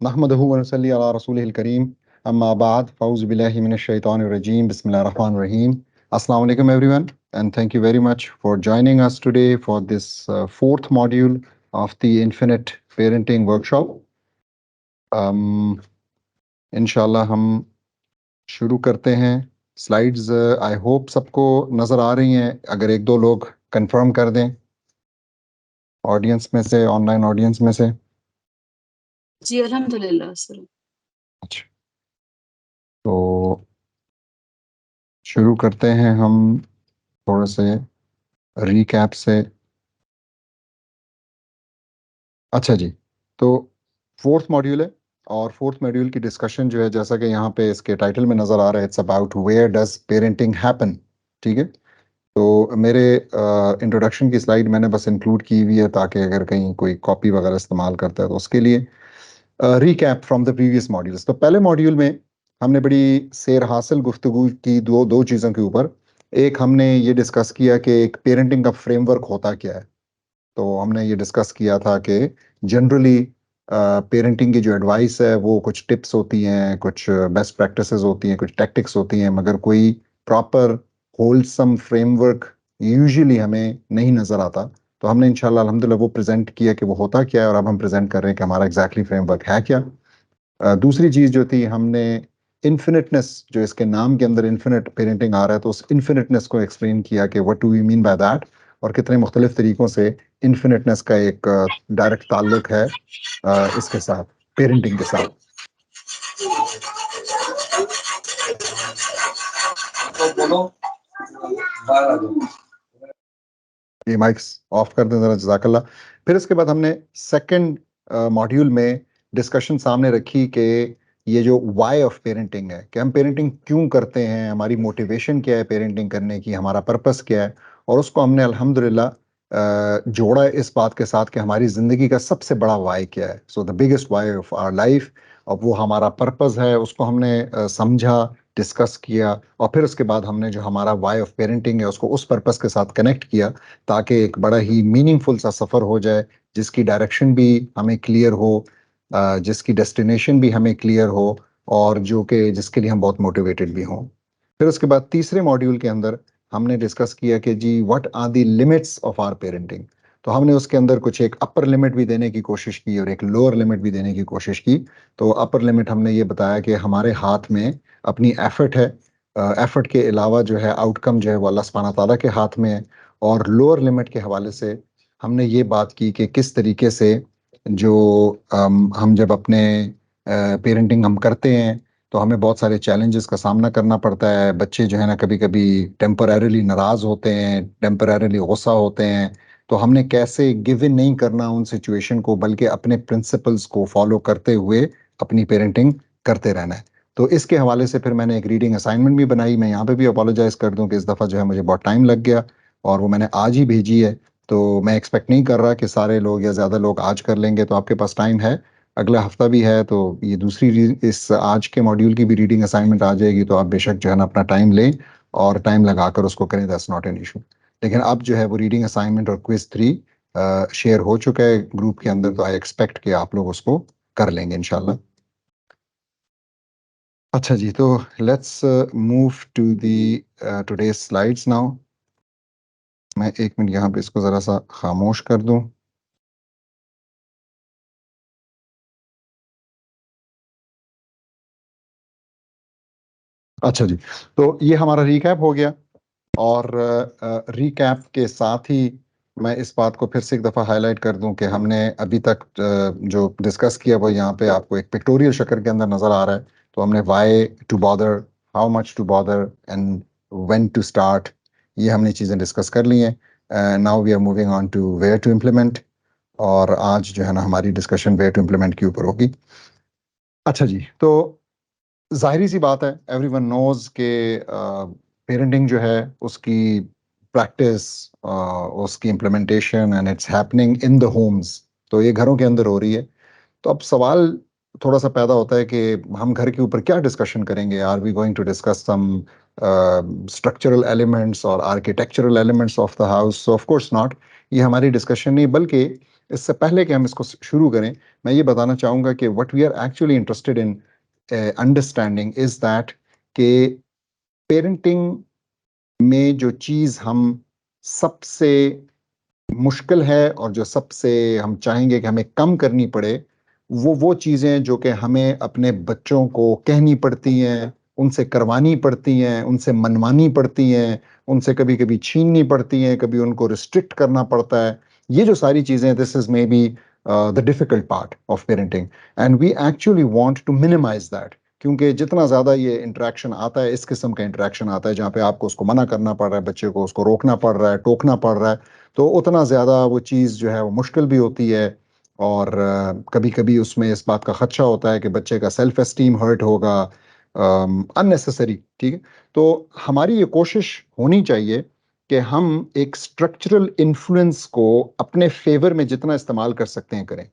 नहमदुहु व नसल्ली अला रसूलिहिल करीम अम्मा बाद फ़ऊज़ु बिल्लाहि मिनश शैतानिर रजीम बिस्मिल्लाहिर रहमानिर रहीम Assalamu alaikum everyone and thank you very much for joining us today for this fourth module of the Infinite Parenting Workshop. इंशाल्लाह हम शुरू करते हैं। स्लाइड्स आई होप सबको नज़र आ रही हैं। अगर एक दो लोग कंफर्म कर दें ऑडियंस में से, ऑनलाइन ऑडियंस में से। जी अल्हम्दुलिल्लाह सर। अच्छा, तो शुरू करते हैं हम थोड़े से रिकैप से। अच्छा जी, तो फोर्थ मॉड्यूल है और फोर्थ मॉड्यूल की डिस्कशन जो है, जैसा कि यहाँ पे इसके टाइटल में नज़र आ रहा है, it's about where does parenting happen. ठीक है, तो मेरे इंट्रोडक्शन की स्लाइड मैंने बस इंक्लूड की हुई है ताकि अगर कहीं कोई कॉपी वगैरह इस्तेमाल करता है तो उसके लिए। Recap from the previous modules. तो पहले मॉड्यूल में हमने बड़ी सैर हासिल गुफ्तगू की दो दो चीज़ों के ऊपर। एक हमने ये डिस्कस किया कि एक पेरेंटिंग का फ्रेमवर्क होता क्या है। तो हमने ये डिस्कस किया था कि जनरली पेरेंटिंग की जो एडवाइस है वो कुछ टिप्स होती हैं, कुछ बेस्ट प्रैक्टिसेस होती हैं, कुछ टैक्टिक्स होती हैं, मगर कोई प्रॉपर होलसम फ्रेमवर्क यूजुअली हमें नहीं नज़र आता। तो हमने इंशाल्लाह अल्हम्दुलिल्लाह वो प्रेजेंट किया कि वो होता क्या है, और अब हम प्रेजेंट कर रहे हैं कि हमारा एग्जैक्टली फ्रेमवर्क है क्या। दूसरी चीज़ जो थी, हमने इन्फिनिटनेस, जो इसके नाम के अंदर इन्फिनिट पेरेंटिंग आ रहा है, तो उस इन्फिनिटनेस को एक्सप्लेन किया कि what do we mean by that, और कितने मुख्तलिफ तरीकों से इन्फिनिटनेस का एक डायरेक्ट ताल्लुक है इसके साथ, पेरेंटिंग के साथ। ये माइक्स ऑफ कर दें जरा, जज़ाकल्लाह। फिर इसके बाद हमने सेकंड मॉड्यूल में डिस्कशन सामने रखी कि ये जो वाई ऑफ पेरेंटिंग है, कि हम पेरेंटिंग क्यों करते हैं, हमारी मोटिवेशन क्या है पेरेंटिंग करने की, हमारा पर्पस क्या है। और उसको हमने अल्हम्दुलिल्लाह जोड़ा इस बात के साथ कि हमारी ज़िंदगी का सबसे बड़ा वाई क्या है, so the biggest why of our life. और वो हमारा पर्पस है, उसको हमने समझा, डिस्कस किया, और फिर उसके बाद हमने जो हमारा वाई ऑफ पेरेंटिंग है उसको उस पर्पस के साथ कनेक्ट किया, ताकि एक बड़ा ही मीनिंगफुल सा सफ़र हो जाए, जिसकी डायरेक्शन भी हमें क्लियर हो, जिसकी डेस्टिनेशन भी हमें क्लियर हो, और जो कि जिसके लिए हम बहुत मोटिवेटेड भी हों। फिर उसके बाद तीसरे मॉड्यूल के अंदर हमने डिस्कस किया कि जी what are the limits of our parenting. तो हमने उसके अंदर कुछ एक अपर लिमिट भी देने की कोशिश की और एक लोअर लिमिट भी देने की कोशिश की। तो अपर लिमिट हमने ये बताया कि हमारे हाथ में अपनी एफर्ट है, एफर्ट के अलावा जो है आउटकम जो है वो अल्लाह सुब्हाना ताला के हाथ में है। और लोअर लिमिट के हवाले से हमने ये बात की कि किस तरीके से जो हम जब अपने पेरेंटिंग हम करते हैं तो हमें बहुत सारे चैलेंजेस का सामना करना पड़ता है। बच्चे जो है ना कभी कभी टेम्पररीली नाराज़ होते हैं, टेम्पररीली गुस्सा होते हैं। तो हमने कैसे गिव इन नहीं करना उन सिचुएशन को, बल्कि अपने प्रिंसिपल्स को फॉलो करते हुए अपनी पेरेंटिंग करते रहना है। तो इसके हवाले से फिर मैंने एक रीडिंग असाइनमेंट भी बनाई। मैं यहाँ पे भी अपोलोजाइज कर दूं कि इस दफ़ा जो है मुझे बहुत टाइम लग गया और वो मैंने आज ही भेजी है। तो मैं एक्सपेक्ट नहीं कर रहा कि सारे लोग या ज़्यादा लोग आज कर लेंगे, तो आपके पास टाइम है, अगला हफ्ता भी है। तो ये इस आज के मॉड्यूल की भी रीडिंग असाइनमेंट आ जाएगी, तो आप बेशक जो है ना अपना टाइम लें और टाइम लगाकर उसको करें, दैट्स नॉट एन इशू। लेकिन अब जो है वो रीडिंग असाइनमेंट और क्विज 3 शेयर हो चुका है ग्रुप के अंदर, तो आई एक्सपेक्ट कि आप लोग उसको कर लेंगे इंशाल्लाह। अच्छा जी, तो let's move to the today slides now. मैं एक मिनट यहाँ पे इसको ज़रा सा खामोश कर दूं। अच्छा जी, तो ये हमारा रिकैप हो गया, और रिकैप के साथ ही मैं इस बात को फिर से एक दफ़ा हाईलाइट कर दूं कि हमने अभी तक जो डिस्कस किया वो यहाँ पे आपको एक पिक्टोरियल शक्ल के अंदर नज़र आ रहा है। तो हमने why to bother, how much to bother and when to start, ये हमने चीज़ें डिस्कस कर ली हैं। Now we are moving on to where to implement, और आज जो है ना हमारी डिस्कशन वेयर टू इम्प्लीमेंट के ऊपर होगी। अच्छा जी, तो जाहिर सी बात है, एवरीवन नोज के पेरेंटिंग जो है उसकी प्रैक्टिस, उसकी implementation and it's happening in the homes, तो ये घरों के अंदर हो रही है। तो अब सवाल थोड़ा सा पैदा होता है कि हम घर के ऊपर क्या डिस्कशन करेंगे। Are we going to discuss some structural elements और architectural elements of the house? So of course not, ये हमारी डिस्कशन नहीं, बल्कि इससे पहले कि हम इसको शुरू करें, मैं ये बताना चाहूँगा कि what we are actually interested in understanding is that कि पेरेंटिंग में जो चीज़ हम सबसे मुश्किल है और जो सबसे हम चाहेंगे कि हमें कम करनी पड़े, वो चीज़ें जो कि हमें अपने बच्चों को कहनी पड़ती हैं, उनसे करवानी पड़ती हैं, उनसे मनवानी पड़ती हैं, उनसे कभी-कभी छीननी पड़ती हैं, कभी उनको रिस्ट्रिक्ट करना पड़ता है। ये जो सारी चीज़ें, this is maybe the difficult part of parenting and we actually want to minimize that, क्योंकि जितना ज़्यादा ये इंटरेक्शन आता है, इस किस्म का इंटरेक्शन आता है जहाँ पे आपको उसको मना करना पड़ रहा है, बच्चे को उसको रोकना पड़ रहा है, टोकना पड़ रहा है, तो उतना ज़्यादा वो चीज़ जो है वो मुश्किल भी होती है और कभी-कभी उसमें इस बात का खदशा होता है कि बच्चे का सेल्फ एस्टीम हर्ट होगा अननेसेसरी, ठीक है? तो हमारी ये कोशिश होनी चाहिए कि हम एक स्ट्रक्चरल इन्फ्लुएंस को अपने फ़ेवर में जितना इस्तेमाल कर सकते हैं करें।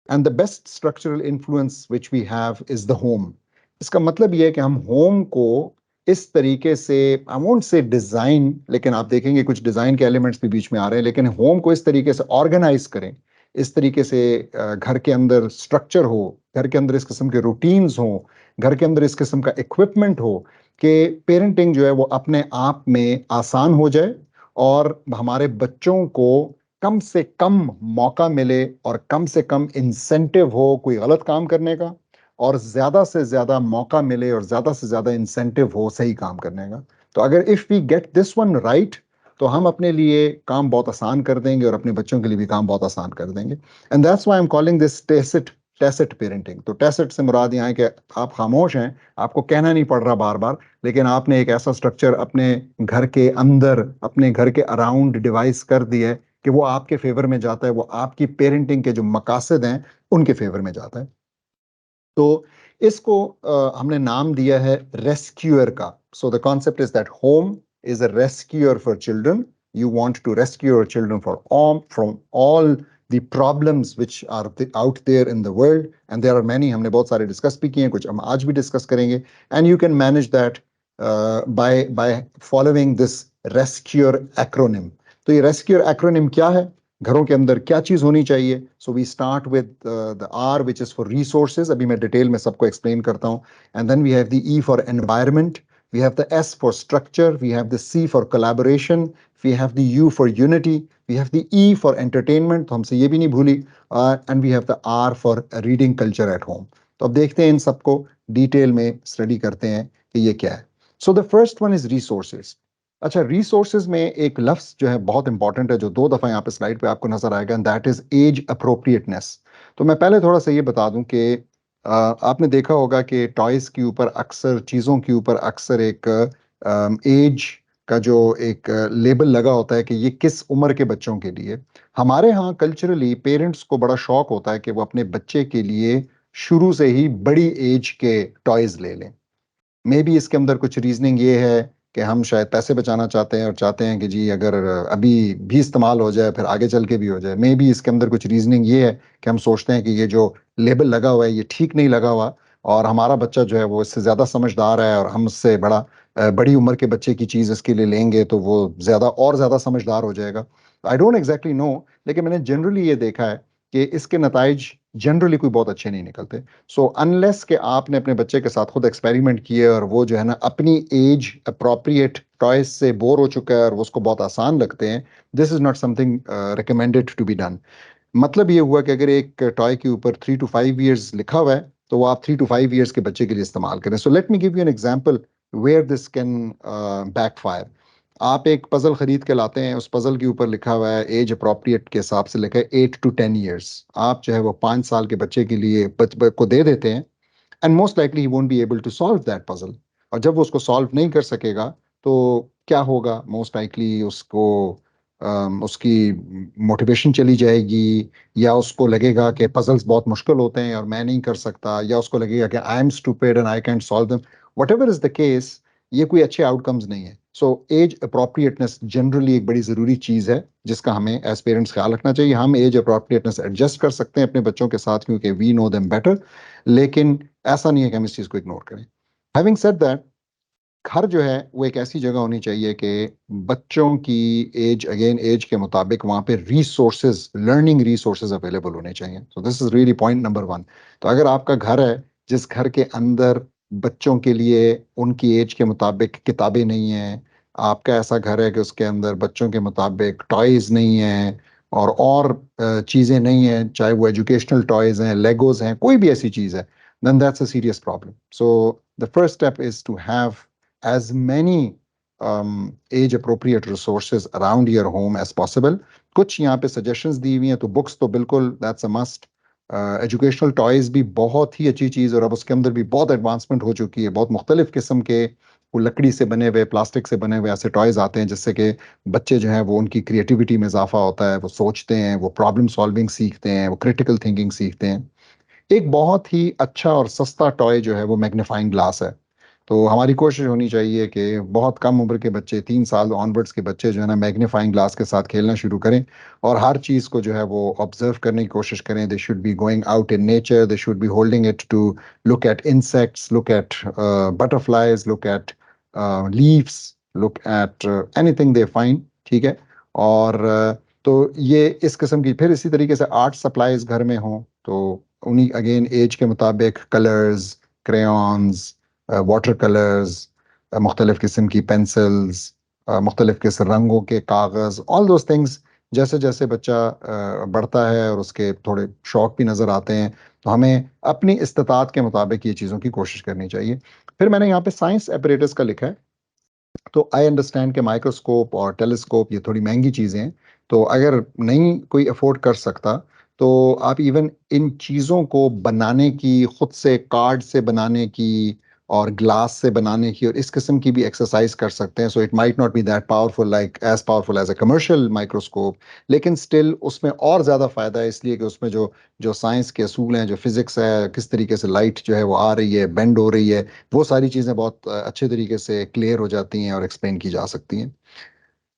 And the best structural influence which we have is the home. इसका मतलब ये है कि हम होम को इस तरीके से, आई वोंट से डिज़ाइन, लेकिन आप देखेंगे कुछ डिज़ाइन के एलिमेंट्स भी बीच में आ रहे हैं, लेकिन होम को इस तरीके से ऑर्गेनाइज करें, इस तरीके से घर के अंदर स्ट्रक्चर हो, घर के अंदर इस किस्म के रूटीन्स हो, घर के अंदर इस किस्म का इक्विपमेंट हो कि पेरेंटिंग जो है वो अपने आप में आसान हो जाए और हमारे बच्चों को कम से कम मौका मिले और कम से कम इंसेंटिव हो कोई गलत काम करने का, और ज्यादा से ज्यादा मौका मिले और ज्यादा से ज्यादा इंसेंटिव हो सही काम करने का। तो अगर if we get this one right, तो हम अपने लिए काम बहुत आसान कर देंगे और अपने बच्चों के लिए भी काम बहुत आसान कर देंगे। And that's why I am calling this tacit tacit parenting. तो टेसिट से मुराद यहाँ है कि आप खामोश हैं, आपको कहना नहीं पड़ रहा बार बार, लेकिन आपने एक ऐसा स्ट्रक्चर अपने घर के अंदर, अपने घर के अराउंड डिवाइस कर दिया है कि वो आपके फेवर में जाता है, वो आपकी पेरेंटिंग के जो मकासद हैं उनके फेवर में जाता है। तो इसको हमने नाम दिया है रेस्क्यूअर का। So the concept is that home is a rescuer for children. You want to rescue your children from all the problems which are out there in the world, and there are many. हमने बहुत सारे discuss भी किए हैं, कुछ हम आज भी डिस्कस करेंगे, and you can manage that by following this rescuer acronym. तो ये rescuer acronym क्या है, घरों के अंदर क्या चीज होनी चाहिए? So we start with the R which is for resources, अभी मैं डिटेल में सबको एक्सप्लेन करता हूँ। And then we have the E for environment, we have the S for structure, we have the C for collaboration, we have the U for unity, we have the E for entertainment, तो हमसे ये भी नहीं भूली, and we have the R for reading culture at home। तो अब देखते हैं इन सबको डिटेल में स्टडी करते हैं कि ये क्या है। So the first one is resources. अच्छा, रिसोर्सेज में एक लफ्ज जो है बहुत इंपॉर्टेंट है, जो 2 दफा यहाँ पे स्लाइड पे आपको नजर आएगा, and that is age appropriateness. तो मैं पहले थोड़ा सा ये बता दूं कि आपने देखा होगा कि टॉयज के ऊपर अक्सर, चीज़ों के ऊपर अक्सर एक एज का जो एक लेबल लगा होता है कि ये किस उम्र के बच्चों के लिए। हमारे यहाँ कल्चरली पेरेंट्स को बड़ा शौक होता है कि वो अपने बच्चे के लिए शुरू से ही बड़ी एज के टॉयज ले लें। मे बी इसके अंदर कुछ रीजनिंग ये है कि हम शायद पैसे बचाना चाहते हैं और चाहते हैं कि जी अगर अभी भी इस्तेमाल हो जाए फिर आगे चल के भी हो जाए। मे बी इसके अंदर कुछ रीजनिंग ये है कि हम सोचते हैं कि ये जो लेबल लगा हुआ है ये ठीक नहीं लगा हुआ, और हमारा बच्चा जो है वो इससे ज़्यादा समझदार है और हम उससे बड़ी उम्र के बच्चे की चीज़ इसके लिए लेंगे तो वो ज़्यादा और ज़्यादा समझदार हो जाएगा। आई डोंट एग्जैक्टली नो, लेकिन मैंने जनरली ये देखा है कि इसके नताइज जनरली कोई बहुत अच्छे नहीं निकलते। सो अनलेस कि आपने अपने बच्चे के साथ खुद एक्सपेरिमेंट किए और वो जो है ना अपनी एज अप्रोप्रिएट टॉयज से बोर हो चुका है और वो उसको बहुत आसान लगते हैं, this is not something recommended to be done. मतलब ये हुआ कि अगर एक टॉय के ऊपर 3 to 5 years लिखा हुआ है तो वो आप 3 to 5 years के बच्चे के लिए इस्तेमाल करें। So let me give you an example where this can backfire. आप एक पजल खरीद के लाते हैं, उस पजल के ऊपर लिखा हुआ है एज अप्रोप्रिएट के हिसाब से लिखा है 8 to 10 years। आप जो है वो 5 साल के बच्चे के लिए को दे देते हैं, and most likely he won't be able to solve that puzzle. और जब वो उसको सॉल्व नहीं कर सकेगा तो क्या होगा? मोस्ट लाइकली उसको उसकी मोटिवेशन चली जाएगी, या उसको लगेगा कि पजल्स बहुत मुश्किल होते हैं और मैं नहीं कर सकता, या उसको लगेगा कि I am stupid and I can't solve them. What ever is the case, ये कोई अच्छे आउटकम्स नहीं है। सो एज अप्रोप्रिएटनेस जनरली एक बड़ी ज़रूरी चीज़ है जिसका हमें एज पेरेंट्स ख्याल रखना चाहिए। हम एज अप्रोप्रिएटनेस एडजस्ट कर सकते हैं अपने बच्चों के साथ क्योंकि वी नो देम बेटर, लेकिन ऐसा नहीं है कि हम इस चीज़ को इग्नोर करें। हैविंग सेड दैट, घर जो है वो एक ऐसी जगह होनी चाहिए कि बच्चों की एज के मुताबिक वहाँ पे रिसोर्सेज, लर्निंग रिसोर्सेज अवेलेबल होने चाहिए। तो this is really point number one. तो अगर आपका घर है जिस घर के अंदर बच्चों के लिए उनकी एज के मुताबिक किताबें नहीं हैं, आपका ऐसा घर है कि उसके अंदर बच्चों के मुताबिक टॉयज नहीं हैं और चीज़ें नहीं हैं, चाहे वो एजुकेशनल टॉयज हैं, लेगोज हैं, कोई भी ऐसी चीज़ है, then that's a serious problem. So the first step is to have as many age appropriate resources around your home as possible. कुछ यहाँ पे suggestions दी हुई हैं, तो books तो बिल्कुल that's a must. Educational toys भी बहुत ही अच्छी चीज़, और अब उसके अंदर भी बहुत एडवांसमेंट हो चुकी है। बहुत मुख्तलिफ किस्म के वो लकड़ी से बने हुए, प्लास्टिक से बने हुए ऐसे टॉयज आते हैं जिससे कि बच्चे जो हैं वो उनकी क्रिएटिविटी में इजाफा होता है, वो सोचते हैं, वो प्रॉब्लम सॉल्विंग सीखते हैं, वो क्रिटिकल थिंकिंग सीखते हैं। एक बहुत ही अच्छा और सस्ता टॉय जो है वो मैग्नीफाइंग ग्लास है। तो हमारी कोशिश होनी चाहिए कि बहुत कम उम्र के बच्चे, 3 साल ऑनवर्ड्स के बच्चे जो है ना, मैग्नीफाइंग ग्लास के साथ खेलना शुरू करें और हर चीज़ को जो है वो ऑब्जर्व करने की कोशिश करें। They should be going out in nature, they should be holding it to look at insects, look at butterflies, look at leaves, look at anything they find. ठीक है। और तो ये इस किस्म की, फिर इसी तरीके से आर्ट सप्लाईज घर में हों तो उन्हीं अगेन एज के मुताबिक कलर्स, क्रेयॉन्स, वाटर कलर्स, मुख्तलिफ किस्म की पेंसिल्स, मुख्तलिफ किस्म रंगों के कागज़, ऑल दोज थिंग्स। जैसे जैसे बच्चा बढ़ता है और उसके थोड़े शौक भी नज़र आते हैं, तो हमें अपनी इस्तात के मुताबिक ये चीज़ों की कोशिश करनी चाहिए। फिर मैंने यहाँ पे साइंस एपरेटस का लिखा है। तो आई अंडरस्टैंड कि माइक्रोस्कोप और टेलीस्कोप ये थोड़ी महंगी चीज़ें हैं, तो अगर नहीं कोई अफोर्ड कर सकता तो आप इवन इन चीज़ों को बनाने की, खुद से कार्ड से बनाने की और ग्लास से बनाने की और इस किस्म की भी एक्सरसाइज कर सकते हैं। So it might not be that powerful, like as powerful as a commercial microscope, लेकिन स्टिल उसमें और ज़्यादा फ़ायदा है, इसलिए कि उसमें जो जो साइंस के असूल हैं, जो फिज़िक्स है, किस तरीके से लाइट जो है वो आ रही है, बेंड हो रही है, वो सारी चीज़ें बहुत अच्छे तरीके से क्लियर हो जाती हैं और एक्सप्लेन की जा सकती हैं।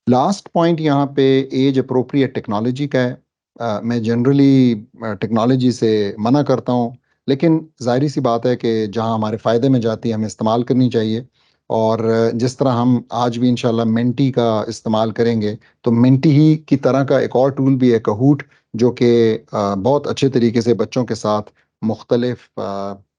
लास्ट पॉइंट यहाँ पे एज अप्रोप्रिएट टेक्नोलॉजी का है। मैं जनरली टेक्नोलॉजी से मना करता हूँ, लेकिन जाहिर सी बात है कि जहाँ हमारे फ़ायदे में जाती है हमें इस्तेमाल करनी चाहिए। और जिस तरह हम आज भी इंशाल्लाह मेंटी का इस्तेमाल करेंगे, तो मेंटी ही की तरह का एक और टूल भी है कहूट, जो कि बहुत अच्छे तरीके से बच्चों के साथ मुख्तलिफ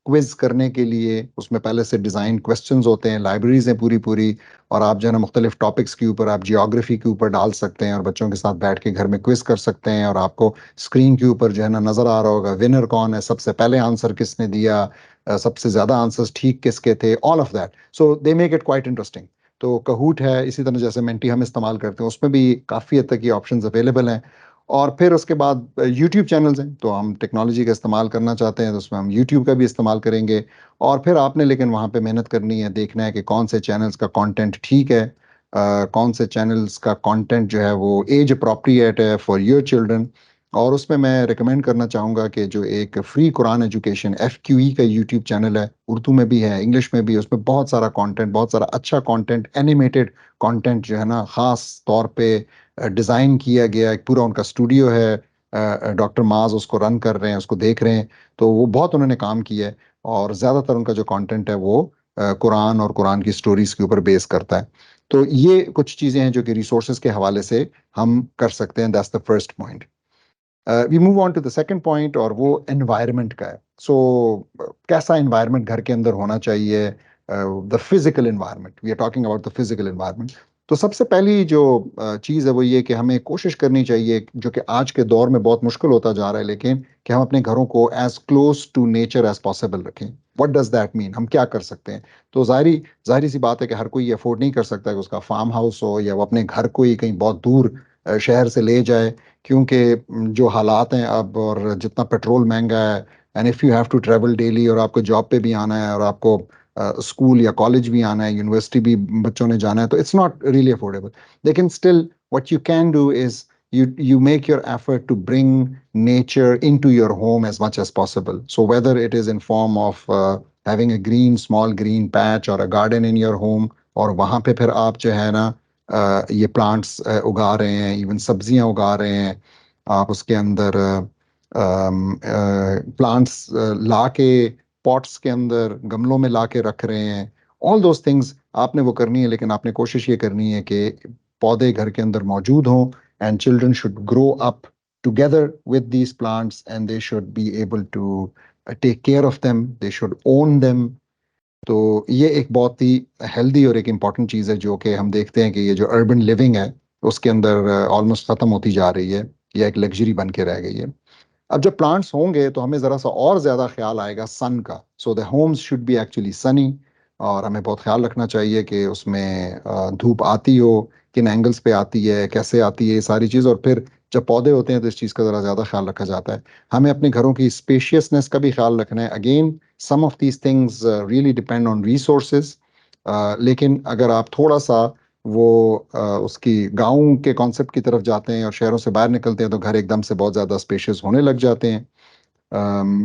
क्विज करने के लिए, उसमें पहले से डिज़ाइन क्वेश्चंस होते हैं, लाइब्रेरीज हैं पूरी पूरी, और आप जो है ना मुख्तलिफ टॉपिक्स के ऊपर, आप जियोग्राफी के ऊपर डाल सकते हैं और बच्चों के साथ बैठ के घर में क्विज कर सकते हैं, और आपको स्क्रीन के ऊपर जो है ना नज़र आ रहा होगा विनर कौन है, सबसे पहले आंसर किसने दिया, सबसे ज़्यादा आंसर्स ठीक किसके थे, all of that. So they make it quite interesting. तो कहूट है, इसी तरह जैसे मेंटी हम इस्तेमाल करते हैं, उसमें भी काफ़ी हद तक ये ऑप्शंस अवेलेबल हैं। और फिर उसके बाद यूट्यूब चैनल्स हैं, तो हम टेक्नोलॉजी का इस्तेमाल करना चाहते हैं तो उसमें हम यूट्यूब का भी इस्तेमाल करेंगे। और फिर आपने लेकिन वहाँ पे मेहनत करनी है, देखना है कि कौन से चैनल्स का कंटेंट ठीक है, कौन से चैनल्स का कंटेंट जो है वो एज अप्रोप्रिएट है फॉर योर चिल्ड्रन। और उसमें मैं रिकमेंड करना चाहूँगा कि जो एक फ्री कुरान एजुकेशन FQE का यूट्यूब चैनल है, उर्दू में भी है, इंग्लिश में भी है, उसमें बहुत सारा कंटेंट, बहुत सारा अच्छा कंटेंट, एनिमेटेड कंटेंट जो है ना, ख़ास तौर पे डिज़ाइन किया गया, एक पूरा उनका स्टूडियो है, डॉक्टर माज उसको रन कर रहे हैं, उसको देख रहे हैं। तो वो बहुत उन्होंने काम किया है, और ज़्यादातर उनका जो कंटेंट है वो कुरान और कुरान की स्टोरीज के ऊपर बेस करता है। तो ये कुछ चीज़ें हैं जो कि रिसोर्सेज के हवाले से हम कर सकते हैं। That's the first point. We move on to the second point, और वो एनवायरनमेंट का है। सो कैसा एनवायरनमेंट घर के अंदर होना चाहिए, the physical environment, we are talking about the physical environment. तो सबसे पहली जो चीज़ है वो ये कि हमें कोशिश करनी चाहिए, जो कि आज के दौर में बहुत मुश्किल होता जा रहा है, लेकिन कि हम अपने घरों को as close to nature as possible रखें। व्हाट डज दैट मीन, हम क्या कर सकते हैं? तो जाहिर सी बात है कि हर कोई ये अफोर्ड नहीं कर सकता कि उसका फार्म हाउस हो या वो अपने घर को ही कहीं बहुत दूर शहर से ले जाए, क्योंकि जो हालात हैं अब, और जितना पेट्रोल महंगा है, and if you have to travel daily, और आपको जॉब पे भी आना है, और आपको स्कूल या कॉलेज भी आना है, यूनिवर्सिटी भी बच्चों ने जाना है, तो इट्स नॉट रियली अफोर्डेबल। लेकिन still what you can do is you make your effort to bring nature into your home as much as possible. So whether it is in form of having a small green patch or a garden in your home, और वहाँ पे फिर आप जो है ना ये plants उगा रहे हैं, इवन सब्जियां उगा रहे हैं, आप उसके अंदर प्लांट्स ला के पॉट्स के अंदर, गमलों में ला के रख रहे हैं, ऑल दोज थिंग्स आपने वो करनी है, लेकिन आपने कोशिश ये करनी है कि पौधे घर के अंदर मौजूद हों, and children should grow up together with these plants and they should be able to take care of them, they should own them. तो ये एक बहुत ही हेल्दी और एक इम्पॉर्टेंट चीज़ है जो कि हम देखते हैं कि ये जो अर्बन लिविंग है उसके अंदर ऑलमोस्ट ख़त्म होती जा रही है, या एक लग्जरी बन के रह गई है। अब जब प्लांट्स होंगे तो हमें ज़रा सा और ज़्यादा ख्याल आएगा सन का। So the homes should be actually Sunny, और हमें बहुत ख्याल रखना चाहिए कि उसमें धूप आती हो, किन एंगल्स पे आती है, कैसे आती है, ये सारी चीज़। और फिर जब पौधे होते हैं तो इस चीज़ का ज़रा ज़्यादा ख्याल रखा जाता है। हमें अपने घरों की स्पेशियसनेस का भी ख्याल रखना है। Again, some of these things really depend on resources, लेकिन अगर आप थोड़ा सा वो उसकी गांव के कॉन्सेप्ट की तरफ जाते हैं और शहरों से बाहर निकलते हैं तो घर एकदम से बहुत ज़्यादा स्पेशियस होने लग जाते हैं।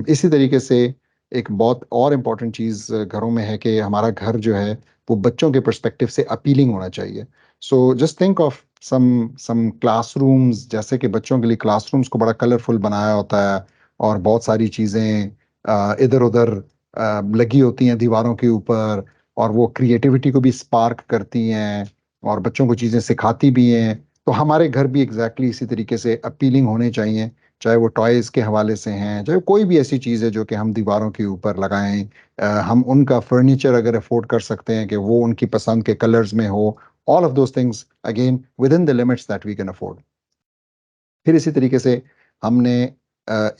इसी तरीके से एक बहुत और इम्पॉर्टेंट चीज़ घरों में है कि हमारा घर जो है वो बच्चों के पर्सपेक्टिव से अपीलिंग होना चाहिए। So just think of some some classrooms, जैसे कि बच्चों के लिए क्लासरूम्स को बड़ा कलरफुल बनाया होता है, और बहुत सारी चीज़ें इधर उधर लगी होती हैं दीवारों के ऊपर, और वो क्रिएटिविटी को भी स्पार्क करती हैं और बच्चों को चीज़ें सिखाती भी हैं। तो हमारे घर भी एग्जैक्टली इसी तरीके से अपीलिंग होने चाहिए, चाहे वो टॉयज के हवाले से हैं, चाहे कोई भी ऐसी चीज़ है जो कि हम दीवारों के ऊपर लगाएं। हम उनका फर्नीचर अगर अफोर्ड कर सकते हैं कि वो उनकी पसंद के कलर्स में हो, all of those things again within the limits that we can afford. फिर इसी तरीके से हमने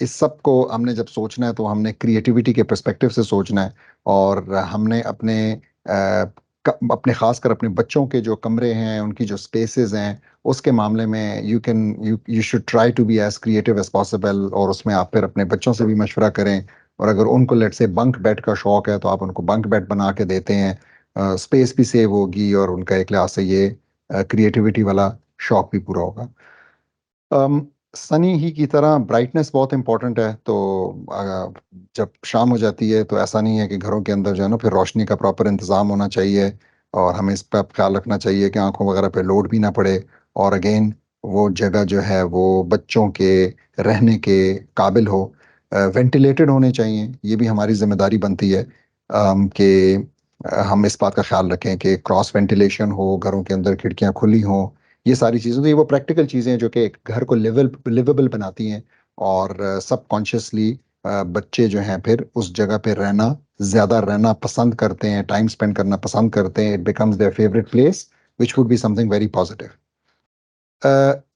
इस सब को हमने जब सोचना है तो हमने क्रिएटिविटी के पर्सपेक्टिव से सोचना है, और हमने अपने खासकर अपने बच्चों के जो कमरे हैं, उनकी जो स्पेसेस हैं, उसके मामले में you should try to be as creative as possible, और उसमें आप फिर अपने बच्चों से भी मशवरा करें। और अगर उनको लेट से बंक बेड का शौक है तो आप उनको बंक बेड बना के देते हैं, स्पेस भी सेव होगी और उनका एक लिहाज से ये क्रिएटिविटी वाला शौक भी पूरा होगा। सनी ही की तरह ब्राइटनेस बहुत इंपॉर्टेंट है। तो जब शाम हो जाती है तो ऐसा नहीं है कि घरों के अंदर जो है ना फिर रोशनी का प्रॉपर इंतज़ाम होना चाहिए, और हमें इस पर ख्याल रखना चाहिए कि आंखों वगैरह पे लोड भी ना पड़े। और अगेन, वो जगह जो है वो बच्चों के रहने के काबिल हो, वेंटिलेटेड होने चाहिए। ये भी हमारी जिम्मेदारी बनती है कि हम इस बात का ख्याल रखें कि क्रॉस वेंटिलेशन हो, घरों के अंदर खिड़कियां खुली हों। ये सारी चीज़ें, तो ये वो प्रैक्टिकल चीज़ें हैं जो कि एक घर को लिवेबल बनाती हैं, और सबकॉन्शियसली बच्चे जो हैं फिर उस जगह पे ज़्यादा रहना पसंद करते हैं, टाइम स्पेंड करना पसंद करते हैं। It becomes their favourite place, which would be something very positive.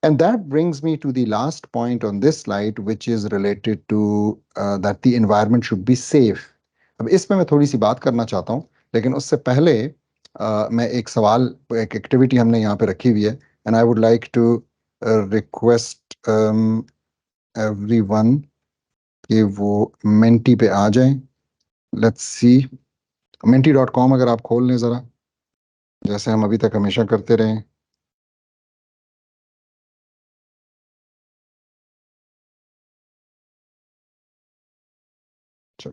And that brings me to the last point on this slide, which is related to that the environment should be safe. अब इसमें मैं थोड़ी सी बात करना चाहता हूँ, लेकिन उससे पहले मैं एक सवाल, एक एक्टिविटी हमने यहाँ पे रखी हुई है, and I would like to request everyone कि वो मेंटी पे आ जाएं। लेट्स सी, menti.com अगर आप खोल लें ज़रा, जैसे हम अभी तक हमेशा करते रहे।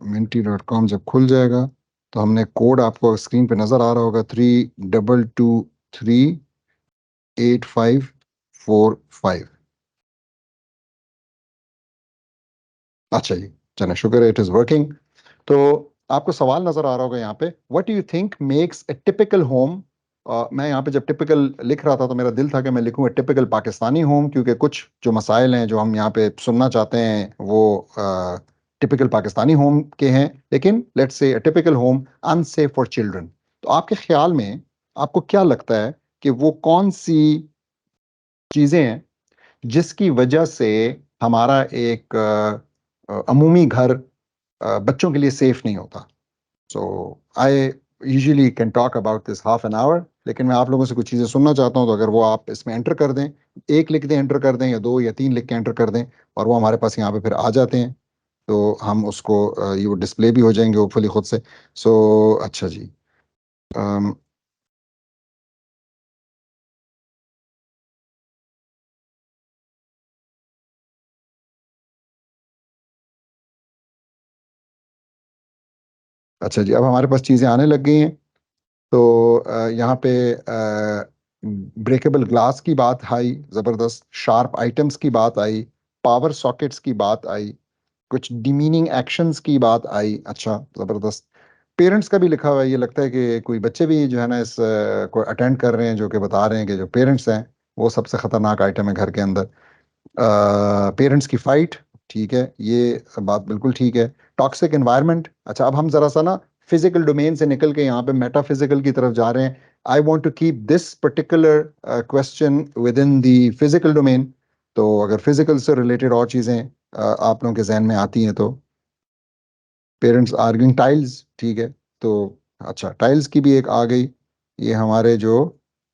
menti.com जब खुल जाएगा तो हमने कोड आपको स्क्रीन पे नजर आ रहा होगा, 32238545। अच्छा जी, चलें, शुक्र है, इट इज वर्किंग। तो आपको सवाल नजर आ रहा होगा यहाँ पे, what do you think makes a typical home. मैं यहाँ पे जब टिपिकल लिख रहा था तो मेरा दिल था कि मैं लिखूँ टिपिकल पाकिस्तानी होम, क्योंकि कुछ जो मसाइल हैं जो हम यहाँ पे सुनना चाहते हैं वो टिपिकल पाकिस्तानी होम के हैं। लेकिन let's say typical home unsafe for children, तो आपके ख्याल में आपको क्या लगता है कि वो कौन सी चीजें हैं जिसकी वजह से हमारा एक अमूमी घर बच्चों के लिए सेफ नहीं होता। So I usually can talk about this half an hour, लेकिन मैं आप लोगों से कुछ चीज़ें सुनना चाहता हूँ, तो अगर वो आप इसमें एंटर कर दें, एक लिख दें एंटर कर दें, या दो या तीन लिख के एंटर कर दें, और वो हमारे पास यहाँ पे फिर आ जाते हैं, तो हम उसको ये वो डिस्प्ले भी हो जाएंगे होपफुली खुद से। सो अच्छा जी। अम, अच्छा जी, अब हमारे पास चीज़ें आने लग गई हैं। तो यहाँ पे ब्रेकेबल ग्लास की बात आई, ज़बरदस्त, शार्प आइटम्स की बात आई, पावर सॉकेट्स की बात आई, कुछ डिमीनिंग एक्शंस की बात आई, अच्छा ज़बरदस्त, पेरेंट्स का भी लिखा हुआ है, ये लगता है कि कोई बच्चे भी जो है ना इस को अटेंड कर रहे हैं, जो कि बता रहे हैं कि जो पेरेंट्स हैं वो सबसे खतरनाक आइटम है घर के अंदर। पेरेंट्स की फाइट, ठीक है, ये बात बिल्कुल ठीक है। टॉक्सिक एनवायरनमेंट, अच्छा अब हम जरा सा ना फिजिकल डोमेन से निकल के यहाँ पे मेटाफिजिकल की तरफ जा रहे हैं। I want to keep this particular question within the physical domain. तो अगर फिजिकल से रिलेटेड और चीजें आप लोगों के जहन में आती हैं तो। पेरेंट्स आर्गिंग टाइल्स, ठीक है। तो अच्छा, टाइल्स की भी एक आ गई। ये हमारे जो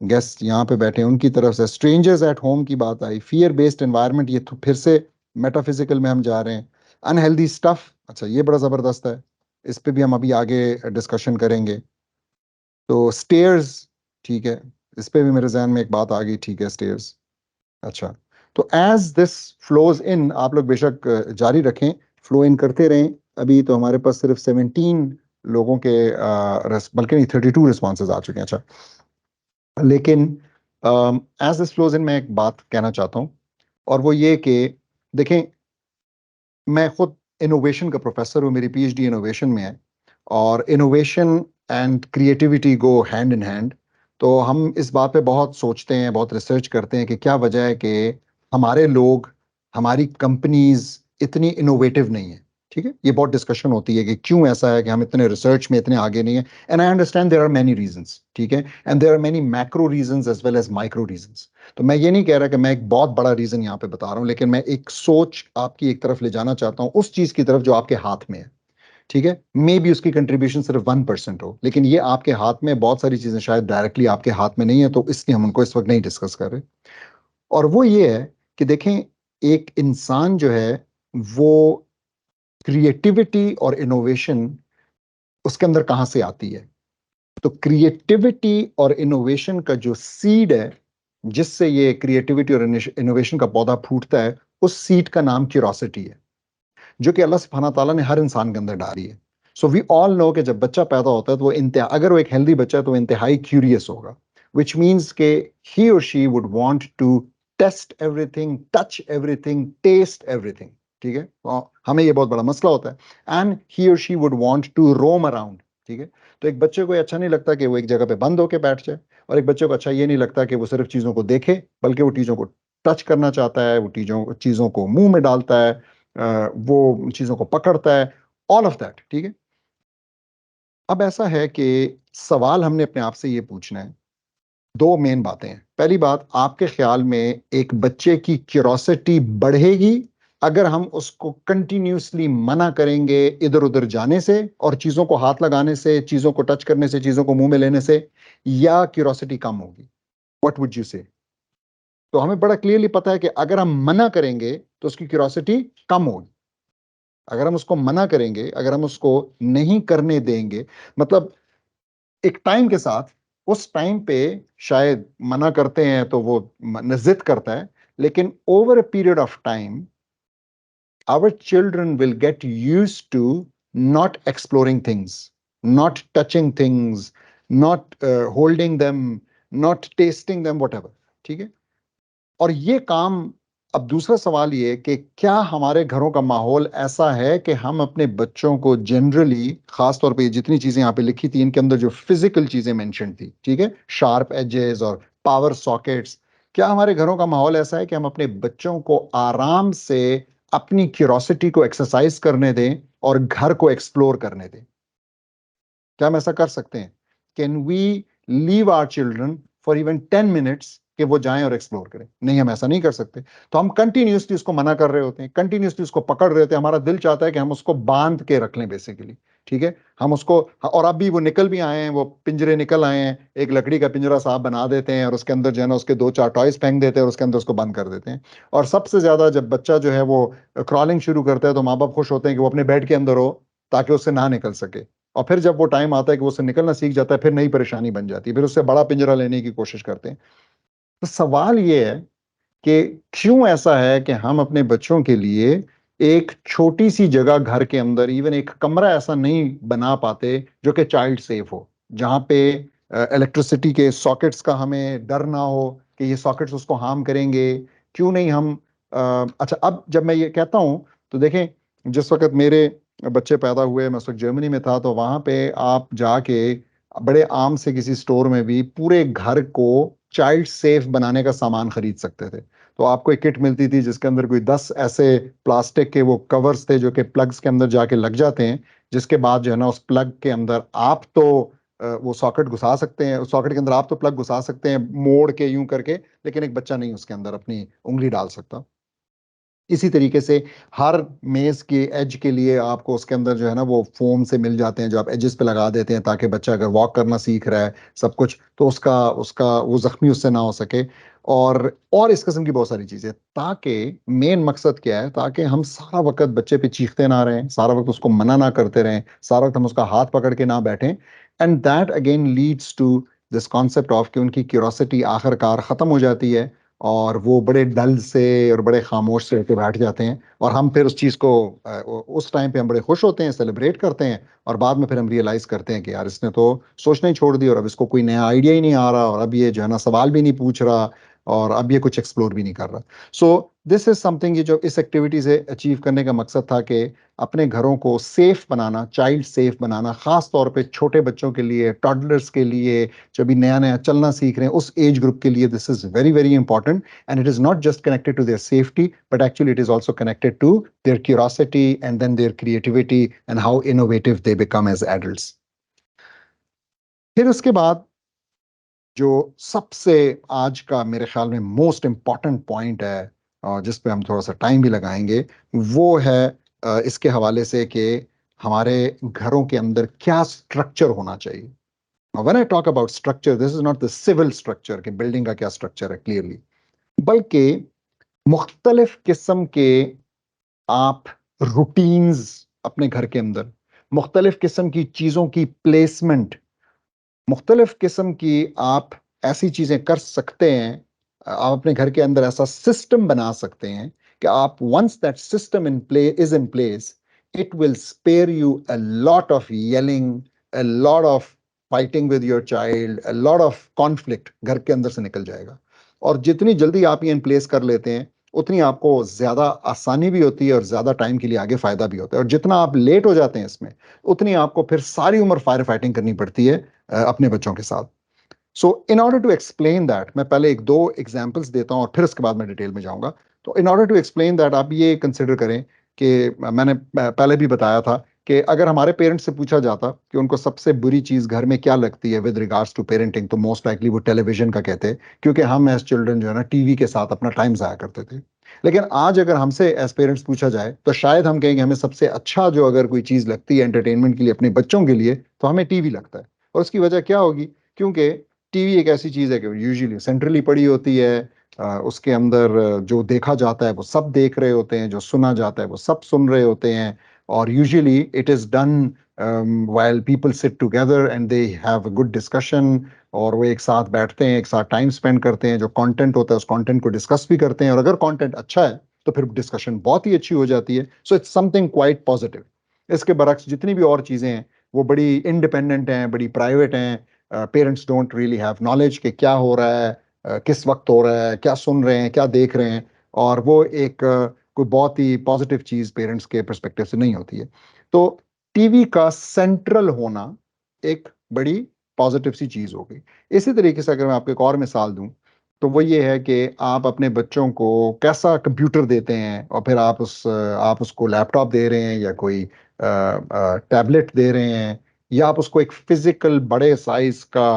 गेस्ट यहाँ पे बैठे हैं उनकी तरफ से स्ट्रेंजर्स एट होम की बात आई। फियर बेस्ड एनवायरनमेंट, ये तो फिर से मेटाफिजिकल में हम जा रहे हैं। अनहेल्दी स्टफ, अच्छा ये बड़ा जबरदस्त है, इस पे भी हम अभी आगे डिस्कशन करेंगे। तो स्टेयर्स, ठीक है, इस पे भी मेरे जहन में एक बात आ गई, ठीक है स्टेयर्स। अच्छा, तो एज दिस फ्लोज इन, आप लोग बेशक जारी रखें, फ्लो इन करते रहें। अभी तो हमारे पास सिर्फ 17 लोगों के बल्कि नहीं 32 रिस्पॉन्सेज आ चुके हैं। अच्छा, लेकिन एज दिस फ्लोज इन मैं एक बात कहना चाहता हूँ, और वो ये कि देखें, मैं खुद इनोवेशन का प्रोफेसर हूँ, मेरी पीएचडी इनोवेशन में है, और innovation and creativity go hand in hand. तो हम इस बात पे बहुत सोचते हैं, बहुत रिसर्च करते हैं कि क्या वजह है कि हमारे लोग, हमारी कंपनीज इतनी इनोवेटिव नहीं है। ठीक है, ये बहुत डिस्कशन होती है कि क्यों ऐसा है कि हम इतने रिसर्च में इतने आगे नहीं है। And I understand there are many reasons, ठीक है, and there are many macro reasons as well as micro reasons. तो मैं ये नहीं कह रहा कि मैं एक बहुत बड़ा रीजन यहाँ पे बता रहा हूँ, लेकिन मैं एक सोच आपकी एक तरफ ले जाना चाहता हूँ, उस चीज की तरफ जो आपके हाथ में है। ठीक है, मे बी उसकी कंट्रीब्यूशन सिर्फ 1% हो, लेकिन ये आपके हाथ में, बहुत सारी चीजें शायद डायरेक्टली आपके हाथ में नहीं है, तो इसलिए हम उनको इस वक्त नहीं डिस्कस कर रहे। और वो ये है कि देखें, एक इंसान जो है वो क्रिएटिविटी और इनोवेशन उसके अंदर कहां से आती है। तो क्रिएटिविटी और इनोवेशन का जो सीड है, जिससे ये क्रिएटिविटी और इनोवेशन का पौधा फूटता है, उस सीड का नाम क्यूरोसिटी है, जो कि अल्लाह सुब्हाना ताला ने हर इंसान के अंदर डाली है। सो वी ऑल नो कि जब बच्चा पैदा होता है तो वो इंतहा, अगर वो एक हेल्दी बच्चा है तो वो इंतहाई क्यूरियस होगा, विच मीन्स के ही और she would want to test everything, touch everything, test everything. ठीक है, तो हमें ये बहुत बड़ा मसला होता है। एंड ही और she would want to roam around. ठीक है, तो एक बच्चे को ये अच्छा नहीं लगता कि वो एक जगह पे बंद होके बैठ जाए, और एक बच्चे को अच्छा ये नहीं लगता कि वो सिर्फ चीजों को देखे, बल्कि वो चीजों को टच करना चाहता है, वो चीजों चीजों को मुंह में डालता है, वो चीजों को पकड़ता है, ऑल ऑफ दैट। ठीक है, अब ऐसा है कि सवाल हमने अपने आप से ये पूछना है, दो मेन बातें हैं। पहली बात, आपके ख्याल में एक बच्चे की क्यूरोसिटी बढ़ेगी अगर हम उसको कंटिन्यूसली मना करेंगे इधर उधर जाने से, और चीजों को हाथ लगाने से, चीजों को टच करने से, चीजों को मुंह में लेने से, या क्यूरोसिटी कम होगी? व्हाट वुड यू से? तो हमें बड़ा क्लियरली पता है कि अगर हम मना करेंगे तो उसकी क्यूरोसिटी कम होगी। अगर हम उसको मना करेंगे, अगर हम उसको नहीं करने देंगे, मतलब एक टाइम के साथ, उस टाइम पे शायद मना करते हैं तो वो जिद करता है, लेकिन over a period of time our children will get used to not exploring things, not touching things, not holding them, not tasting them, whatever. ठीक है, और ये काम, अब दूसरा सवाल ये कि क्या हमारे घरों का माहौल ऐसा है कि हम अपने बच्चों को जनरली, खास तौर पे ये जितनी चीजें यहाँ पे लिखी थी इनके अंदर जो फिजिकल चीजें मेंशन थी, ठीक है, शार्प एजेस और पावर सॉकेट्स, क्या हमारे घरों का माहौल ऐसा है कि हम अपने बच्चों को आराम से अपनी क्यूरोसिटी को एक्सरसाइज करने दें और घर को एक्सप्लोर करने दें? क्या हम ऐसा कर सकते हैं? Can we leave our children for even 10 minutes कि वो जाएं और एक्सप्लोर करें? नहीं, हम ऐसा नहीं कर सकते। तो हम कंटिन्यूसली उसको मना कर रहे होते हैं, कंटिन्यूसली उसको पकड़ रहे होते हैं, हमारा दिल चाहता है कि हम उसको बांध के रख लें बेसिकली। ठीक है, हम उसको, और अब भी वो निकल भी आए हैं, वो पिंजरे निकल आए हैं, एक लकड़ी का पिंजरा साहब बना देते हैं और उसके अंदर जो है ना उसके दो चार टॉयज फेंक देते हैं और उसके अंदर उसको बंद कर देते हैं। और सबसे ज्यादा जब बच्चा जो है वो क्रॉलिंग शुरू करता है तो माँ बाप खुश होते हैं कि वो अपने बेड के अंदर हो ताकि उससे ना निकल सके। और फिर जब वो टाइम आता है कि वो उससे निकलना सीख जाता है, फिर नई परेशानी बन जाती है, फिर उससे बड़ा पिंजरा लेने की कोशिश करते हैं। तो सवाल ये है कि क्यों ऐसा है कि हम अपने बच्चों के लिए एक छोटी सी जगह घर के अंदर, इवन एक कमरा ऐसा नहीं बना पाते जो कि चाइल्ड सेफ हो, जहां पे इलेक्ट्रिसिटी के सॉकेट्स का हमें डर ना हो कि ये सॉकेट्स उसको हार्म करेंगे। क्यों नहीं हम अच्छा, अब जब मैं ये कहता हूं तो देखें, जिस वक्त मेरे बच्चे पैदा हुए, मैं उस वक्त जर्मनी में था, तो वहां पे आप जाके बड़े आम से किसी स्टोर में भी पूरे घर को चाइल्ड सेफ बनाने का सामान खरीद सकते थे। तो आपको एक किट मिलती थी जिसके अंदर कोई 10 ऐसे प्लास्टिक के वो कवर्स थे जो कि प्लग्स के अंदर जाके लग जाते हैं, जिसके बाद जो है ना उस प्लग के अंदर आप तो वो सॉकेट घुसा सकते हैं, उस सॉकेट के अंदर आप तो प्लग घुसा सकते हैं मोड़ के यूं करके, लेकिन एक बच्चा नहीं उसके अंदर अपनी उंगली डाल सकता। इसी तरीके से हर मेज के एज के लिए आपको उसके अंदर जो है ना वो फोम से मिल जाते हैं जो आप एजेस पे लगा देते हैं, ताकि बच्चा अगर वॉक करना सीख रहा है सब कुछ तो उसका उसका वो जख्मी उससे ना हो सके। और इस किस्म की बहुत सारी चीजें, ताकि मेन मकसद क्या है, ताकि हम सारा वक्त बच्चे पे चीखते ना रहें, सारा वक्त उसको मना ना करते रहें, सारा वक्त हम उसका हाथ पकड़ के ना बैठें। And that again leads to this concept of कि उनकी क्यूरोसिटी आखिरकार खत्म हो जाती है, और वो बड़े डल से और बड़े खामोश से होकर बैठ जाते हैं। और हम फिर उस चीज़ को उस टाइम पे हम बड़े खुश होते हैं, सेलिब्रेट करते हैं, और बाद में फिर हम रियलाइज करते हैं कि यार इसने तो सोचना ही छोड़ दी, और अब इसको कोई नया आइडिया ही नहीं आ रहा, और अब ये जो है ना सवाल भी नहीं पूछ रहा, और अब ये कुछ एक्सप्लोर भी नहीं कर रहा। सो दिस इज समथिंग, ये जो इस एक्टिविटी से अचीव करने का मकसद था कि अपने घरों को सेफ बनाना, चाइल्ड सेफ बनाना, खास तौर पे छोटे बच्चों के लिए, टॉडलर्स के लिए, जो अभी नया नया चलना सीख रहे हैं उस एज ग्रुप के लिए this is very very important. And it is not just connected to their safety, but actually it is also connected to their curiosity and then their creativity and how innovative they become as adults. फिर उसके बाद जो सबसे आज का मेरे ख्याल में मोस्ट इंपॉर्टेंट पॉइंट है, और जिस पे हम थोड़ा सा टाइम भी लगाएंगे, वो है इसके हवाले से कि हमारे घरों के अंदर क्या स्ट्रक्चर होना चाहिए। When I talk about structure, this is not the civil structure कि बिल्डिंग का क्या स्ट्रक्चर है क्लियरली, बल्कि मुख्तलिफ किस्म के आप रूटीन्स अपने घर के अंदर, मुख्तलिफ किस्म की चीजों की प्लेसमेंट, मुख्तलिफ किस्म की आप ऐसी चीजें कर सकते हैं, आप अपने घर के अंदर ऐसा सिस्टम बना सकते हैं कि आप once that system in place, it will spare you a lot of yelling, a lot of fighting with your child, a lot of conflict घर के अंदर से निकल जाएगा। और जितनी जल्दी आप ये इन प्लेस कर लेते हैं, उतनी आपको ज्यादा आसानी भी होती है और ज्यादा टाइम के लिए आगे फायदा भी होता है। और जितना आप लेट हो जाते हैं इसमें, उतनी आपको फिर सारी उम्र फायर फाइटिंग करनी पड़ती है अपने बच्चों के साथ। So in order to explain that, मैं पहले एक दो एग्जांपल्स देता हूं और फिर उसके बाद मैं डिटेल में जाऊंगा। तो in order to explain that आप ये कंसिडर करें कि मैंने पहले भी बताया था कि अगर हमारे पेरेंट्स से पूछा जाता कि उनको सबसे बुरी चीज घर में क्या लगती है विद रिगार्ड्स टू पेरेंटिंग, तो मोस्ट लाइकली वो टेलीविजन का कहते हैं, क्योंकि हम एज चिल्ड्रन जो है ना टीवी के साथ अपना टाइम जाया करते थे। लेकिन आज अगर हमसे एज पेरेंट्स पूछा जाए, तो शायद हम कहेंगे हमें सबसे अच्छा जो अगर कोई चीज लगती है एंटरटेनमेंट के लिए अपने बच्चों के लिए, तो हमें टीवी लगता है। और उसकी वजह क्या होगी? क्योंकि टीवी एक ऐसी चीज है कि यूजुअली सेंट्रली पड़ी होती है, उसके अंदर जो देखा जाता है वो सब देख रहे होते हैं, जो सुना जाता है वो सब सुन रहे होते हैं। और usually it is done while people sit together and they have a good discussion, और वो एक साथ बैठते हैं, एक साथ टाइम स्पेंड करते हैं, जो कंटेंट होता है उस कंटेंट को डिस्कस भी करते हैं, और अगर कंटेंट अच्छा है तो फिर डिस्कशन बहुत ही अच्छी हो जाती है। So it's something quite positive. इसके बरक्स जितनी भी और चीजें हैं वो बड़ी इंडिपेंडेंट हैं, बड़ी प्राइवेट हैं। Parents don't really have knowledge कि क्या हो रहा है, किस वक्त हो रहा है, क्या सुन रहे हैं, क्या देख रहे हैं। और वो एक कोई बहुत ही पॉजिटिव चीज पेरेंट्स के परस्पेक्टिव से नहीं होती है। तो टीवी का सेंट्रल होना एक बड़ी पॉजिटिव सी चीज हो गई। इसी तरीके से अगर मैं आपको एक और मिसाल दूं, तो वो ये है कि आप अपने बच्चों को कैसा कंप्यूटर देते हैं, और फिर आप उसको लैपटॉप दे रहे हैं या कोई टैबलेट दे रहे हैं, या आप उसको एक फिजिकल बड़े साइज का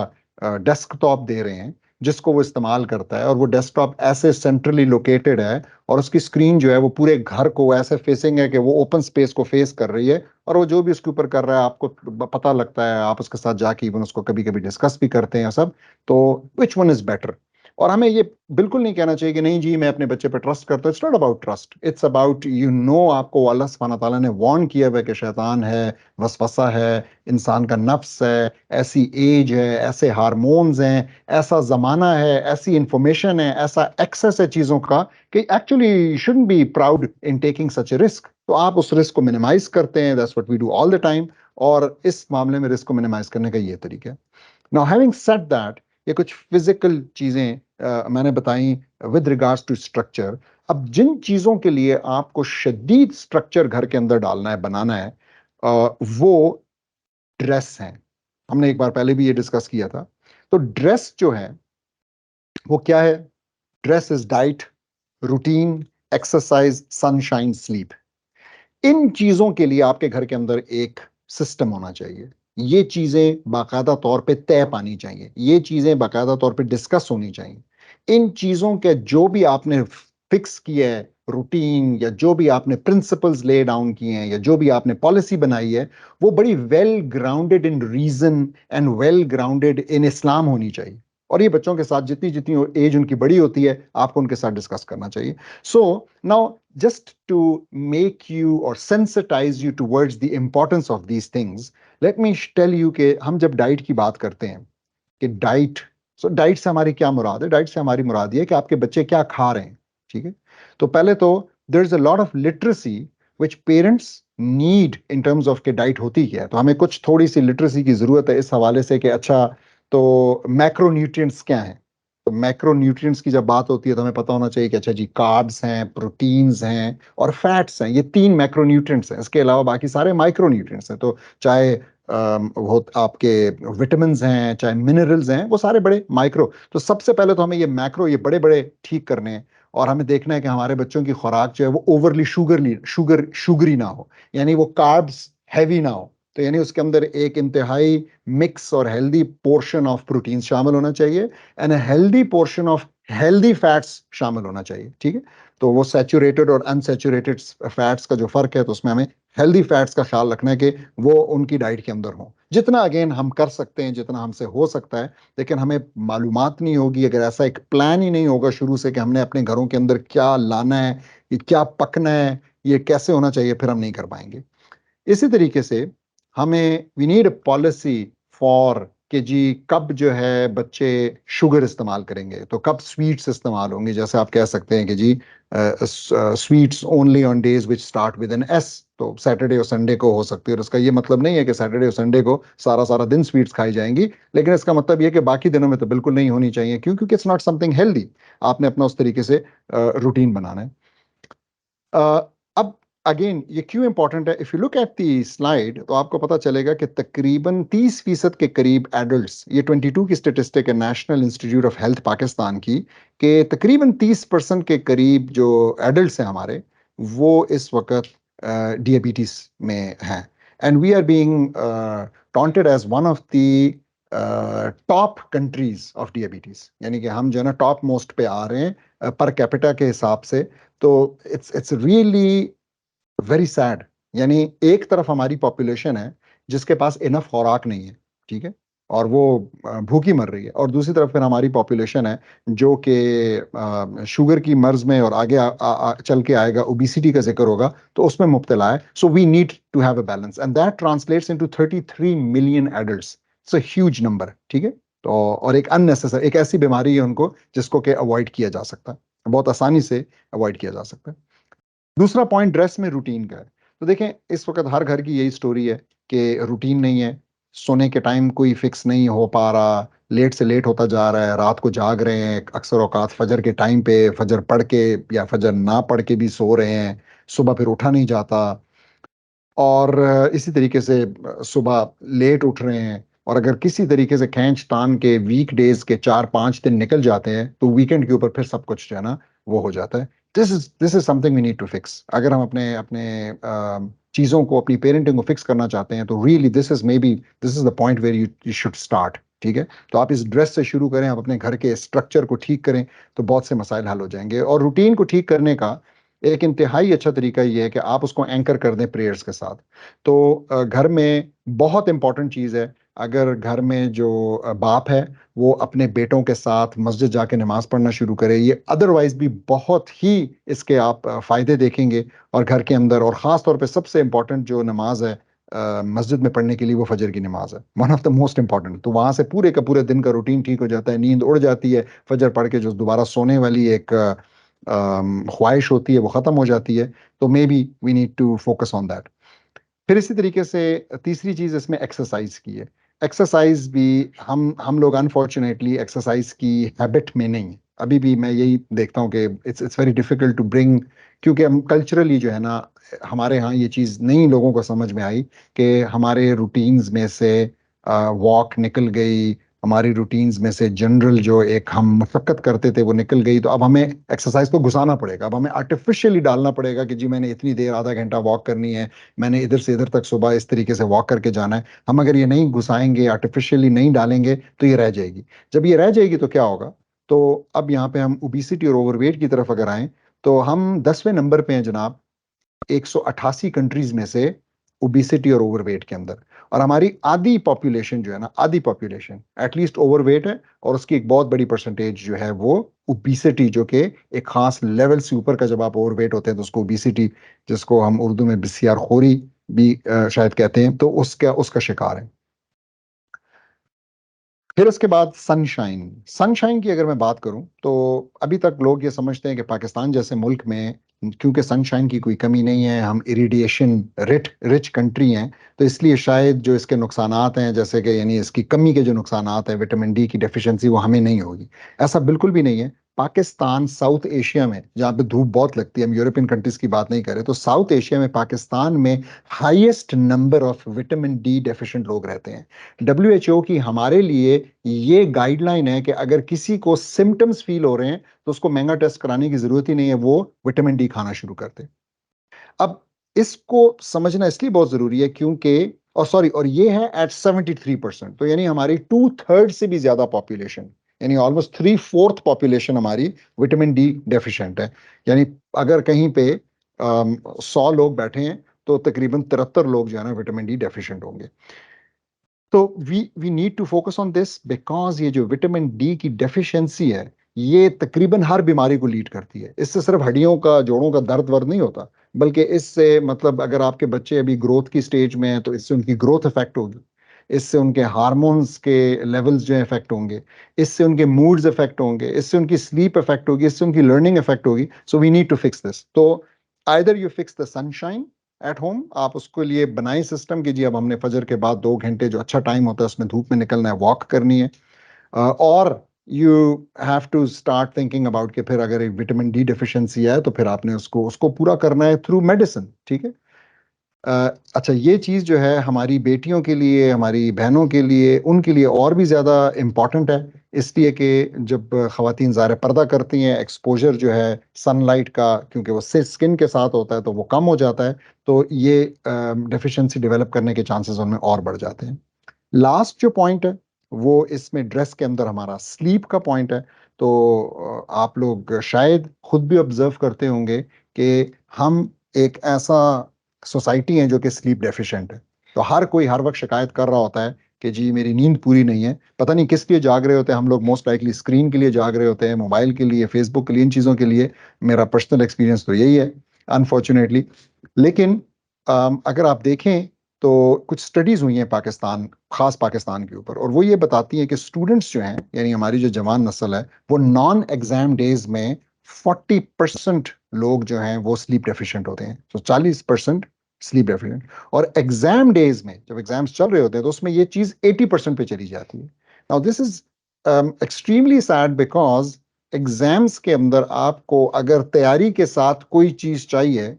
डेस्कटॉप दे रहे हैं जिसको वो इस्तेमाल करता है, और वो डेस्कटॉप ऐसे सेंट्रली लोकेटेड है, और उसकी स्क्रीन जो है वो पूरे घर को ऐसे फेसिंग है कि वो ओपन स्पेस को फेस कर रही है, और वो जो भी उसके ऊपर कर रहा है आपको पता लगता है, आप उसके साथ जाके इवन उसको कभी कभी डिस्कस भी करते हैं सब। तो विच वन इज बेटर? और हमें ये बिल्कुल नहीं कहना चाहिए कि नहीं जी मैं अपने बच्चे पे ट्रस्ट करता हूँ। It's not about trust, it's about आपको अल्लाह सुब्हानहू व तआला ने वार्न किया हुआ है कि शैतान है, वसवसा है, इंसान का नफ्स है, ऐसी एज है, ऐसे हार्मोन्स हैं, ऐसा जमाना है, ऐसी इंफॉर्मेशन है, ऐसा एक्सेस है चीजों का, कि actually shouldn't be proud in taking such a risk. तो आप उस रिस्क को मिनिमाइज करते हैं, that's what we do all the time. और इस मामले में रिस्क को मिनिमाइज करने का ये तरीका है। नाउ हैविंग सेड दैट, ये कुछ फिजिकल चीजें मैंने बताई विद रिगार्ड्स टू स्ट्रक्चर। अब जिन चीजों के लिए आपको शदीद स्ट्रक्चर घर के अंदर डालना है, बनाना है, वो ड्रेस हैं। हमने एक बार पहले भी ये डिस्कस किया था। तो ड्रेस जो है वो क्या है? Dress is diet, routine, exercise, sunshine, sleep. इन चीजों के लिए आपके घर के अंदर एक सिस्टम होना चाहिए। ये चीजें बाकायदा तौर पे तय पानी चाहिए, ये चीजें बाकायदा तौर पे डिस्कस होनी चाहिए। इन चीजों के जो भी आपने फिक्स किया है रूटीन, या जो भी आपने प्रिंसिपल्स ले डाउन किए हैं, या जो भी आपने पॉलिसी बनाई है, वो बड़ी well grounded in reason and well grounded in Islam होनी चाहिए। और ये बच्चों के साथ जितनी जितनी एज उनकी बड़ी होती है, आपको उनके साथ डिस्कस करना चाहिए। So now, just to make you or sensitize you towards the importance of these things, let me tell you कि हम जब डाइट की बात करते हैं कि डाइट से हमारी क्या मुराद है? डाइट से हमारी मुराद ये है कि आपके बच्चे क्या खा रहे हैं। ठीक है? तो पहले तो there is a lot of literacy which parents need in terms of के डाइट होती क्या है। तो हमें कुछ थोड़ी सी लिटरेसी की जरूरत है इस हवाले से कि अच्छा, तो मैक्रोन्यूट्रिएंट्स क्या हैं? तो मैक्रोन्यूट्रिएंट्स की जब बात होती है तो हमें पता होना चाहिए कि अच्छा जी, कार्ब्स हैं, प्रोटीन्स हैं और फैट्स हैं। ये 3 मैक्रोन्यूट्रिएंट्स हैं। इसके अलावा बाकी सारे माइक्रोन्यूट्रिएंट्स हैं। तो चाहे वो आपके विटामिन हैं, चाहे मिनरल्स हैं, वो सारे बड़े माइक्रो। तो सबसे पहले तो हमें ये मैक्रो, ये बड़े बड़े ठीक करने हैं। और हमें देखना है कि हमारे बच्चों की खुराक जो है वो ओवरली शुगरी ना हो, यानी वो कार्ब्स हैवी ना हो। तो यानी उसके अंदर एक इंतहाई मिक्स और हेल्दी पोर्शन ऑफ प्रोटीन शामिल होना चाहिए, and healthy portion of healthy fats शामिल होना चाहिए। ठीक है? तो वो सैचुरेटेड और अनसैचुरेटेड फैट्स का जो फर्क है, तो उसमें हमें हेल्दी फैट्स का ख्याल रखना है कि वो उनकी डाइट के अंदर हो, जितना अगेन हम कर सकते हैं, जितना हमसे हो सकता है। लेकिन हमें मालूमात नहीं होगी, अगर ऐसा एक प्लान ही नहीं होगा शुरू से कि हमने अपने घरों के अंदर क्या लाना है, ये क्या पकना है, ये कैसे होना चाहिए, फिर हम नहीं कर पाएंगे। इसी तरीके से हमें we need a policy for कि जी कब जो है बच्चे शुगर इस्तेमाल करेंगे, तो कब स्वीट्स इस्तेमाल होंगे। जैसे आप कह सकते हैं कि जी sweets only on days which start with an S. तो सैटरडे और संडे को हो सकती है, और उसका ये मतलब नहीं है कि सैटरडे और संडे को सारा सारा दिन स्वीट्स खाई जाएंगी, लेकिन इसका मतलब ये कि बाकी दिनों में तो बिल्कुल नहीं होनी चाहिए। क्यों? क्योंकि इट्स नॉट समथिंग हेल्दी। आपने अपना उस तरीके से रूटीन बनाना है। अब अगेन ये क्यों इंपॉर्टेंट है? If you look at the slide, तो आपको पता चलेगा कि तकरीबन 30% के करीब एडल्ट्स, ये 22 की स्टेटिस्टिक है national institute of health Pakistan की, कि तकरीबन 30% के करीब जो एडल्ट्स हैं हमारे, वो इस वक्त डियाबिटीज में हैं। And we are being taunted as one of the top countries of diabetes, यानी कि हम जो है ना टॉप मोस्ट पे आ रहे हैं पर कैपिटा के हिसाब से। तो इट्स रियली वेरी सैड। यानी एक तरफ हमारी पॉपुलेशन है जिसके पास इनफ खुराक नहीं है, ठीक है, और वो भूखी मर रही है, और दूसरी तरफ फिर हमारी पॉपुलेशन है जो कि शुगर की मर्ज में, और आगे चल के आएगा ओबिसिटी का जिक्र होगा, तो उसमें मुब्तला है। So we need to have a balance, and that translates into 33 million adults. It's a huge number. ठीक है? तो और एक अननेसेसरी, एक ऐसी बीमारी है उनको जिसको कि अवॉइड किया जा सकता है, बहुत आसानी से अवॉइड किया जा सकता है। दूसरा पॉइंट ड्रेस में रूटीन का है। तो देखें, इस वक्त हर घर की यही स्टोरी है कि रूटीन नहीं है, सोने के टाइम कोई फिक्स नहीं हो पा रहा, लेट से लेट होता जा रहा है, रात को जाग रहे हैं, अक्सर औकात फजर के टाइम पे फजर पढ़ के या फजर ना पढ़ के भी सो रहे हैं, सुबह फिर उठा नहीं जाता। और इसी तरीके से सुबह लेट उठ रहे हैं, और अगर किसी तरीके से खींच तान के वीक डेज के 4-5 दिन निकल जाते हैं, तो वीकेंड के ऊपर फिर सब कुछ जो है ना वो हो जाता है। This is something we need to fix. अगर हम अपने अपने चीज़ों को, अपनी पेरेंटिंग को फिक्स करना चाहते हैं, तो really this is the point where you should start. ठीक है? तो आप इस ड्रेस से शुरू करें, आप अपने घर के स्ट्रक्चर को ठीक करें, तो बहुत से मसाइल हल हो जाएंगे। और रूटीन को ठीक करने का एक इंतहाई अच्छा तरीका ये है कि आप उसको एंकर कर दें प्रेयर्स के साथ। तो घर में बहुत इंपॉर्टेंट चीज़ है, अगर घर में जो बाप है वो अपने बेटों के साथ मस्जिद जाके नमाज पढ़ना शुरू करे। ये अदरवाइज भी बहुत ही इसके आप फायदे देखेंगे। और घर के अंदर, और ख़ास तौर पे सबसे इंपॉर्टेंट जो नमाज है मस्जिद में पढ़ने के लिए, वो फजर की नमाज है, one of the most important. तो वहां से पूरे का पूरे दिन का रूटीन ठीक हो जाता है, नींद उड़ जाती है, फजर पढ़ के जो दोबारा सोने वाली एक ख्वाहिश होती है वो ख़त्म हो जाती है। तो maybe we need to focus on that. फिर इसी तरीके से तीसरी चीज़ इसमें एक्सरसाइज की है। एक्सरसाइज भी हम लोग अनफॉर्चुनेटली एक्सरसाइज की हैबिट में नहीं है। अभी भी मैं यही देखता हूँ कि it's very difficult to bring, क्योंकि हम कल्चरली जो है ना, हमारे यहाँ ये चीज़ नई लोगों को समझ में आई कि हमारे रूटीन्स में से वॉक निकल गई, हमारी रूटीन्स में से जनरल जो एक हम मशक्कत करते थे वो निकल गई। तो अब हमें एक्सरसाइज को घुसाना पड़ेगा, अब हमें आर्टिफिशियली डालना पड़ेगा कि जी मैंने इतनी देर आधा घंटा वॉक करनी है, मैंने इधर से इधर तक सुबह इस तरीके से वॉक करके जाना है। हम अगर ये नहीं घुसाएंगे, आर्टिफिशियली नहीं डालेंगे, तो ये रह जाएगी। जब ये रह जाएगी तो क्या होगा? तो अब यहाँ पे हम ओबिसिटी और ओवरवेट की तरफ अगर आए, तो हम 10वें नंबर पे हैं जनाब, 188 कंट्रीज में से ओबिसिटी और ओवरवेट के अंदर। और हमारी आधी पॉपुलेशन जो है ना, आधी पॉपुलेशन एटलीस्ट ओवरवेट है, और उसकी एक बहुत बड़ी परसेंटेज जो है वो ओबिसिटी, जो कि एक खास लेवल से ऊपर का, जब आप ओवरवेट होते हैं तो उसको ओबिसिटी, जिसको हम उर्दू में बिस्यार खोरी भी शायद कहते हैं, तो उसका उसका शिकार है। फिर उसके बाद सनशाइन। सनशाइन की अगर मैं बात करूं, तो अभी तक लोग ये समझते हैं कि पाकिस्तान जैसे मुल्क में क्योंकि सनशाइन की कोई कमी नहीं है, हम इरिडिएशन रिच रिच कंट्री हैं, तो इसलिए शायद जो इसके नुकसानात हैं, जैसे कि यानी इसकी कमी के जो नुकसानात हैं, विटामिन डी की डेफिशिएंसी, वो हमें नहीं होगी। ऐसा बिल्कुल भी नहीं है। पाकिस्तान साउथ एशिया में, जहाँ पे धूप बहुत लगती है, हम यूरोपियन कंट्रीज की बात नहीं करें, तो साउथ एशिया में पाकिस्तान में highest number of vitamin D deficient लोग रहते हैं। डब्ल्यूएचओ की हमारे लिए ये गाइडलाइन है कि अगर किसी को सिम्टम्स फील हो रहे हैं तो उसको महंगा टेस्ट कराने की जरूरत ही नहीं है, वो विटामिन डी खाना शुरू कर दे। अब इसको समझना इसलिए बहुत जरूरी है क्योंकि, और सॉरी, और ये है एट 73%, तो यानी हमारी 2/3 से भी ज्यादा पॉपुलेशन, यानी ऑलमोस्ट 3/4 पॉपुलेशन हमारी विटामिन डी डेफिशिएंट है। यानी अगर कहीं पे 100 लोग बैठे हैं तो तकरीबन 73 लोग जो है ना विटामिन डी डेफिशिएंट होंगे। तो we need to focus on this, because ये जो विटामिन डी की डेफिशिएंसी है, ये तकरीबन हर बीमारी को लीड करती है। इससे सिर्फ हड्डियों का, जोड़ों का दर्द वर्द नहीं होता, बल्कि इससे मतलब अगर आपके बच्चे अभी ग्रोथ की स्टेज में हैं तो इससे उनकी ग्रोथ इफेक्ट होगी, इससे उनके हार्मोन्स के लेवल्स जो है इफेक्ट होंगे, इससे उनके मूड्स इफेक्ट होंगे, इससे उनकी स्लीप इफेक्ट होगी, इससे उनकी लर्निंग इफेक्ट होगी। So we need to fix this. तो either you fix the sunshine at home, आप उसके लिए बनाए सिस्टम की, जी अब हमने फजर के बाद 2 घंटे जो अच्छा टाइम होता है उसमें धूप में निकलना है, वॉक करनी है। और you have to start thinking about कि फिर अगर एक विटामिन डी डिफिशियंसी है तो फिर आपने उसको उसको पूरा करना है थ्रू मेडिसिन, ठीक है। अच्छा, ये चीज़ जो है हमारी बेटियों के लिए, हमारी बहनों के लिए, उनके लिए और भी ज़्यादा इम्पॉर्टेंट है, इसलिए कि जब ख़वातीन ज़ाहिर पर्दा करती हैं, एक्सपोजर जो है सनलाइट का, क्योंकि वो स्किन के साथ होता है तो वो कम हो जाता है, तो ये डेफिशिएंसी डेवलप करने के चांसेस उनमें और बढ़ जाते हैं। लास्ट जो पॉइंट है वो इसमें ड्रेस के अंदर हमारा स्लीप का पॉइंट है। तो आप लोग शायद खुद भी ऑब्जर्व करते होंगे कि हम एक ऐसा सोसाइटी है जो कि स्लीप डेफिशिएंट है। तो हर कोई हर वक्त शिकायत कर रहा होता है कि जी मेरी नींद पूरी नहीं है। पता नहीं किस लिए जाग रहे होते हैं हम लोग, मोस्ट लाइकली स्क्रीन के लिए जाग रहे होते हैं, मोबाइल के लिए, फेसबुक के लिए, इन चीज़ों के लिए। मेरा पर्सनल एक्सपीरियंस तो यही है, अनफॉर्चुनेटली। लेकिन अगर आप देखें तो कुछ स्टडीज हुई हैं पाकिस्तान, खास पाकिस्तान के ऊपर, और वो ये बताती हैं कि स्टूडेंट्स जो हैं, यानी हमारी जो जवान नस्ल है, वो नॉन एग्जाम डेज में 40% लोग जो हैं वो स्लीप डेफिशिएंट होते हैं। तो 40% स्लीप डेफिशिएंट। और एग्जाम डेज में, जब एग्जाम्स चल रहे होते हैं, तो उसमें ये चीज 80% पे चली जाती है। Now this is extremely sad, because exams के अंदर आपको अगर तैयारी के साथ कोई चीज चाहिए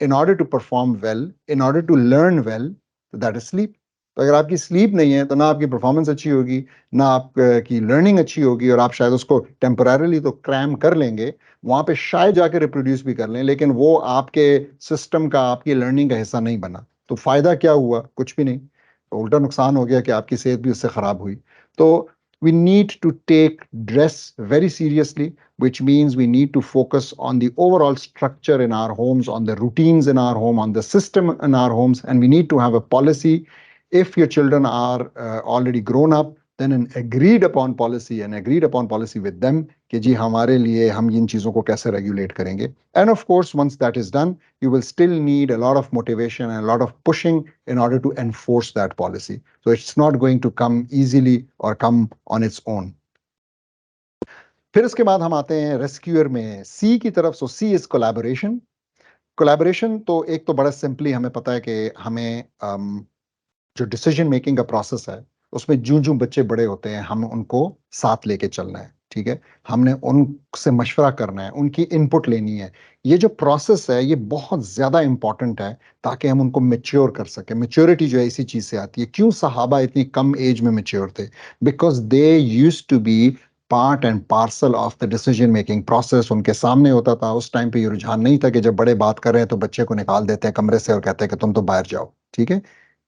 in order to perform well, in order to learn well, that is sleep. तो अगर आपकी स्लीप नहीं है तो ना आपकी परफॉर्मेंस अच्छी होगी, ना आपकी लर्निंग अच्छी होगी, और आप शायद उसको टेम्पररली तो क्रैम कर लेंगे, वहां पे शायद जाके रिप्रोड्यूस भी कर लें, लेकिन वो आपके सिस्टम का, आपकी लर्निंग का हिस्सा नहीं बना। तो फायदा क्या हुआ? कुछ भी नहीं। तो उल्टा नुकसान हो गया कि आपकी सेहत भी उससे खराब हुई। तो we need to take dress very seriously, which means we need to focus on the overall structure in our homes, on the routines in our home, on the system in our homes, and we need to have a policy. If your children are already grown up, then an agreed upon policy with them कि जी हमारे लिए हम इन चीज़ों को कैसे regulate करेंगे. And of course, once that is done, you will still need a lot of motivation and a lot of pushing in order to enforce that policy. So it's not going to come easily or come on its own. फिर उसके बाद हम आते हैं rescuer में, सी की तरफ। सो सी is collaboration. Collaboration तो एक तो बड़ा सिंपली हमें पता है कि हमें जो डिसीजन मेकिंग का प्रोसेस है उसमें जूं जूं बच्चे बड़े होते हैं हम उनको साथ लेके चलना है, ठीक है, हमने उनसे मशवरा करना है, उनकी इनपुट लेनी है। ये जो प्रोसेस है ये बहुत ज्यादा इंपॉर्टेंट है ताकि हम उनको मेच्योर कर सकें। मेच्योरिटी जो है इसी चीज से आती है। क्यों सहाबा इतनी कम एज में मेच्योर थे? Because they used to be part and parcel of the decision making process. उनके सामने होता था। उस टाइम पे ये रुझान नहीं था कि जब बड़े बात कर रहे हैं तो बच्चे को निकाल देते हैं कमरे से और कहते हैं कि तुम तो बाहर जाओ। ठीक है,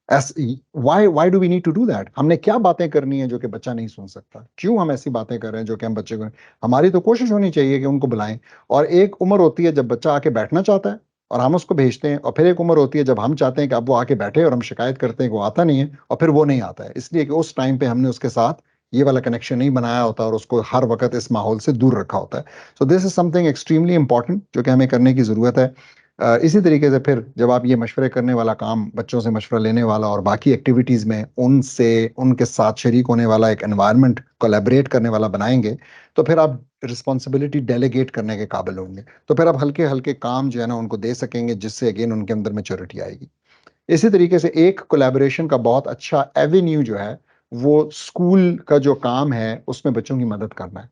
as why do we need to do that? हमने क्या बातें करनी है जो कि बच्चा नहीं सुन सकता? क्यों हम ऐसी बातें कर रहे हैं जो कि हम बच्चे को? हमारी तो कोशिश होनी चाहिए कि उनको बुलाएं। और एक उम्र होती है जब बच्चा आके बैठना चाहता है और हम उसको भेजते हैं, और फिर एक उम्र होती है जब हम चाहते हैं कि अब वो आके बैठे और हम शिकायत करते हैं कि वो आता नहीं है, और फिर वो नहीं आता है इसलिए कि उस टाइम पे हमने उसके साथ ये वाला कनेक्शन नहीं बनाया होता और उसको हर वक्त इस माहौल से दूर रखा होता है। सो this is something extremely important जो कि हमें करने की जरूरत है। इसी तरीके से फिर जब आप ये मशवरे करने वाला काम, बच्चों से मशवरा लेने वाला और बाकी एक्टिविटीज में उनसे उनके साथ शरीक होने वाला एक एनवायरनमेंट कोलैबोरेट करने वाला बनाएंगे, तो फिर आप रिस्पॉन्सिबिलिटी डेलीगेट करने के काबिल होंगे। तो फिर आप हल्के हल्के काम जो है ना उनको दे सकेंगे, जिससे अगेन उनके अंदर मेच्योरिटी आएगी। इसी तरीके से एक कोलैबोरेशन का बहुत अच्छा एवेन्यू जो है वो स्कूल का जो काम है उसमें बच्चों की मदद करना है।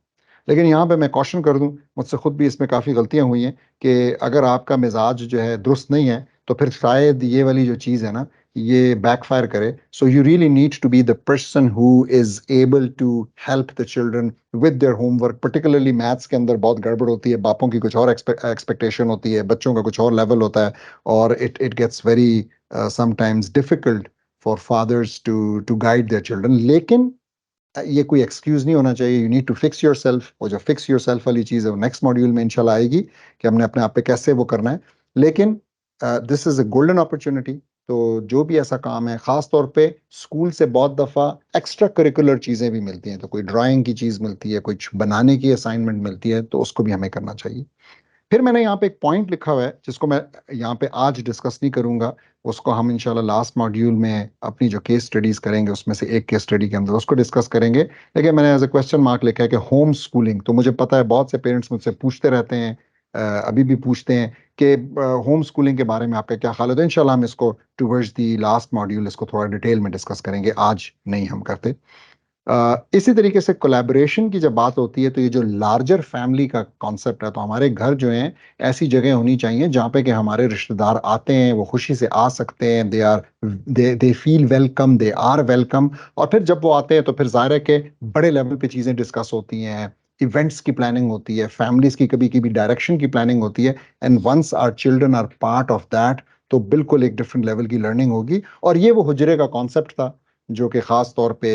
लेकिन यहाँ पे मैं कॉशन कर दूं, मुझसे खुद भी इसमें काफ़ी गलतियां हुई हैं कि अगर आपका मिजाज जो है दुरुस्त नहीं है तो फिर शायद ये वाली जो चीज़ है ना ये बैकफायर करे। So you really need to be the person who is able to help the children with their homework. Particularly maths के अंदर बहुत गड़बड़ होती है, बापों की कुछ और एक्सपेक्टेशन होती है, बच्चों का कुछ और लेवल होता है, और it gets very sometimes difficult for fathers to guide their children. लेकिन ये कोई एक्सक्यूज नहीं होना चाहिए। You need to fix yourself. वो जो फिक्स योर सेल्फ वाली चीज़ है वो नेक्स्ट मॉड्यूल में इंशाल्लाह आएगी कि हमने अपने आप पे कैसे वो करना है। लेकिन this is a golden opportunity. तो जो भी ऐसा काम है, खास तौर पे स्कूल से बहुत दफ़ा एक्स्ट्रा करिकुलर चीज़ें भी मिलती हैं, तो कोई ड्राइंग की चीज़ मिलती है, कुछ बनाने की असाइनमेंट मिलती है, तो उसको भी हमें करना चाहिए। फिर मैंने यहाँ पे एक पॉइंट लिखा हुआ है जिसको मैं यहाँ पे आज डिस्कस नहीं करूंगा। उसको हम इंशाल्लाह लास्ट मॉड्यूल में अपनी जो केस स्टडीज करेंगे उसमें से एक केस स्टडी के अंदर उसको डिस्कस करेंगे। लेकिन मैंने एज ए क्वेश्चन मार्क लिखा है कि होम स्कूलिंग। तो मुझे पता है बहुत से पेरेंट्स मुझसे पूछते रहते हैं, अभी भी पूछते हैं कि होम स्कूलिंग के बारे में आपका क्या ख्याल है। तो इंशाल्लाह हम इसको टुवर्ड्स दी लास्ट मॉड्यूल इसको थोड़ा डिटेल में डिस्कस करेंगे, आज नहीं हम करते। इसी तरीके से कोलैबोरेशन की जब बात होती है तो ये जो लार्जर फैमिली का कॉन्सेप्ट है, तो हमारे घर जो हैं ऐसी जगह होनी चाहिए जहाँ पे कि हमारे रिश्तेदार आते हैं, वो खुशी से आ सकते हैं, they feel welcome, they are welcome. और फिर जब वो आते हैं तो फिर जाहिर है कि बड़े लेवल पे चीज़ें डिस्कस होती हैं, इवेंट्स की प्लानिंग होती है, फैमिलीज की कभी कभी डायरेक्शन की प्लानिंग होती है। And once our children are part of that, तो बिल्कुल एक डिफरेंट लेवल की लर्निंग होगी। और ये वो हुजरे का कॉन्सेप्ट था जो कि ख़ास तौर पे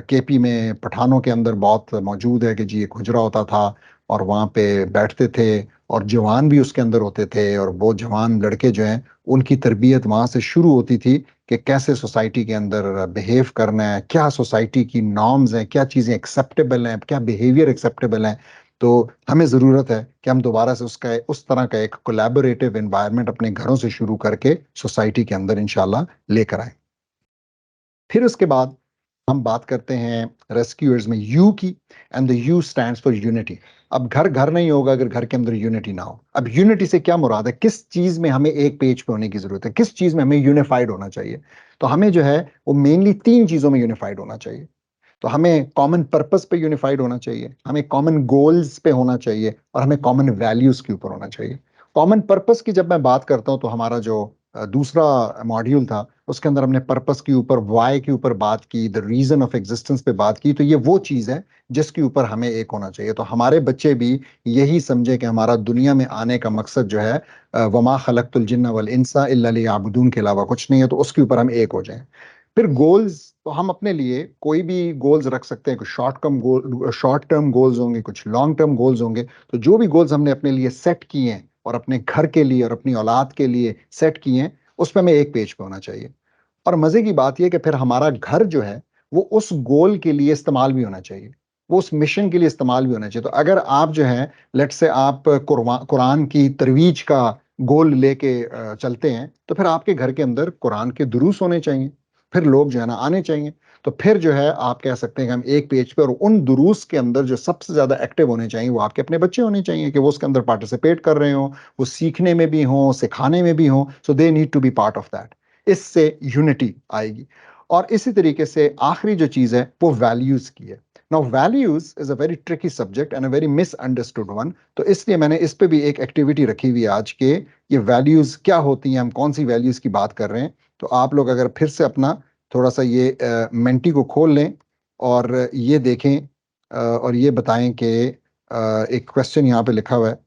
केपी में पठानों के अंदर बहुत मौजूद है, कि जी एक हुजरा होता था और वहाँ पे बैठते थे और जवान भी उसके अंदर होते थे, और वो जवान लड़के जो हैं उनकी तरबियत वहाँ से शुरू होती थी कि कैसे सोसाइटी के अंदर बिहेव करना है, क्या सोसाइटी की नॉर्म्स हैं, क्या चीज़ें एक्सेप्टेबल हैं, क्या बिहेवियर एक्सेप्टेबल हैं। तो हमें ज़रूरत है कि हम दोबारा से उसका उस तरह का एक कोलैबोरेटिव एनवायरनमेंट अपने घरों से शुरू करके सोसाइटी के अंदर इंशाल्लाह लेकर आए। फिर उसके बाद हम बात करते हैं रेस्क्यूअर्स में यू की। And the you stands for unity. अब घर घर नहीं होगा अगर घर के अंदर यूनिटी ना हो। अब यूनिटी से क्या मुराद है? किस चीज में हमें एक पेज पे होने की जरूरत है, किस चीज में हमें यूनिफाइड होना चाहिए? तो हमें जो है वो मेनली तीन चीजों में यूनिफाइड होना चाहिए। तो हमें कॉमन पर्पस पे यूनिफाइड होना चाहिए, हमें कॉमन गोल्स पे होना चाहिए, और हमें कॉमन वैल्यूज के ऊपर होना चाहिए। कॉमन पर्पस की जब मैं बात करता हूं तो हमारा जो दूसरा मॉड्यूल था उसके अंदर हमने पर्पस के ऊपर, वाई के ऊपर बात की, द रीजन ऑफ एग्जिस्टेंस पे बात की। तो ये वो चीज है जिसके ऊपर हमें एक होना चाहिए। तो हमारे बच्चे भी यही समझे कि हमारा दुनिया में आने का मकसद जो है वमा खलक़तुल जिन्ना वल इंसा इल्ला लियअबुदून के अलावा कुछ नहीं है। तो उसके ऊपर हम एक हो जाएं। फिर गोल्स, तो हम अपने लिए कोई भी गोल्स रख सकते हैं। कुछ शॉर्ट टर्म गोल्स होंगे, कुछ लॉन्ग टर्म गोल्स होंगे। तो जो भी गोल्स हमने अपने लिए सेट किए हैं और अपने घर के लिए और अपनी औलाद के लिए सेट किए हैं, उस पर हमें एक पेज पे होना चाहिए। और मजे की बात यह कि फिर हमारा घर जो है वो उस गोल के लिए इस्तेमाल भी होना चाहिए, वो उस मिशन के लिए इस्तेमाल भी होना चाहिए। तो अगर आप जो है लेट से आप कुरान की तरवीज का गोल लेके चलते हैं, तो फिर आपके घर के अंदर कुरान के दुरूस होने चाहिए, फिर लोग जो है ना आने चाहिए। तो फिर जो है आप कह सकते हैं कि हम एक पेज पे, और उन दुरूस के अंदर जो सबसे ज्यादा एक्टिव होने चाहिए वो आपके अपने बच्चे होने चाहिए, कि वो उसके अंदर पार्टिसिपेट कर रहे हो, वो सीखने में भी हो, सिखाने में भी हो। So they need to be part of that. इससे यूनिटी आएगी। और इसी तरीके से आखिरी जो चीज है वो वैल्यूज की है। Now values is a very tricky subject and a very misunderstood one, तो इसलिए मैंने इस पे भी एक एक्टिविटी रखी हुई है आज के, ये वैल्यूज क्या होती हैं, हम कौन सी वैल्यूज की बात कर रहे हैं। तो आप लोग अगर फिर से अपना थोड़ा सा ये मेंटी को खोल लें और ये देखें और ये बताएं कि एक क्वेश्चन यहाँ पे लिखा हुआ है,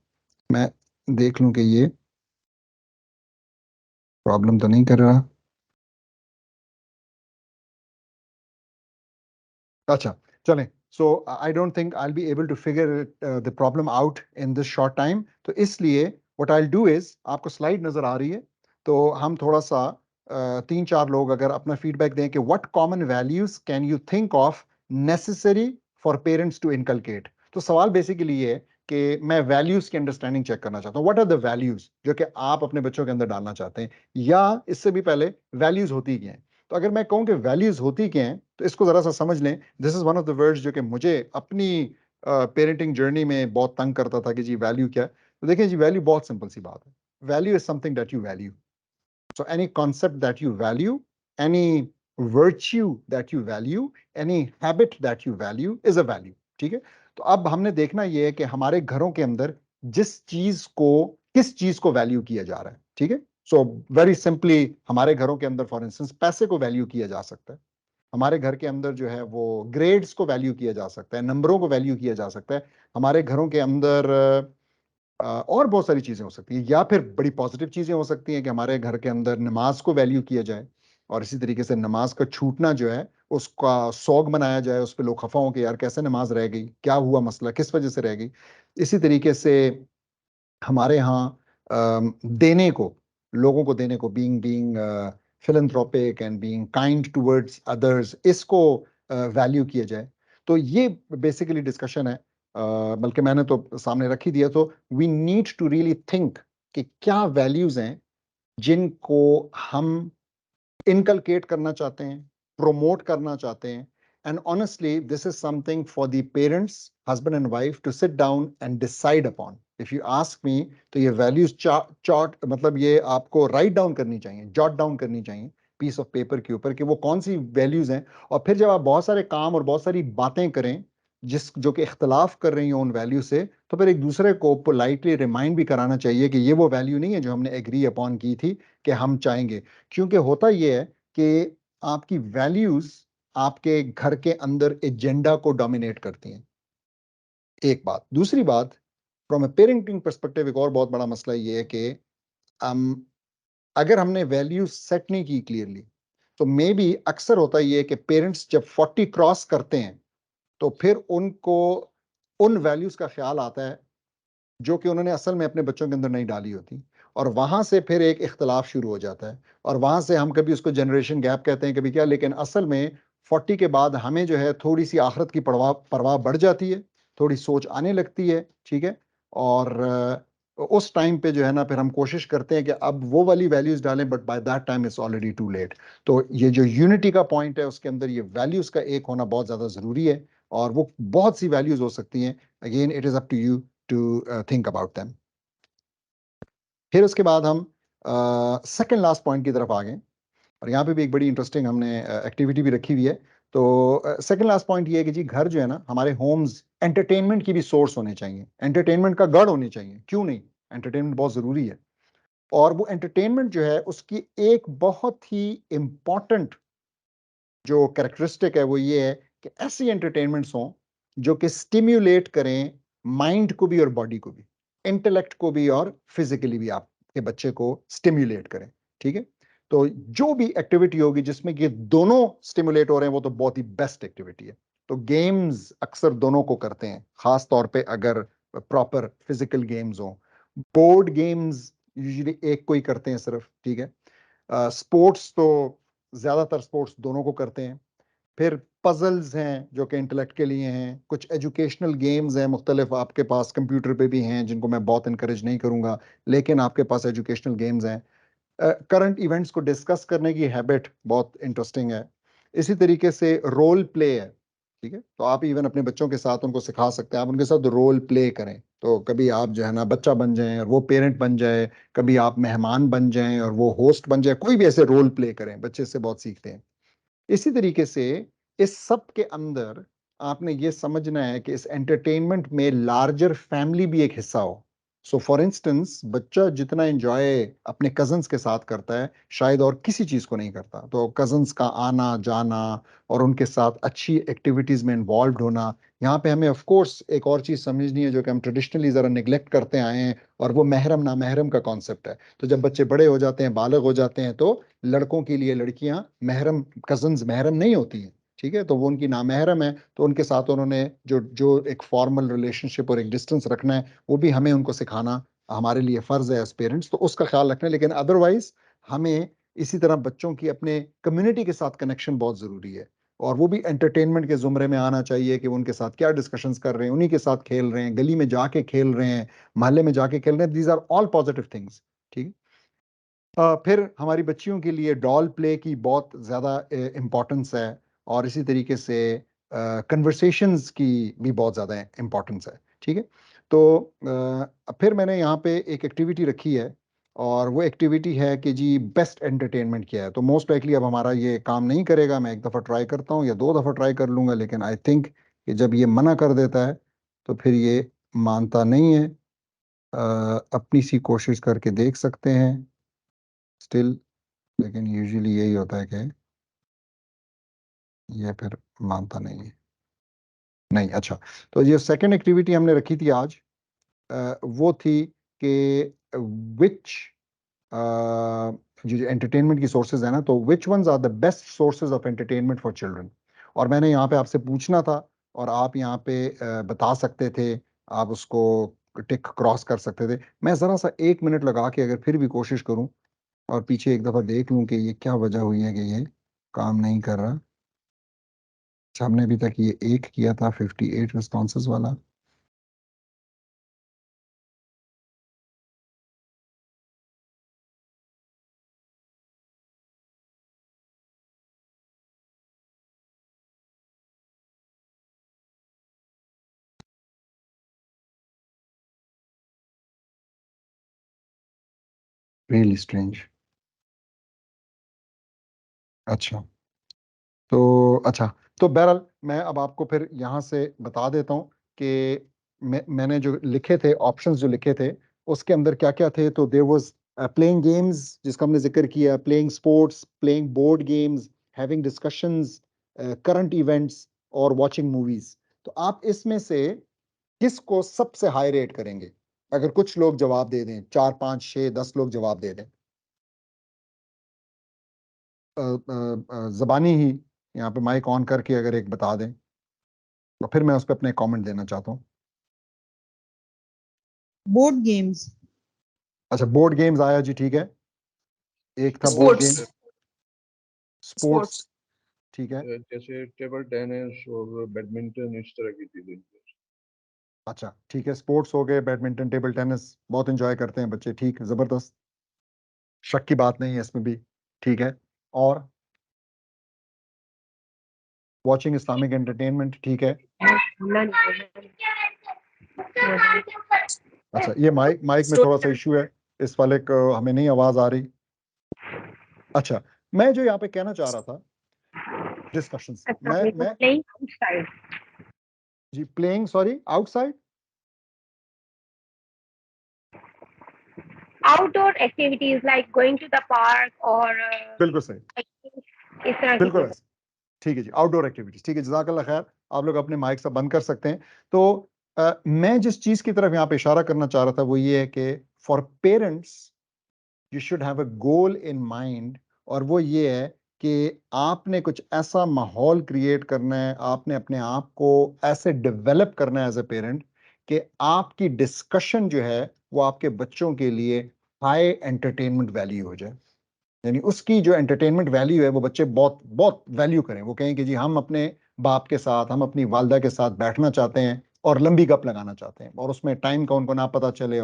मैं देख लूं कि ये प्रॉब्लम तो नहीं कर रहा। अच्छा, चलें। So I don't think I be able to figure the problem out in this short time, तो इसलिए व्हाट आई डू इज, आपको स्लाइड नजर आ रही है, तो हम थोड़ा सा तीन चार लोग अगर अपना फीडबैक दें कि what common values can you think of necessary for parents to inculcate. तो सवाल बेसिकली ये है कि मैं वैल्यूज की अंडरस्टैंडिंग चेक करना चाहता हूँ, व्हाट आर द वैल्यूज जो कि आप अपने बच्चों के अंदर डालना चाहते हैं, या इससे भी पहले वैल्यूज होती क्या हैं। तो अगर मैं कहूं कि वैल्यूज होती क्या हैं, तो इसको जरा सा समझ लें। This is one of the words जो कि मुझे अपनी पेरेंटिंग जर्नी में बहुत तंग करता था कि जी वैल्यू क्या है। तो देखिए जी, वैल्यू बहुत सिंपल सी बात है। Value is something that you value. So any concept that you value, any virtue that you value, any habit that you value is a value। ठीक है। तो अब हमने देखना यह है कि हमारे घरों के अंदर जिस चीज को, किस चीज को वैल्यू किया जा रहा है। ठीक है। सो वेरी सिंपली हमारे घरों के अंदर फॉर इंस्टेंस पैसे को वैल्यू किया जा सकता है। हमारे घर के अंदर जो है वो ग्रेड्स को वैल्यू किया जा सकता है, नंबरों को वैल्यू किया जा सकता है। हमारे घरों के अंदर और बहुत सारी चीजें हो सकती है, या फिर बड़ी पॉजिटिव चीजें हो सकती हैं कि हमारे घर के अंदर नमाज को वैल्यू किया जाए, और इसी तरीके से नमाज का छूटना जो है उसका सौग मनाया जाए, उस पर लोग खफा हो कि यार कैसे नमाज रह गई, क्या हुआ मसला, किस वजह से रह गई। इसी तरीके से हमारे यहाँ देने को, लोगों को देने को, being being philanthropic and being kind towards others, इसको वैल्यू किया जाए। तो ये बेसिकली डिस्कशन है, बल्कि मैंने तो सामने रख ही दिया। तो we need to really think कि क्या वैल्यूज हैं जिनको हम इनकलकेट करना चाहते हैं, प्रोमोट करना चाहते हैं। And honestly this is something for the parents, husband and wife, to sit down and decide upon. If you ask me, तो ये वैल्यूज चार्ट, मतलब ये आपको राइट डाउन करनी चाहिए, जॉट डाउन करनी चाहिए पीस ऑफ पेपर के ऊपर कि वो कौन सी वैल्यूज हैं। और फिर जब आप बहुत सारे काम और बहुत सारी बातें करें जिस जो कि इख्तलाफ कर रही हो उन वैल्यू से, तो फिर एक दूसरे को पोलाइटली रिमाइंड भी कराना चाहिए कि ये वो वैल्यू नहीं है जो हमने एग्री अपॉन की थी कि हम चाहेंगे। क्योंकि होता यह है कि आपकी वैल्यूज आपके घर के अंदर एजेंडा को डोमिनेट करती हैं। एक बात। दूसरी बात, फ्रॉम ए पेरेंटिंग पर्सपेक्टिव एक और बहुत बड़ा मसला ये है कि अगर हमने वैल्यूज सेट नहीं की क्लियरली, तो मे बी अक्सर होता ये है कि पेरेंट्स जब 40 क्रॉस करते हैं तो फिर उनको उन वैल्यूज का ख्याल आता है जो कि उन्होंने असल में अपने बच्चों के अंदर नहीं डाली होती, और वहां से फिर एक इख्तलाफ शुरू हो जाता है। और वहां से हम कभी उसको जनरेशन गैप कहते हैं, कभी क्या, लेकिन असल में 40 के बाद हमें जो है थोड़ी सी आखिरत की परवाह परवाह बढ़ जाती है, थोड़ी सोच आने लगती है। ठीक है। और उस टाइम पे जो है ना, फिर हम कोशिश करते हैं कि अब वो वाली वैल्यूज डालें, but by that time it's already too late. तो ये जो यूनिटी का पॉइंट है उसके अंदर ये वैल्यूज का एक होना बहुत ज्यादा जरूरी है, और वो बहुत सी वैल्यूज हो सकती हैं। Again it is up to you to think about them. फिर उसके बाद हम सेकंड लास्ट पॉइंट की तरफ आ गए, और यहाँ पे भी एक बड़ी इंटरेस्टिंग हमने एक्टिविटी भी रखी हुई है। तो सेकंड लास्ट पॉइंट ये है कि जी घर जो है ना, हमारे होम्स एंटरटेनमेंट की भी सोर्स होने चाहिए, एंटरटेनमेंट का गढ़ होने चाहिए। क्यों नहीं, एंटरटेनमेंट बहुत जरूरी है। और वो एंटरटेनमेंट जो है उसकी एक बहुत ही इंपॉर्टेंट जो कैरेक्टरिस्टिक है वो ये है कि ऐसी एंटरटेनमेंट्स हों जो कि स्टिम्युलेट करें माइंड को भी और बॉडी को भी, इंटेलेक्ट को भी और फिजिकली भी आपके बच्चे को स्टिम्युलेट करें। ठीक है। तो जो भी एक्टिविटी होगी जिसमें ये दोनों स्टिमुलेट हो रहे हैं वो तो बहुत ही बेस्ट एक्टिविटी है। तो गेम्स अक्सर दोनों को करते हैं, खास तौर पे अगर प्रॉपर फिजिकल गेम्स हो। बोर्ड गेम्स यूजुअली एक को ही करते हैं सिर्फ। ठीक है। स्पोर्ट्स तो ज्यादातर स्पोर्ट्स दोनों को करते हैं। फिर पजल्स हैं जो कि इंटेलेक्ट के लिए हैं, कुछ एजुकेशनल गेम्स हैं मुख्तलिफ, आपके पास कंप्यूटर पे भी हैं जिनको मैं बहुत इंकरेज नहीं करूंगा, लेकिन आपके पास एजुकेशनल गेम्स हैं। करंट इवेंट्स को डिस्कस करने की हैबिट बहुत इंटरेस्टिंग है। इसी तरीके से रोल प्ले है। ठीक है। तो आप इवन अपने बच्चों के साथ उनको सिखा सकते हैं, आप उनके साथ रोल प्ले करें। तो कभी आप जो है ना बच्चा बन जाएं और वो पेरेंट बन जाए, कभी आप मेहमान बन जाएं और वो होस्ट बन जाए, कोई भी ऐसे रोल प्ले करें, बच्चे से बहुत सीखते हैं। इसी तरीके से इस सब के अंदर आपने ये समझना है कि इस एंटरटेनमेंट में लार्जर फैमिली भी एक हिस्सा हो। सो फॉर इंस्टेंस, बच्चा जितना एंजॉय अपने कजन्स के साथ करता है शायद और किसी चीज को नहीं करता, तो कजन्स का आना जाना और उनके साथ अच्छी एक्टिविटीज में इन्वॉल्व होना। यहाँ पे हमें ऑफ कोर्स एक और चीज समझनी है जो कि हम ट्रेडिशनली जरा निग्लेक्ट करते आए हैं, और वो महरम ना महरम का कॉन्सेप्ट है। तो जब बच्चे बड़े हो जाते हैं, बालिग हो जाते हैं, तो लड़कों के लिए लड़कियां महरम, कजन्स महरम नहीं होती हैं, ठीक है, तो वो उनकी नामहरम है। तो उनके साथ उन्होंने जो जो एक फॉर्मल रिलेशनशिप और एक डिस्टेंस रखना है, वो भी हमें उनको सिखाना हमारे लिए फर्ज है एज पेरेंट्स, तो उसका ख्याल रखना है। लेकिन अदरवाइज हमें इसी तरह बच्चों की अपने कम्युनिटी के साथ कनेक्शन बहुत जरूरी है, और वो भी एंटरटेनमेंट के जुमरे में आना चाहिए कि वो उनके साथ क्या डिस्कशंस कर रहे हैं, उन्हीं के साथ खेल रहे हैं, गली में जाके खेल रहे हैं, मोहल्ले में जाके खेल रहे हैं। These are all positive things, ठीक है। फिर हमारी बच्चियों के लिए डॉल प्ले की बहुत ज़्यादा इम्पोर्टेंस है, और इसी तरीके से कन्वर्सेशंस की भी बहुत ज़्यादा इम्पोर्टेंस है, ठीक है। तो फिर मैंने यहाँ पे एक एक्टिविटी रखी है, और वो एक्टिविटी है कि जी बेस्ट एंटरटेनमेंट क्या है। तो मोस्ट लाइकली अब हमारा ये काम नहीं करेगा, मैं एक दफ़ा ट्राई करता हूँ या दो दफ़ा ट्राई कर लूँगा, लेकिन आई थिंक कि जब ये मना कर देता है तो फिर ये मानता नहीं है। अपनी सी कोशिश करके देख सकते हैं स्टिल, लेकिन यूजुअली यही होता है कि ये फिर मानता नहीं है। नहीं, अच्छा, तो ये सेकंड एक्टिविटी हमने रखी थी आज, वो थी कि विच जो एंटरटेनमेंट की सोर्सेज है ना, तो which ones are the best sources of entertainment for children. और मैंने यहाँ पे आपसे पूछना था, और आप यहाँ पे बता सकते थे, आप उसको टिक क्रॉस कर सकते थे। मैं जरा सा 1 मिनट लगा के अगर फिर भी कोशिश करूं और पीछे एक दफा देख लूं कि ये क्या वजह हुई है कि ये काम नहीं कर रहा। अच्छा, हमने अभी तक ये एक किया था 58 रिस्पॉन्सेज वाला। Really strange. अच्छा, तो अच्छा, तो बहरहाल मैं अब आपको फिर यहाँ से बता देता हूँ कि मैंने जो लिखे थे ऑप्शंस जो लिखे थे उसके अंदर क्या क्या थे। तो देयर वाज प्लेइंग गेम्स जिसका हमने जिक्र किया, playing sports, playing board games, having discussions, current events और वॉचिंग मूवीज। तो आप इसमें से किसको सबसे हाई रेट करेंगे? अगर कुछ लोग जवाब दे दें, 4 5 6 10 लोग जवाब दे दें, जबानी ही यहाँ पे माइक ऑन करके अगर एक बता दें, तो फिर मैं उस पर अपने कमेंट देना चाहता हूँ। Board games. अच्छा, बोर्ड गेम्स आया जी, ठीक है, एक था board sports. Game. Sports, sports. ठीक है। जैसे टेबल टेनिस और बैडमिंटन, इस तरह की चीजें। अच्छा, ठीक है, स्पोर्ट्स हो गए, बैडमिंटन, टेबल टेनिस बहुत एंजॉय करते हैं बच्चे, ठीक है, जबरदस्त, शक की बात नहीं है इसमें भी, ठीक है। और वॉचिंग इस्लामिक एंटरटेनमेंट, ठीक है। अच्छा, ये माइक माइक में थोड़ा सा इशू है, इस वाले को हमें नहीं आवाज आ रही। अच्छा, मैं जो यहाँ पे कहना चाह रहा था, डिस्कशंस, मैं playing outside. जी, playing, sorry, outside. Outdoor activities like going to the park or बिल्कुल सही, इस तरह की बिल्कुल चीजें। ऐसे, ठीक है जी, आउटडोर एक्टिविटीज, ठीक है, जज़ाकल्लाह खैर। आप लोग अपने माइक से बंद कर सकते हैं। तो मैं जिस चीज की तरफ यहाँ पे इशारा करना चाह रहा था वो ये है कि for parents you should have a goal in mind, और वो ये है कि आपने कुछ ऐसा माहौल क्रिएट करना है, आपने अपने आप को ऐसे डेवलप करना है एज ए पेरेंट कि आपकी डिस्कशन जो है वो आपके बच्चों के लिए हाई एंटरटेनमेंट वैल्यू हो जाए। यानी उसकी जो एंटरटेनमेंट वैल्यू है वो बच्चे बहुत बहुत वैल्यू करें, वो कहें कि जी हम अपने बाप के साथ, हम अपनी वालदा के साथ बैठना चाहते हैं और लंबी गप लगाना चाहते हैं, और उसमें टाइम का उनको ना पता चले।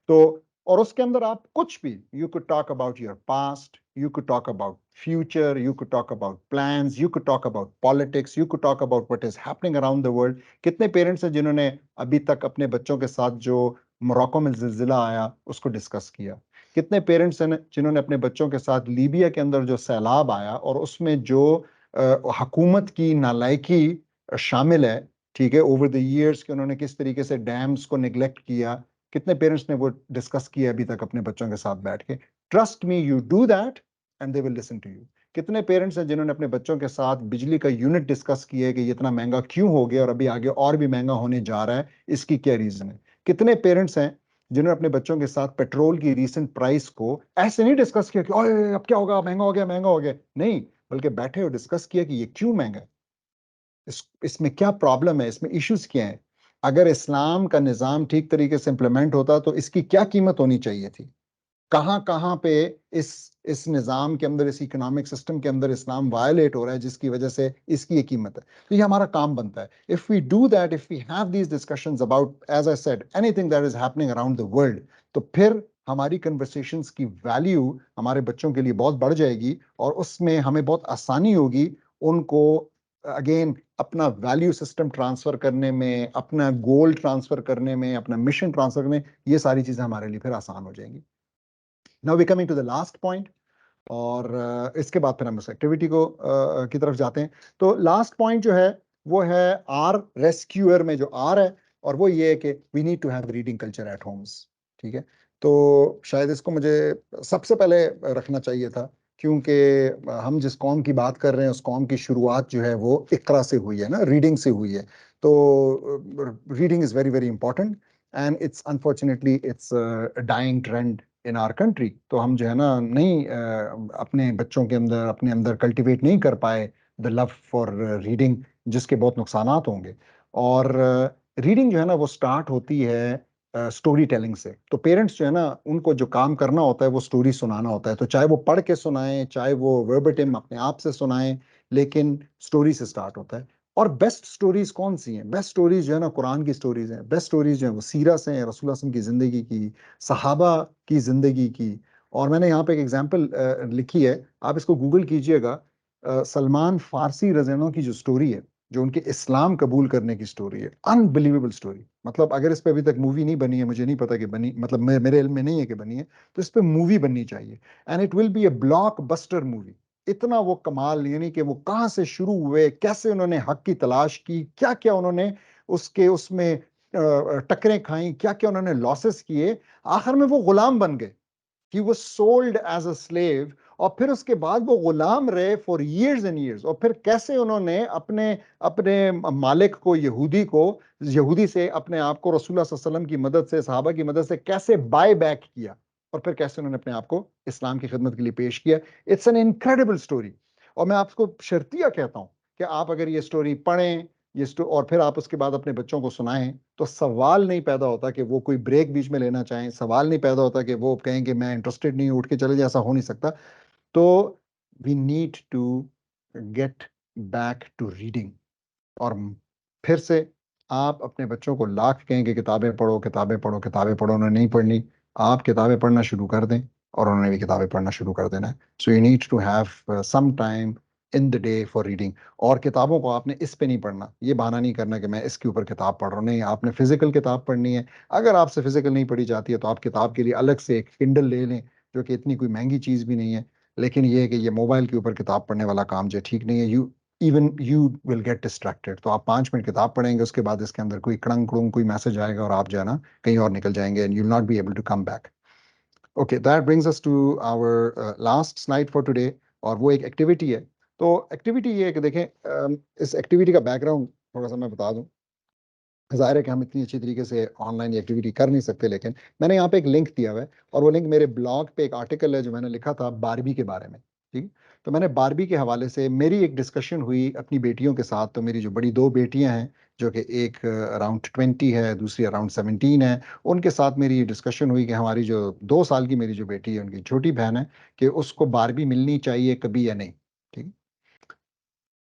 तो और उसके अंदर आप कुछ भी, you could talk about your past, you could talk about future, you could talk about plans, you could talk about politics, you could talk about what is happening around the world. कितने parents हैं जिन्होंने अभी तक अपने बच्चों के साथ जो मोरक्को में जिलजिला आया उसको डिस्कस किया? कितने पेरेंट्स हैं जिन्होंने अपने बच्चों के साथ लीबिया के अंदर जो सैलाब आया और उसमें जो हुकूमत की नालायकी शामिल है, ठीक है, ओवर द ईयर्स कि उन्होंने किस तरीके से डैम्स को निगलेक्ट किया, कितने पेरेंट्स ने वो डिस्कस किया अभी तक अपने बच्चों के साथ बैठ के? Trust me, you do that and they will listen to you. कितने पेरेंट्स हैं जिन्होंने अपने बच्चों के साथ बिजली का यूनिट डिस्कस किया है कि ये इतना महंगा क्यों हो गया और अभी आगे और भी महंगा होने जा रहा है, इसकी क्या रीजन है? कितने पेरेंट्स हैं जिन्होंने अपने बच्चों के साथ पेट्रोल की रीसेंट प्राइस को ऐसे नहीं डिस्कस किया कि ओए अब क्या होगा, महंगा हो गया, महंगा हो गया, नहीं, बल्कि बैठे और डिस्कस किया कि ये क्यों महंगा है, इसमें क्या प्रॉब्लम है, इसमें इश्यूज क्या है, अगर इस्लाम का निज़ाम ठीक तरीके से इंप्लीमेंट होता तो इसकी क्या कीमत होनी चाहिए थी, कहां कहां पे इस निज़ाम के अंदर, इस इकोनॉमिक सिस्टम के अंदर इस्लाम वायलेट हो रहा है जिसकी वजह से इसकी ये कीमत है। तो ये हमारा काम बनता है। If we do that, if we have these discussions about, as I said, anything that is happening around the world, तो फिर हमारी कन्वर्सेशंस की वैल्यू हमारे बच्चों के लिए बहुत बढ़ जाएगी और उसमें हमें बहुत आसानी होगी उनको अगेन अपना वैल्यू सिस्टम ट्रांसफर करने में, अपना गोल ट्रांसफर करने में, अपना मिशन ट्रांसफर करने में, ये सारी चीजें हमारे लिए फिर आसान हो जाएंगी। Now we coming to the last point, और इसके बाद फिर हम उस एक्टिविटी को की तरफ जाते हैं। तो लास्ट पॉइंट जो है वो है आर रेस्क्यूअर में जो आर है, और वो ये है कि we need to have reading culture at homes. ठीक है, तो शायद इसको मुझे सबसे पहले रखना चाहिए था, क्योंकि हम जिस कौम की बात कर रहे हैं उस कौम की शुरुआत जो है वो इकरा से हुई है ना, रीडिंग से हुई है। तो reading is very very important and it's unfortunately it's dying trend in our country. तो हम जो है ना नहीं अपने बच्चों के अंदर, अपने अंदर कल्टीवेट नहीं कर पाए द लव फॉर रीडिंग, जिसके बहुत नुकसानात होंगे। और रीडिंग जो है ना वो स्टार्ट होती है स्टोरी टेलिंग से। तो पेरेंट्स जो है ना उनको जो काम करना होता है वो स्टोरी सुनाना होता है, तो चाहे वो पढ़ के सुनाएं, चाहे वो वर्बेटिम अपने आप से सुनाएं, लेकिन स्टोरी से स्टार्ट होता है। और बेस्ट स्टोरीज कौन सी हैं? बेस्ट स्टोरीज जो है ना कुरान की स्टोरीज हैं, बेस्ट स्टोरीज जो है वो सीरा से हैं, रसूल अल्लाह की जिंदगी की, सहाबा की जिंदगी की। और मैंने यहाँ पे एक एग्जाम्पल लिखी है, आप इसको गूगल कीजिएगा। सलमान फारसी रज़ियल्लाहु की जो स्टोरी है, जो उनके इस्लाम कबूल करने की स्टोरी है, अनबिलीवेबल स्टोरी। मतलब अगर इस पे अभी तक मूवी नहीं बनी है, मुझे नहीं पता कि बनी, मतलब मेरे इल्म में नहीं है कि बनी है, तो इस पे मूवी बननी चाहिए and it will be A block buster movie. इतना वो कमाल, यानी कि वो कहाँ से शुरू हुए, कैसे उन्होंने हक की तलाश की, क्या क्या उन्होंने उसके उसमें टकरें खाई, क्या क्या उन्होंने लॉसेस किए, आखिर में वो गुलाम बन गए। He was sold as a slave, और फिर उसके बाद वो गुलाम रहे फॉर years and years। और फिर कैसे उन्होंने अपने अपने मालिक को, यहूदी से अपने आप को रसूलुल्लाह सल्लल्लाहु अलैहि वसल्लम की मदद से, सहाबा की मदद से कैसे बाय बैक किया, और फिर कैसे उन्होंने अपने आप को इस्लाम की खिदमत के लिए पेश किया। It's an incredible story. और मैं आपको शर्तिया कहता हूँ कि आप अगर ये स्टोरी पढ़ें, और फिर आप उसके बाद अपने बच्चों को सुनाएं, तो सवाल नहीं पैदा होता कि वो कोई ब्रेक बीच में लेना चाहें, सवाल नहीं पैदा होता कि वो कहें कि मैं इंटरेस्टेड नहीं हूं, उठ के चले जाए, ऐसा हो नहीं सकता। तो we need to get back to reading. और फिर से आप अपने बच्चों को लाख कहें कि किताबें पढ़ो, किताबें पढ़ो, किताबें पढ़ो, उन्होंने नहीं पढ़नी। आप किताबें पढ़ना शुरू कर दें और उन्होंने भी किताबें पढ़ना शुरू कर देना है। So you need to have some time in the day for reading. और किताबों को आपने इस पे नहीं पढ़ना, ये बहाना नहीं करना कि मैं इसके ऊपर किताब पढ़ रहा हूँ, नहीं, आपने फिजिकल किताब पढ़नी है। अगर आपसे फिजिकल नहीं पढ़ी जाती है तो आप किताब के लिए अलग से एक किंडल ले लें, जो कि इतनी कोई महंगी चीज़ भी नहीं है। लेकिन ये है कि ये मोबाइल के ऊपर किताब पढ़ने वाला काम जो ठीक नहीं है। You will get distracted. तो आप 5 मिनट किताब पढ़ेंगे, उसके बाद इसके अंदर कोई कड़ंग कड़ुंग कोई मैसेज आएगा और आप जो है ना कहीं और निकल जाएंगे and you will not be able to come back. Okay, that brings us to our last slide for today, और वो एक एक्टिविटी है। तो एक्टिविटी ये है कि देखें, इस एक्टिविटी का बैकग्राउंड थोड़ा सा मैं बता दूं। जाहिर है कि हम इतनी अच्छी तरीके से ऑनलाइन एक्टिविटी कर नहीं सकते, लेकिन मैंने यहाँ पे एक लिंक दिया हुआ है, और वो लिंक मेरे ब्लॉग पे एक आर्टिकल है जो मैंने लिखा था बारबी के बारे में। ठीक, तो मैंने बारबी के हवाले से मेरी एक डिस्कशन हुई अपनी बेटियों के साथ। तो मेरी जो बड़ी 2 बेटियां हैं, जो कि एक अराउंड 20 है, दूसरी अराउंड 17 है, उनके साथ मेरी डिस्कशन हुई कि हमारी जो 2 साल की मेरी जो बेटी है, उनकी छोटी बहन है, कि उसको बारबी मिलनी चाहिए कभी या नहीं। ठीक,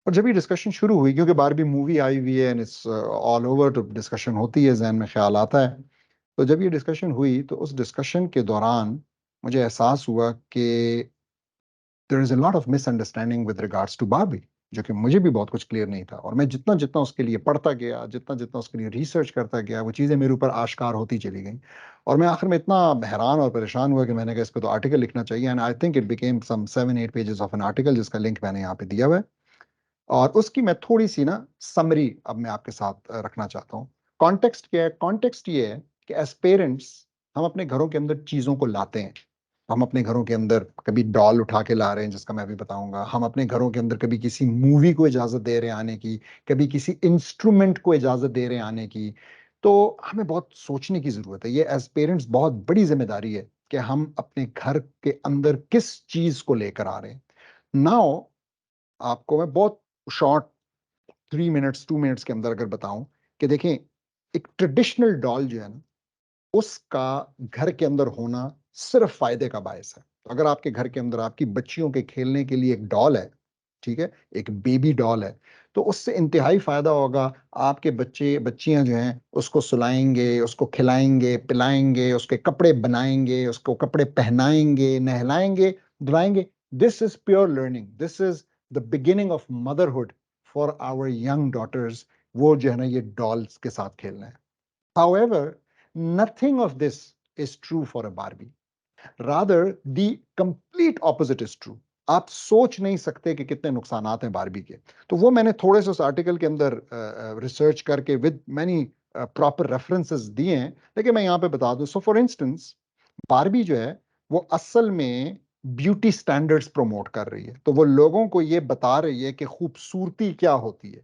और जब ये डिस्कशन शुरू हुई, क्योंकि बारबी मूवी आई हुई है एंड इट्स ऑल ओवर, तो डिस्कशन होती है, जहन में ख्याल आता है। तो जब ये डिस्कशन हुई तो उस डिस्कशन के दौरान मुझे एहसास हुआ कि there is a lot of misunderstanding with regards to Barbie, जो कि मुझे भी बहुत कुछ क्लियर नहीं था। और मैं जितना जितना उसके लिए पढ़ता गया, जितना जितना उसके लिए रिसर्च करता गया, वो चीज़ें मेरे ऊपर आश्कार होती चली गई। और मैं आखिर में इतना हैरान और परेशान हुआ कि मैंने कहा इस पे तो आर्टिकल लिखना चाहिए, and I think it became some 7-8 pages of an article, जिसका लिंक मैंने यहाँ पे दिया हुआ है। और उसकी मैं थोड़ी सी ना समरी अब मैं आपके साथ रखना चाहता हूँ। कॉन्टेक्स्ट क्या है? कॉन्टेक्स्ट ये है कि एज पेरेंट्स हम अपने घरों के अंदर चीजों को लाते हैं। हम अपने घरों के अंदर कभी डॉल उठा के ला रहे हैं, जिसका मैं अभी बताऊंगा। हम अपने घरों के अंदर कभी किसी मूवी को इजाजत दे रहे हैं आने की, कभी किसी इंस्ट्रूमेंट को इजाजत दे रहे हैं आने की। तो हमें बहुत सोचने की जरूरत है। ये एज पेरेंट्स बहुत बड़ी जिम्मेदारी है कि हम अपने घर के अंदर किस चीज को लेकर आ रहे हैं। नाउ आपको मैं बहुत शॉर्ट 3 मिनट्स 2 मिनट्स के अंदर अगर बताऊं कि देखें, एक ट्रेडिशनल डॉल जो है ना, उसका घर के अंदर होना सिर्फ फायदे का बायस है। तो अगर आपके घर के अंदर आपकी बच्चियों के खेलने के लिए एक डॉल है, ठीक है, एक बेबी डॉल है, तो उससे इंतहाई फायदा होगा। आपके बच्चे बच्चियां जो हैं उसको सुलाएंगे, उसको खिलाएंगे पिलाएंगे, उसके कपड़े बनाएंगे, उसको कपड़े पहनाएंगे, नहलाएंगे, धुलाएंगे। This is pure learning, this is the beginning of motherhood for our young daughters. वो जो है ना, ये डॉल्स के साथ खेलना है। However, nothing of this is true for a Barbie. Rather, the complete opposite is true. आप सोच नहीं सकते कि कितने नुकसानात हैं बारबी के। तो वो मैंने थोड़े से उस आर्टिकल के अंदर रिसर्च करके विद मैनी प्रॉपर रेफरेंसेस दिए हैं, लेकिन मैं यहाँ पे बता दूं। सो फॉर इंस्टेंस, बारबी जो है वो असल में ब्यूटी स्टैंडर्ड्स प्रमोट कर रही है। तो वो लोगों को ये बता रही है कि खूबसूरती क्या होती है।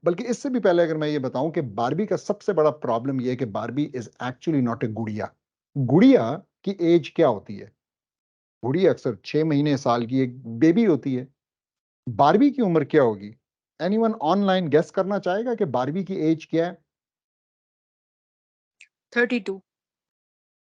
बल्कि इससे भी पहले अगर मैं ये बताऊं कि बारबी का सबसे बड़ा प्रॉब्लम ये है कि Barbie is actually not a गुड़िया। गुड़िया की एज क्या होती है? गुड़िया अक्सर 6 महीने साल की एक बेबी होती है। बारबी की उम्र क्या होगी? एनीवन ऑनलाइन गेस करना चाहेगा कि बारबी की एज क्या है? 32.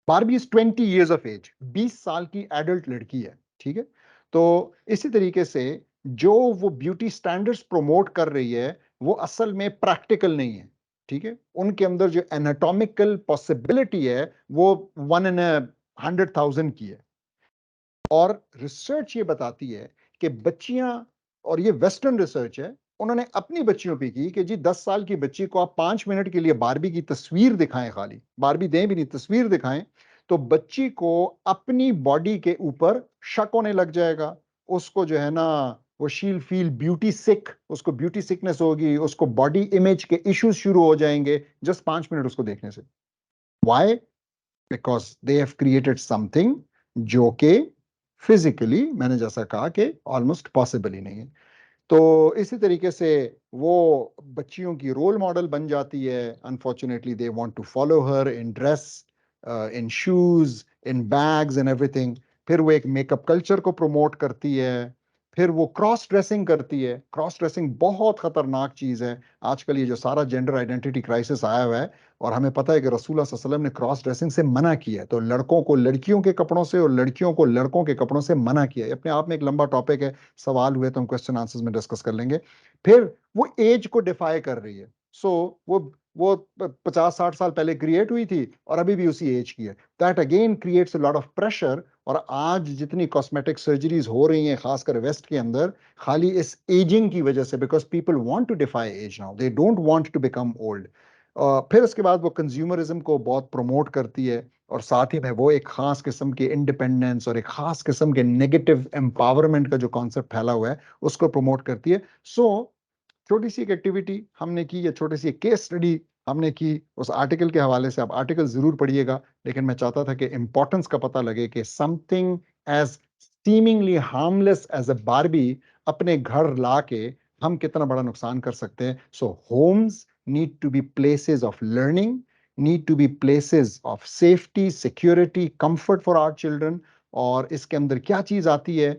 Barbie is 20 years of age, 20 साल की एडल्ट लड़की है, ठीक है। तो इसी तरीके से जो वो ब्यूटी स्टैंडर्ड्स प्रमोट कर रही है वो असल में प्रैक्टिकल नहीं है, ठीक है। उनके अंदर जो एनाटॉमिकल पॉसिबिलिटी है वो 1 in 100,000 की है। और रिसर्च ये बताती है कि बच्चियां, और ये वेस्टर्न रिसर्च है, उन्होंने अपनी बच्चियों पे की कि जी 10 साल की बच्ची को आप 5 मिनट के लिए बारबी की तस्वीर दिखाएं, खाली बारबी दें भी नहीं, तस्वीर दिखाएं, तो बच्ची को अपनी बॉडी के ऊपर शक होने लग जाएगा। उसको जो है ना, वो शील फील ब्यूटी सिक, उसको ब्यूटी सिकनेस होगी, उसको बॉडी इमेज के इश्यूज शुरू हो जाएंगे जस्ट 5 मिनट उसको देखने से। Why? Because they have created something जो कि फिजिकली, मैंने जैसा कहा, कि ऑलमोस्ट पॉसिबल ही नहीं है। तो इसी तरीके से वो बच्चियों की रोल मॉडल बन जाती है। Unfortunately they want to follow her in dress, in shoes, in bags and everything. फिर वो एक मेकअप कल्चर को प्रमोट करती है। फिर वो क्रॉस ड्रेसिंग करती है। क्रॉस ड्रेसिंग बहुत खतरनाक चीज है। आजकल ये जो सारा जेंडर आइडेंटिटी क्राइसिस आया हुआ है, और हमें पता है कि रसूलुल्लाह सल्लल्लाहु अलैहि वसल्लम ने क्रॉस ड्रेसिंग से मना किया है, तो लड़कों को लड़कियों के कपड़ों से और लड़कियों को लड़कों के कपड़ों से मना किया है। अपने आप में एक लंबा टॉपिक है, सवाल हुए तो हम क्वेश्चन आंसर्स में डिस्कस कर लेंगे। फिर वो एज को डिफाई कर रही है। सो वो 50-60 साल पहले क्रिएट हुई थी और अभी भी उसी एज की है। That again creates a lot of pressure. और आज जितनी कॉस्मेटिक सर्जरीज हो रही हैं खासकर वेस्ट के अंदर, खाली इस एजिंग की वजह से, because people want to defy age now, they don't want to become old. फिर उसके बाद वो कंज्यूमरिज्म को बहुत प्रमोट करती है, और साथ ही में वो एक खास किस्म की इंडिपेंडेंस और एक खास किस्म के नेगेटिव एम्पावरमेंट का जो कॉन्सेप्ट फैला हुआ है उसको प्रमोट करती है। सो छोटी सी एक एक्टिविटी हमने की, या छोटी सी एक केस स्टडी हमने की उस आर्टिकल के हवाले से। आप आर्टिकल जरूर पढ़िएगा, लेकिन मैं चाहता था कि इंपॉर्टेंस का पता लगे कि something as seemingly harmless as a Barbie अपने घर ला के हम कितना बड़ा नुकसान कर सकते हैं। सो homes need to be places of learning, need to be places of safety, security, comfort for our children। और इसके अंदर क्या चीज आती है,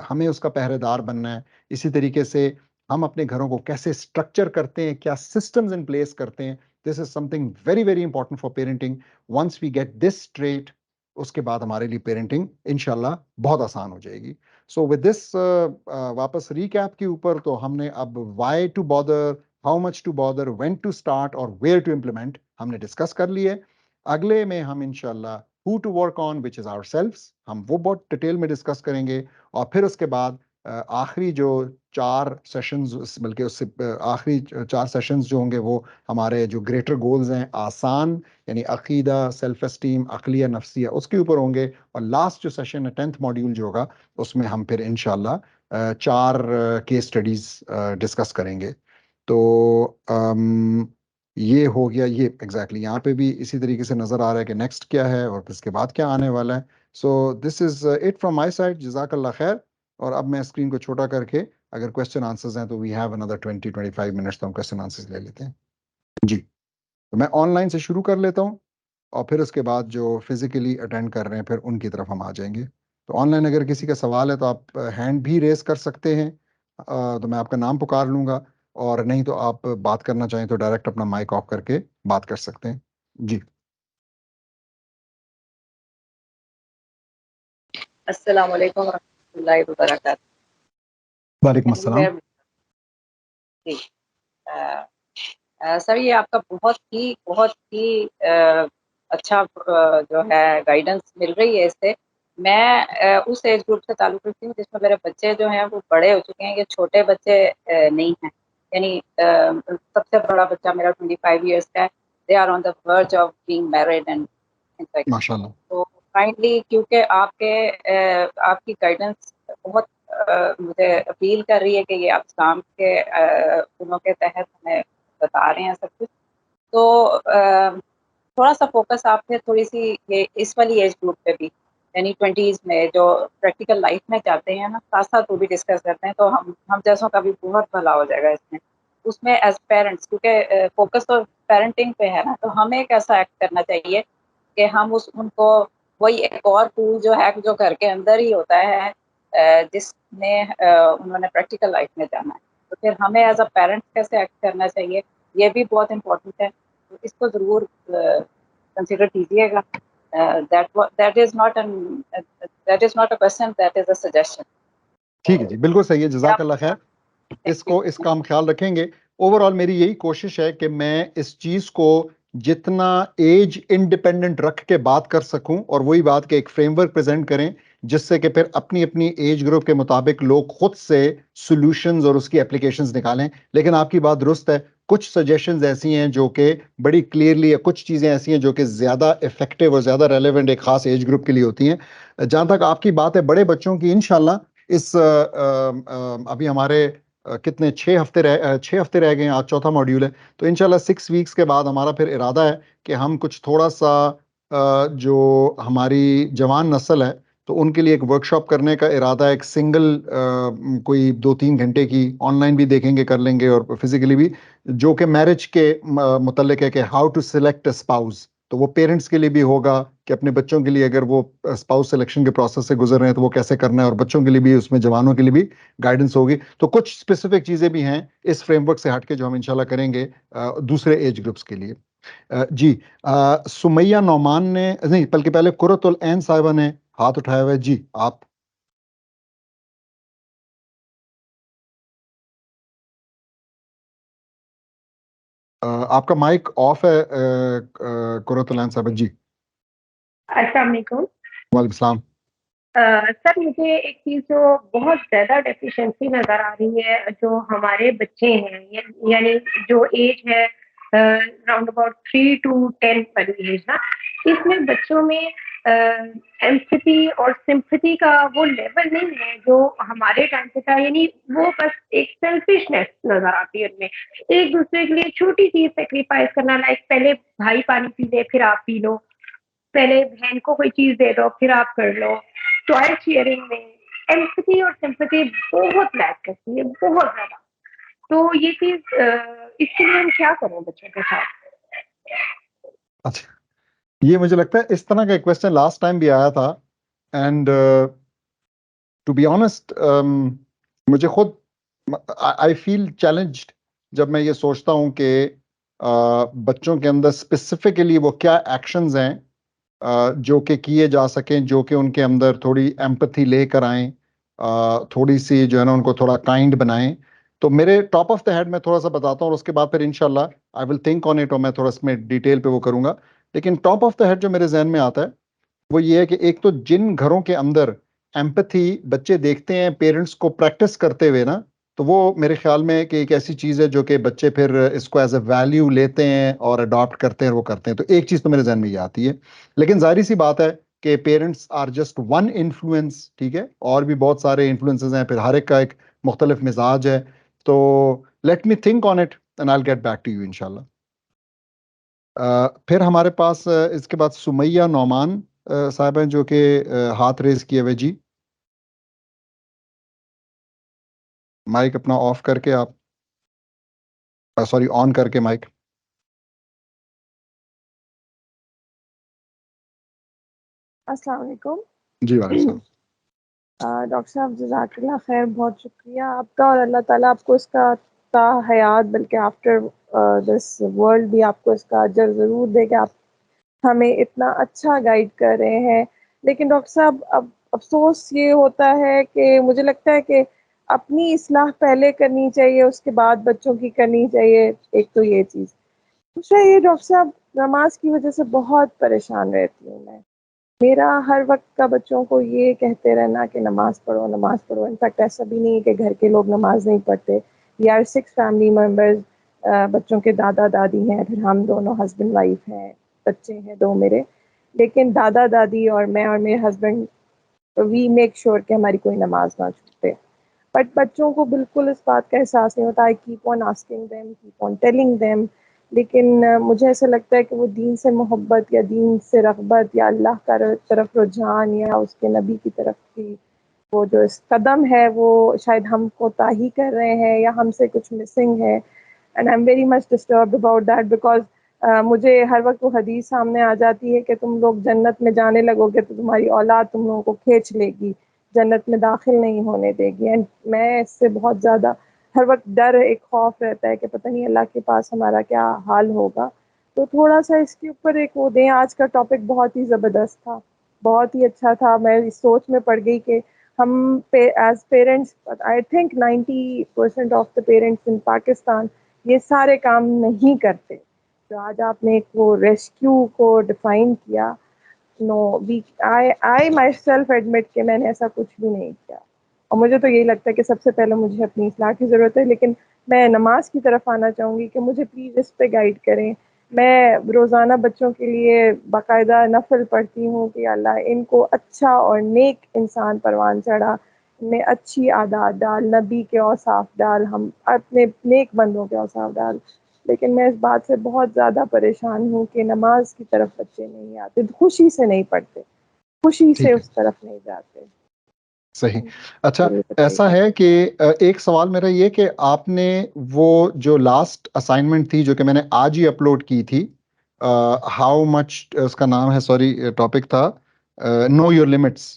हमें उसका पहरेदार बनना है। इसी तरीके से हम अपने घरों को कैसे स्ट्रक्चर करते हैं, क्या सिस्टम्स इन प्लेस करते हैं, this is something very very important for parenting. Once we get this straight, उसके बाद हमारे लिए पेरेंटिंग इंशाल्लाह बहुत आसान हो जाएगी। सो विद दिस वापस रीकैप के ऊपर, तो हमने अब why to bother, how much to bother, when to start और वेयर टू इम्प्लीमेंट हमने डिस्कस कर लिए। अगले में हम इंशाल्लाह who to work on, which is ourselves, हम वो बहुत डिटेल में डिस्कस करेंगे। और फिर उसके बाद आखिरी जो 4 सेशंस, बल्कि उससे आखिरी 4 सेशंस जो होंगे वो हमारे जो ग्रेटर गोल्स हैं, आसान यानी अकीदा, सेल्फ एस्टीम, अकलिया, नफ्सिया, उसके ऊपर होंगे। और लास्ट जो सेशन है 10th मॉड्यूल जो होगा, उसमें हम फिर इंशाल्लाह 4 केस स्टडीज डिस्कस करेंगे। तो ये हो गया, ये एग्जैक्टली यहाँ पे भी इसी तरीके से नजर आ रहा है कि नेक्स्ट क्या है और इसके बाद क्या आने वाला है। सो this is it from my side, जज़ाकल्लाह खैर। और अब मैं स्क्रीन को छोटा करके अगर क्वेश्चन आंसर्स हैं तो वी हैव अनदर 20-25 मिनट्स, तो हम क्वेश्चन आंसर्स ले लेते हैं जी। तो मैं ऑनलाइन से शुरू कर लेता हूँ और फिर उसके बाद जो फिजिकली अटेंड कर रहे हैं फिर उनकी तरफ हम आ जाएंगे। तो ऑनलाइन अगर किसी का सवाल है तो आप हैंड भी रेस कर सकते हैं, तो मैं आपका नाम पुकार लूंगा, और नहीं तो आप बात करना चाहें तो डायरेक्ट अपना माइक ऑफ करके बात कर सकते हैं जी। अस्सलाम वालेकुम रहमतुल्लाहि व बरकातहू। वालेकुम अस्सलाम। जी, सर ये आपका बहुत ही अच्छा जो है गाइडेंस मिल रही है इससे। मैं उस एज ग्रुप से ताल्लुक़ रखती हूँ जिसमें मेरे बच्चे जो हैं वो बड़े हो चुके हैं, ये छोटे बच्चे नहीं हैं। यानी सबसे बड़ा बच्चा मेरा 25 इयर्स का है। They are on the verge of being married and माशाल्लाह। तो काइंडली, क्योंकि आपकी गाइडेंस बहुत मुझे अपील कर रही है कि ये आप इस्लाम के गुणों के तहत हमें बता रहे हैं सब कुछ। तो थोड़ा-सा फ़ोकस आप फिर थोड़ी-सी ये इस वाली एज ग्रुप पे भी, यानी 20s में जो प्रैक्टिकल लाइफ में जाते हैं ना, साथ-साथ वो भी डिस्कस करते हैं, तो हम जैसों का भी बहुत भला हो जाएगा इसमें। उसमें एज़ पेरेंट्स, क्योंकि फ़ोकस तो पेरेंटिंग पे है ना, तो हमें एक ऐसा एक्ट करना चाहिए कि हम उनको वही एक और टूल जो है, जो घर के अंदर ही होता है, जिसमें उन्होंने प्रैक्टिकल लाइफ में जाना है। तो फिर हमें एज़ अ पेरेंट्स कैसे एक्ट करना चाहिए, ये भी बहुत इम्पोर्टेंट है। तो इसको ज़रूर कंसिडर कीजिएगा। That is not a question, that is a suggestion. ठीक है जी, बिल्कुल सही है, जज़ाकल्लाह खैर। इसका हम ख्याल रखेंगे। ओवरऑल मेरी यही कोशिश है कि मैं इस चीज को जितना एज इंडिपेंडेंट रख के बात कर सकूं, और वही बात के एक फ्रेमवर्क प्रेजेंट करें जिससे कि फिर अपनी अपनी एज ग्रुप के मुताबिक लोग खुद से सॉल्यूशंस और उसकी एप्लीकेशंस निकालें। लेकिन आपकी बात दुरुस्त है, कुछ सजेशंस ऐसी हैं जो कि बड़ी क्लियरली, या कुछ चीज़ें ऐसी हैं जो कि ज़्यादा इफेक्टिव और ज़्यादा रेलेवेंट एक खास एज ग्रुप के लिए होती हैं। जहाँ तक आपकी बात है बड़े बच्चों की, इंशाल्लाह इस अभी हमारे कितने 6 हफ्ते रह गए हैं, आज चौथा मॉड्यूल है। तो इंशाल्लाह 6 वीक्स के बाद हमारा फिर इरादा है कि हम कुछ थोड़ा सा जो हमारी जवान नस्ल है तो उनके लिए एक वर्कशॉप करने का इरादा है। एक सिंगल कोई 2-3 घंटे की, ऑनलाइन भी देखेंगे कर लेंगे और फिजिकली भी, जो कि मैरिज के मुतल्लिक है कि how to select a spouse. तो वो पेरेंट्स के लिए भी होगा कि अपने बच्चों के लिए अगर वो स्पाउस सिलेक्शन के प्रोसेस से गुजर रहे हैं तो वो कैसे करना है, और बच्चों के लिए भी, उसमें जवानों के लिए भी गाइडेंस होगी। तो कुछ स्पेसिफिक चीजें भी हैं इस फ्रेमवर्क से हटके जो हम इंशाल्लाह करेंगे दूसरे एज ग्रुप्स के लिए। जी, सुमैया नौमान ने नहीं, बल्कि पहले कुरतुल ऐन साहिबा ने हाथ उठाया हुआ है जी। आप आपका माइक ऑफ है कुरतुल ऐन साहिबा जी। अस्सलाम वालेकुम। वालेकुम सलाम। सर मुझे एक चीज़ जो बहुत ज़्यादा डेफिशिएंसी नज़र आ रही है, जो हमारे बच्चे हैं, यानी जो एज है राउंड अबाउट 3 to 10 वाली एज ना, इसमें बच्चों में एम्पैथी और सिम्पैथी का वो लेवल नहीं है जो हमारे टाइम पे था। यानी वो बस एक सेल्फिशनेस नज़र आती है उनमें। एक दूसरे के लिए छोटी चीज़ सैक्रिफाइस करना, लाइक पहले भाई पानी पी ले फिर आप पी लो, पहले बहन को कोई चीज़ दे दो फिर आप कर लो। टॉय शेयरिंग में एम्पैथी और सिम्पैथी बहुत लैक करती है, बहुत ज़्यादा। तो ये चीज़ इसके लिए हम क्या करें बच्चों के साथ? अच्छा, ये मुझे लगता है इस तरह का क्वेश्चन लास्ट टाइम भी आया था, एंड टू बी ऑनेस्ट मुझे खुद आई फील चैलेंज्ड जब मैं ये सोचता हूँ कि बच्चों के अंदर स्पेसिफिकली वो क्या एक्शंस हैं जो कि किए जा सकें, जो कि उनके अंदर थोड़ी एम्पैथी लेकर आएं, थोड़ी सी जो है ना उनको थोड़ा काइंड बनाएं। तो मेरे टॉप ऑफ द हेड में थोड़ा सा बताता हूँ, और उसके बाद फिर इंशाल्लाह I will think on it, और मैं थोड़ा इसमें डिटेल पे वो करूंगा। लेकिन टॉप ऑफ द हेड जो मेरे जहन में आता है वो ये है कि एक तो जिन घरों के अंदर एम्पैथी बच्चे देखते हैं पेरेंट्स को प्रैक्टिस करते हुए ना, तो वो मेरे ख्याल में कि एक ऐसी चीज़ है जो कि बच्चे फिर इसको एज ए वैल्यू लेते हैं और अडॉप्ट करते हैं और वो करते हैं। तो एक चीज़ तो मेरे जहन में ये आती है। लेकिन जाहिर सी बात है कि parents are just one influence, ठीक है, और भी बहुत सारे इन्फ्लुएंसेस हैं, फिर हर एक का एक मुख्तलिफ मिजाज है। तो let me think on it and I will get back to you इंशाल्लाह। फिर हमारे पास इसके बाद सुमैया नौमान साहब हैं जो कि हाथ रेज किए हुए। जी, माइक अपना ऑफ करके आप, सॉरी ऑन करके माइक। अस्सलाम वालेकुम। जी वालेकुम। डॉक्टर साहब जज़ाकल्लाह खैर, बहुत शुक्रिया आपका, और अल्लाह ताला आपको इसका ता हयात बल्कि आफ्टर दिस वर्ल्ड भी आपको इसका अजर ज़रूर दे कि आप हमें इतना अच्छा गाइड कर रहे हैं। लेकिन डॉक्टर साहब अब अफ़सोस ये होता है कि मुझे लगता है कि अपनी इस्लाह पहले करनी चाहिए, उसके बाद बच्चों की करनी चाहिए। एक तो ये चीज़। दूसरा ये डॉक्टर साहब, नमाज की वजह से बहुत परेशान रहती हूँ मैं। मेरा हर वक्त का बच्चों को ये कहते रहना कि नमाज़ पढ़ो, नमाज़ पढ़ो। इनफैक्ट ऐसा भी नहीं है कि घर के लोग नमाज़ नहीं पढ़ते। वी आर 6 फैमिली मेंबर्स, बच्चों के दादा-दादी हैं, फिर हम दोनों हस्बैंड वाइफ हैं, बच्चे हैं 2 मेरे। लेकिन दादा-दादी और मैं और मेरे हस्बैंड, वी मेक श्योर कि हमारी कोई नमाज़ ना छूटे। बट बच्चों को बिल्कुल इस बात का एहसास नहीं होता। I keep on asking them, keep on telling them, लेकिन मुझे ऐसा लगता है कि वो दीन से मोहब्बत या दीन से रग़बत या अल्लाह का तरफ रुझान या उसके नबी की तरफ की वो जो इस कदम है, वो शायद हम कोताही कर रहे हैं या हमसे कुछ मिसिंग है। And I am very much disturbed about that, because मुझे हर वक्त वो हदीस सामने आ जाती है कि तुम लोग जन्नत में जाने लगोगे तो तुम्हारी औलाद तुम लोगों को खींच लेगी, जन्नत में दाखिल नहीं होने देगी। एंड मैं इससे बहुत ज़्यादा हर वक्त डर, एक खौफ रहता है कि पता नहीं अल्लाह के पास हमारा क्या हाल होगा। तो थोड़ा सा इसके ऊपर एक वो दें। आज का टॉपिक बहुत ही ज़बरदस्त था, बहुत ही अच्छा था। मैं इस सोच में पड़ गई कि हम age parents, I think 90% of the parents in Pakistan ये सारे काम नहीं करते। तो आज आपने एक वो रेस्क्यू को डिफाइन किया, no we, I myself admit कि मैंने ऐसा कुछ भी नहीं किया। और मुझे तो यही लगता है कि सबसे पहले मुझे अपनी इस्लाह की ज़रूरत है। लेकिन मैं नमाज की तरफ आना चाहूँगी कि मुझे प्लीज़ इस पे गाइड करें। मैं रोज़ाना बच्चों के लिए बाकायदा नफल पढ़ती हूँ कि अल्लाह इनको अच्छा और नेक इंसान परवान चढ़ा, इनमें अच्छी आदत डाल, नबी के औसाफ डाल, हम अपने नेक बंदों के औसाफ डाल। लेकिन मैं इस बात से बहुत ज़्यादा परेशान हूँ कि नमाज की तरफ बच्चे नहीं आते, खुशी से नहीं पढ़ते, खुशी से ठीक है, उस तरफ नहीं जाते। सही। अच्छा, ज़रूर ऐसा बताइएगा। है कि एक सवाल मेरा ये कि आपने वो जो लास्ट असाइनमेंट थी जो कि मैंने आज ही अपलोड की थी, हाउ मच उसका नाम है, सॉरी टॉपिक था नो योर लिमिट्स,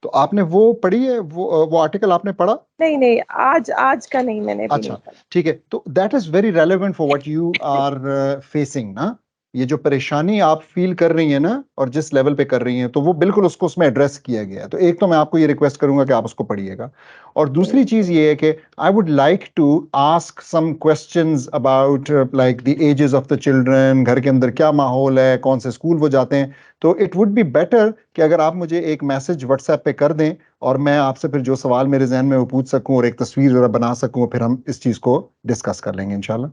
तो आपने वो पढ़ी है? वो आर्टिकल आपने पढ़ा? नहीं, नहीं, आज का नहीं, मैंने अभी नहीं अच्छा, पढ़ा। ठीक है, तो that is very relevant for what you are facing ना। ये जो परेशानी आप फील कर रही हैं ना, और जिस लेवल पे कर रही हैं, तो वो बिल्कुल उसको उसमें एड्रेस किया गया है। तो एक तो मैं आपको ये रिक्वेस्ट करूंगा कि आप उसको पढ़िएगा, और दूसरी चीज ये है कि I would like to ask some questions about like the ages of the children, घर के अंदर क्या माहौल है, कौन से स्कूल वो जाते हैं। तो इट वुड बी बेटर कि अगर आप मुझे एक मैसेज व्हाट्सएप पे कर दें, और मैं आपसे फिर जो सवाल मेरे जहन में वो पूछ सकूं और एक तस्वीर जरा बना सकूं, फिर हम इस चीज को डिस्कस कर लेंगे इंशाल्लाह।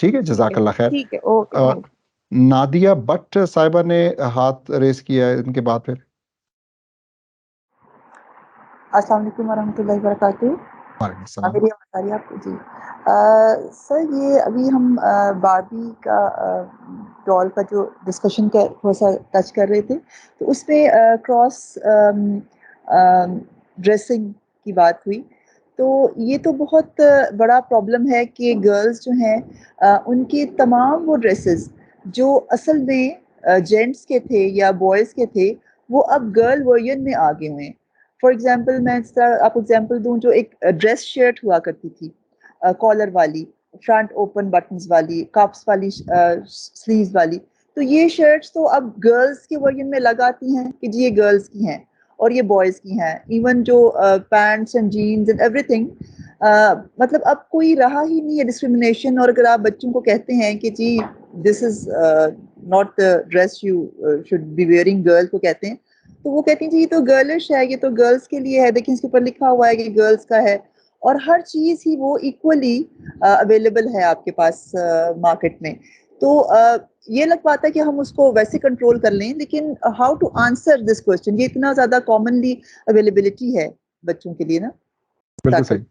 ठीक है, जजाकल्ला खैर। ठीक है, ओके, अ, थैंक नादिया भट्ट साहिबा ने हाथ रेस किया है, इनके बाद फिर अस्सलाम वालेकुम वरहमतुल्लाहि वबरकातुहू। वालेकुम सलाम। मेरी आवाज़ आ रही है आपको? जी। सर, ये अभी हम बारबी का डॉल का जो डिस्कशन का थोड़ा सा टच कर रहे थे, तो उसमें क्रॉस ड्रेसिंग की बात हुई। तो ये तो बहुत बड़ा प्रॉब्लम है कि गर्ल्स जो हैं उनके तमाम वो ड्रेसेस जो असल में जेंट्स के थे या बॉयज़ के थे, वो अब गर्ल वर्जन में आ गए हुए हैं। फॉर एग्जांपल, मैं इस तरह आपको एग्जांपल दूं, जो एक ड्रेस शर्ट हुआ करती थी कॉलर वाली, फ्रंट ओपन बटन्स वाली, कप्स वाली, स्लीव्स वाली, तो ये शर्ट्स तो अब गर्ल्स के वर्जन में लगाती हैं कि जी ये गर्ल्स की हैं और ये बॉयज़ की हैं। इवन जो pants and jeans and everything, मतलब अब कोई रहा ही नहीं है डिस्क्रिमिनेशन। और अगर आप बच्चों को कहते हैं कि जी this is not the dress you should be wearing, girl को कहते हैं, तो वो कहती हैं जी ये तो गर्लिश है, ये तो गर्ल्स के लिए है, देखिए इसके ऊपर लिखा हुआ है कि गर्ल्स का है। और हर चीज़ ही वो इक्वली अवेलेबल है आपके पास मार्केट में। तो ये लग पाता है कि हम उसको वैसे कंट्रोल कर लें, लेकिन how to answer this question, ये इतना ज्यादा कॉमनली अवेलेबिलिटी है बच्चों के लिए ना। बिल्कुल सही।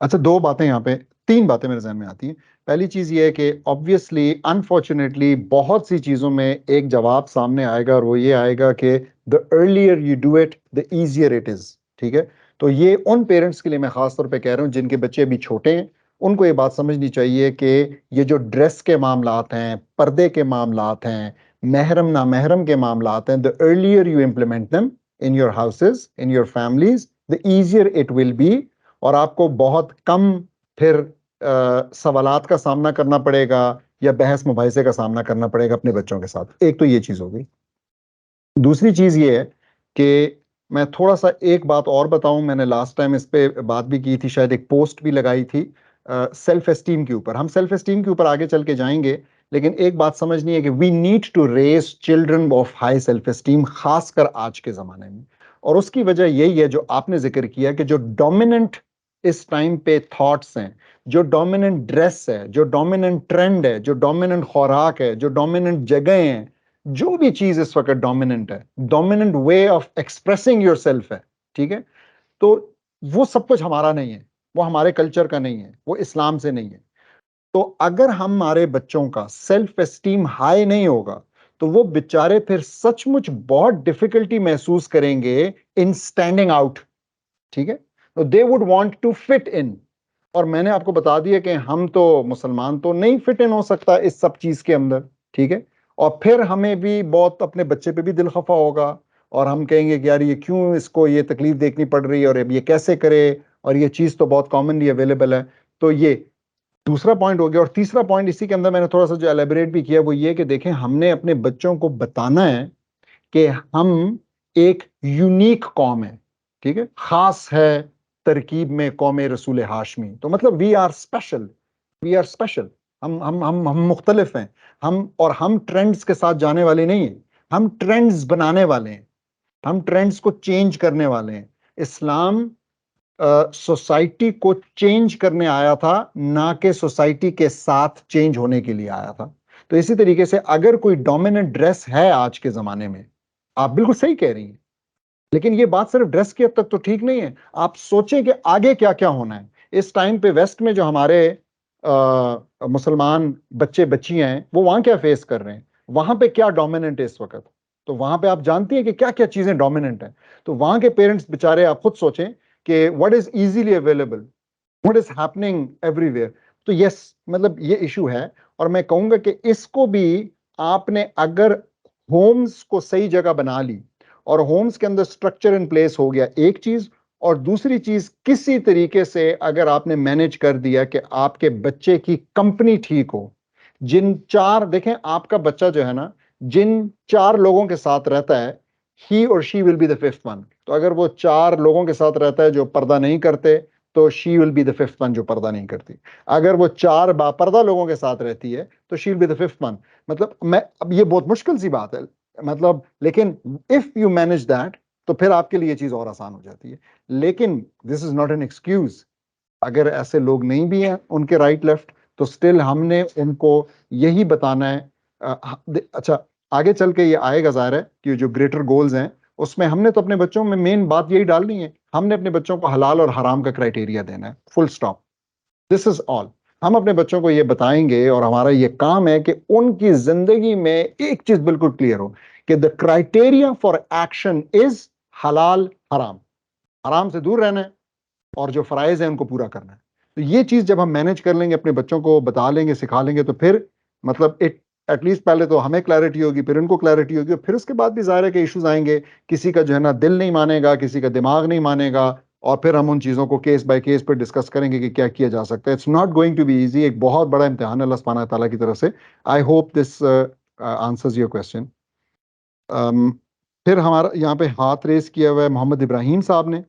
अच्छा, दो बातें यहाँ पे, तीन बातें मेरे जहन में आती हैं। पहली चीज ये है कि ऑब्वियसली अनफॉर्चुनेटली बहुत सी चीजों में एक जवाब सामने आएगा, और वो ये आएगा कि the earlier you do it the easier it is. ठीक है, तो ये उन पेरेंट्स के लिए मैं खास तौर पे कह रहा हूँ जिनके बच्चे अभी छोटे हैं। उनको ये बात समझनी चाहिए कि ये जो ड्रेस के मामलात हैं, पर्दे के मामलात हैं, महरम ना महरम के मामलात हैं, the earlier you implement them in your houses, in your families, the easier it will be. और आपको बहुत कम फिर सवालात का सामना करना पड़ेगा या बहस मुबाहिसे का सामना करना पड़ेगा अपने बच्चों के साथ। एक तो ये चीज हो गई। दूसरी चीज ये है कि मैं थोड़ा सा एक बात और बताऊं, मैंने लास्ट टाइम इस पे बात भी की थी, शायद एक पोस्ट भी लगाई थी सेल्फ एस्टीम के ऊपर। हम सेल्फ एस्टीम के ऊपर आगे चल के जाएंगे, लेकिन एक बात समझनी है कि we need to raise children of high self esteem, खासकर आज के जमाने में। और उसकी वजह यही है जो आपने जिक्र किया कि जो डोमिनेंट इस टाइम पे थॉट्स हैं, जो डोमिनेंट ड्रेस है, जो डोमिनेंट ट्रेंड है, जो डोमिनेंट खुराक है, जो डोमिनेंट जगह हैं, जो भी चीज इस वक्त डोमिनेंट है, dominant way of expressing your self है। ठीक है, तो वो सब कुछ हमारा नहीं है, वो हमारे कल्चर का नहीं है, वो इस्लाम से नहीं है। तो अगर हमारे बच्चों का सेल्फ एस्टीम हाई नहीं होगा तो वो बेचारे फिर सचमुच बहुत डिफिकल्टी महसूस करेंगे इन स्टैंडिंग आउट। ठीक है, तो they would want to fit in. और मैंने आपको बता दिया कि हम तो मुसलमान तो नहीं फिट इन हो सकता इस सब चीज के अंदर। ठीक है, और फिर हमें भी बहुत अपने बच्चे पे भी दिल खफा होगा, और हम कहेंगे कि यार ये क्यों इसको ये तकलीफ देखनी पड़ रही है, और अब ये कैसे करे, और ये चीज तो बहुत कॉमनली अवेलेबल है। तो ये दूसरा पॉइंट हो गया। और तीसरा पॉइंट इसी के अंदर मैंने थोड़ा सा जो एलेबरेट भी किया वो ये कि देखें, हमने अपने बच्चों को बताना है कि हम एक यूनिक कौम है। ठीक है, खास है तरकीब में कौम रसूल हाशमी, तो मतलब we are special, we are special. हम मुख्तलिफ हैं। हम ट्रेंड्स के साथ जाने वाले नहीं हैं, हम ट्रेंड्स बनाने वाले हैं, हम ट्रेंड्स को चेंज करने वाले हैं। इस्लाम सोसाइटी को चेंज करने आया था, ना कि सोसाइटी के साथ चेंज होने के लिए आया था। तो इसी तरीके से अगर कोई डोमिनेंट ड्रेस है आज के जमाने में, आप बिल्कुल सही कह रही हैं, लेकिन ये बात सिर्फ ड्रेस की हद तक तो ठीक नहीं है। आप सोचें कि आगे क्या क्या होना है। इस टाइम पे वेस्ट में जो हमारे मुसलमान बच्चे बच्चियां हैं, वो वहां क्या फेस कर रहे हैं, वहां पे क्या डोमिनेंट है इस वक्त। तो वहां पे आप जानती हैं कि क्या क्या चीजें डोमिनेंट हैं। तो वहां के पेरेंट्स बेचारे, आप खुद सोचें कि what is easily available, what is happening everywhere. तो यस, मतलब ये इशू है। और मैं कहूंगा कि इसको भी आपने अगर होम्स को सही जगह बना ली, और होम्स के अंदर स्ट्रक्चर इन प्लेस हो गया, एक चीज। और दूसरी चीज, किसी तरीके से अगर आपने मैनेज कर दिया कि आपके बच्चे की कंपनी ठीक हो, जिन चार, देखें आपका बच्चा जो है ना, जिन चार लोगों के साथ रहता है, ही और she will be the fifth one. तो अगर वो चार लोगों के साथ रहता है जो पर्दा नहीं करते, तो she will be the fifth one जो पर्दा नहीं करती। अगर वो चार बापर्दा लोगों के साथ रहती है तो she will be the fifth one. मतलब मैं, अब ये बहुत मुश्किल सी बात है, मतलब, लेकिन इफ यू मैनेज दैट तो फिर आपके लिए चीज और आसान हो जाती है। लेकिन this is not an excuse. अगर ऐसे लोग नहीं भी हैं उनके राइट लेफ्ट, तो स्टिल हमने उनको यही बताना है। अच्छा, आगे चल के ये आएगा, जाहिर है कि जो ग्रेटर गोल्स हैं उसमें हमने तो अपने बच्चों में मेन बात यही डालनी है, हमने अपने बच्चों को हलाल और हराम का क्राइटेरिया देना है, full stop. This is all. हम अपने बच्चों को ये बताएंगे, और हमारा ये काम है कि उनकी जिंदगी में एक चीज बिल्कुल क्लियर हो कि the criteria for action is हलाल हराम। हराम से दूर रहना है, और जो फराइज है उनको पूरा करना है। तो ये चीज जब हम मैनेज कर लेंगे, अपने बच्चों को बता लेंगे, सिखा लेंगे, तो फिर मतलब एटलीस्ट पहले तो हमें क्लैरिटी होगी, फिर उनको क्लैरिटी होगी, और फिर उसके बाद भी जाहिर है कि इश्यूज आएंगे। किसी का जो है ना दिल नहीं मानेगा, किसी का दिमाग नहीं मानेगा, और फिर हम उन चीजों को केस बाय केस पर डिस्कस करेंगे कि क्या किया जा सकता है। It's not going to be easy, एक बहुत बड़ा इम्तिहान है अल्लाह सुब्हानहू व तआला की तरफ से। I hope this answers your question. फिर हमारा यहाँ पे हाथ रेस किया हुआ है मोहम्मद इब्राहिम साहब ने।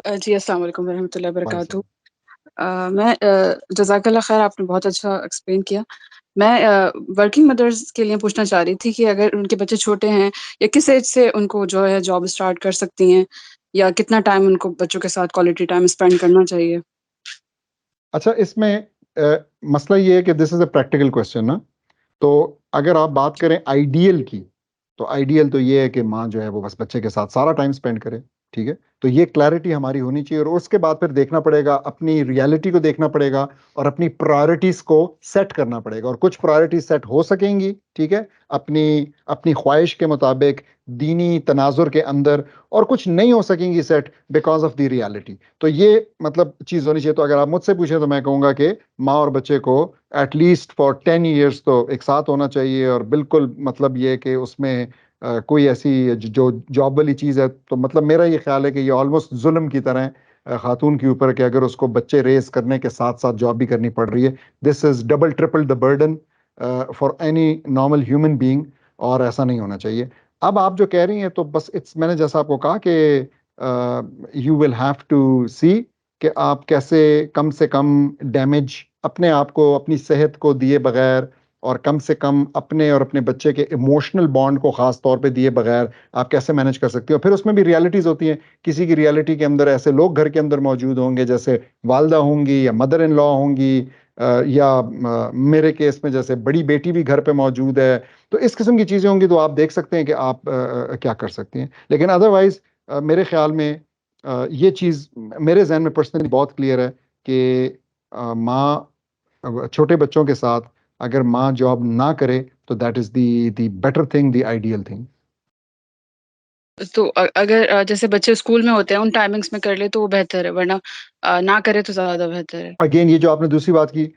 जी, अस्सलाम वालेकुम रहमतुल्लाहि बरकातहू। मैं जज़ाकल्लाह खैर, आपने बहुत अच्छा एक्सप्लेन किया। मैं वर्किंग मदर्स के लिए पूछना चाह रही थी कि अगर उनके बच्चे छोटे हैं, या किस एज से उनको जो है जॉब स्टार्ट कर सकती हैं, या कितना टाइम उनको बच्चों के साथ क्वालिटी टाइम स्पेंड करना चाहिए? अच्छा, इसमें मसला ये है कि this is a practical question ना, तो अगर आप बात करें आइडियल की, तो आइडियल तो ये है कि माँ जो है वो बस बच्चे के साथ सारा टाइम स्पेंड करे, ठीक है। तो ये क्लैरिटी हमारी होनी चाहिए, और उसके बाद फिर देखना पड़ेगा, अपनी रियलिटी को देखना पड़ेगा और अपनी प्रायोरिटीज को सेट करना पड़ेगा। और कुछ प्रायोरिटीज सेट हो सकेंगी, ठीक है, अपनी अपनी ख्वाहिश के मुताबिक, दीनी तनाजुर के अंदर, और कुछ नहीं हो सकेंगी set because of the reality. तो ये मतलब चीज़ होनी चाहिए। तो अगर आप मुझसे पूछें तो मैं कहूँगा कि माँ और बच्चे को एटलीस्ट फॉर 10 ईयर्स तो एक साथ होना चाहिए, और बिल्कुल मतलब ये कि उसमें कोई ऐसी जो जॉब वाली चीज़ है, तो मतलब मेरा ये ख्याल है कि ये ऑलमोस्ट जुल्म की तरह है खातून के ऊपर, कि अगर उसको बच्चे रेस करने के साथ साथ जॉब भी करनी पड़ रही है। This is double triple the burden for any normal human being, और ऐसा नहीं होना चाहिए। अब आप जो कह रही हैं, तो बस इट्स, मैंने जैसा आपको कहा कि यू विल हैव टू सी कि आप कैसे कम से कम डैमेज अपने आप को, अपनी सेहत को दिए बगैर, और कम से कम अपने और अपने बच्चे के इमोशनल बॉन्ड को खास तौर पे दिए बगैर आप कैसे मैनेज कर सकती हो। फिर उसमें भी रियलिटीज होती हैं। किसी की रियलिटी के अंदर ऐसे लोग घर के अंदर मौजूद होंगे, जैसे वालदा होंगी या मदर इन लॉ होंगी, या मेरे केस में जैसे बड़ी बेटी भी घर पे मौजूद है। तो इस किस्म की चीजें होंगी, तो आप देख सकते हैं कि आप क्या कर सकती हैं। लेकिन अदरवाइज मेरे ख्याल में ये चीज़ मेरे जहन में पर्सनली बहुत क्लियर है कि माँ छोटे बच्चों के साथ अगर माँ जॉब ना करे, तो that is the better thing, the ideal thing. तो अगर जैसे बच्चे स्कूल में होते हैं उन टाइमिंग्स में कर ले तो वो बेहतर है, वरना ना करे तो ज्यादा बेहतर है। अगेन ये जो आपने दूसरी बात की,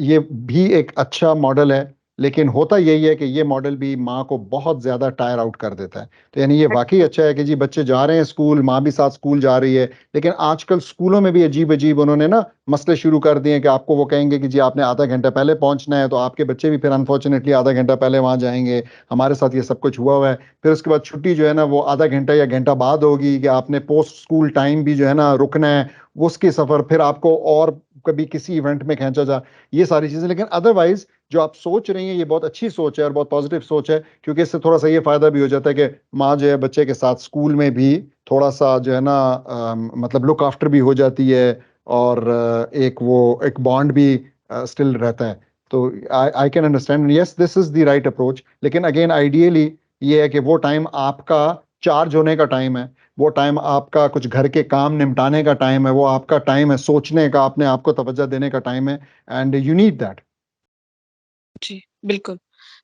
ये भी एक अच्छा मॉडल है, लेकिन होता यही है कि ये मॉडल भी माँ को बहुत ज्यादा टायर आउट कर देता है। तो यानी ये वाकई अच्छा है कि जी बच्चे जा रहे हैं स्कूल, माँ भी साथ स्कूल जा रही है, लेकिन आजकल स्कूलों में भी अजीब अजीब उन्होंने ना मसले शुरू कर दिए हैं कि आपको वो कहेंगे कि जी आपने आधा घंटा पहले पहुंचना है, तो आपके बच्चे भी फिर अनफॉर्चुनेटली आधा घंटा पहले वहां जाएंगे। हमारे साथ ये सब कुछ हुआ है। फिर उसके बाद छुट्टी जो है ना वो आधा घंटा या घंटा बाद होगी, कि आपने पोस्ट स्कूल टाइम भी जो है ना रुकना है, उसकी सफर फिर आपको और कभी किसी इवेंट में खींचा जा, ये सारी चीजें। लेकिन अदरवाइज जो आप सोच रही हैं ये बहुत अच्छी सोच है और बहुत पॉजिटिव सोच है, क्योंकि इससे थोड़ा सा ये फायदा भी हो जाता है कि माँ जो है बच्चे के साथ स्कूल में भी थोड़ा सा जो है ना मतलब लुक आफ्टर भी हो जाती है, और एक वो एक बॉन्ड भी स्टिल रहता है। तो I can understand, yes this is the right approach. लेकिन अगेन आइडियली ये है कि वो टाइम आपका चार्ज होने का टाइम है, वो टाइम आपका कुछ घर के काम निपटाने का टाइम है, वो आपका टाइम है सोचने का, अपने आप को तवज्जो देने का टाइम है, एंड यू नीड दैट। जी, बिल्कुल।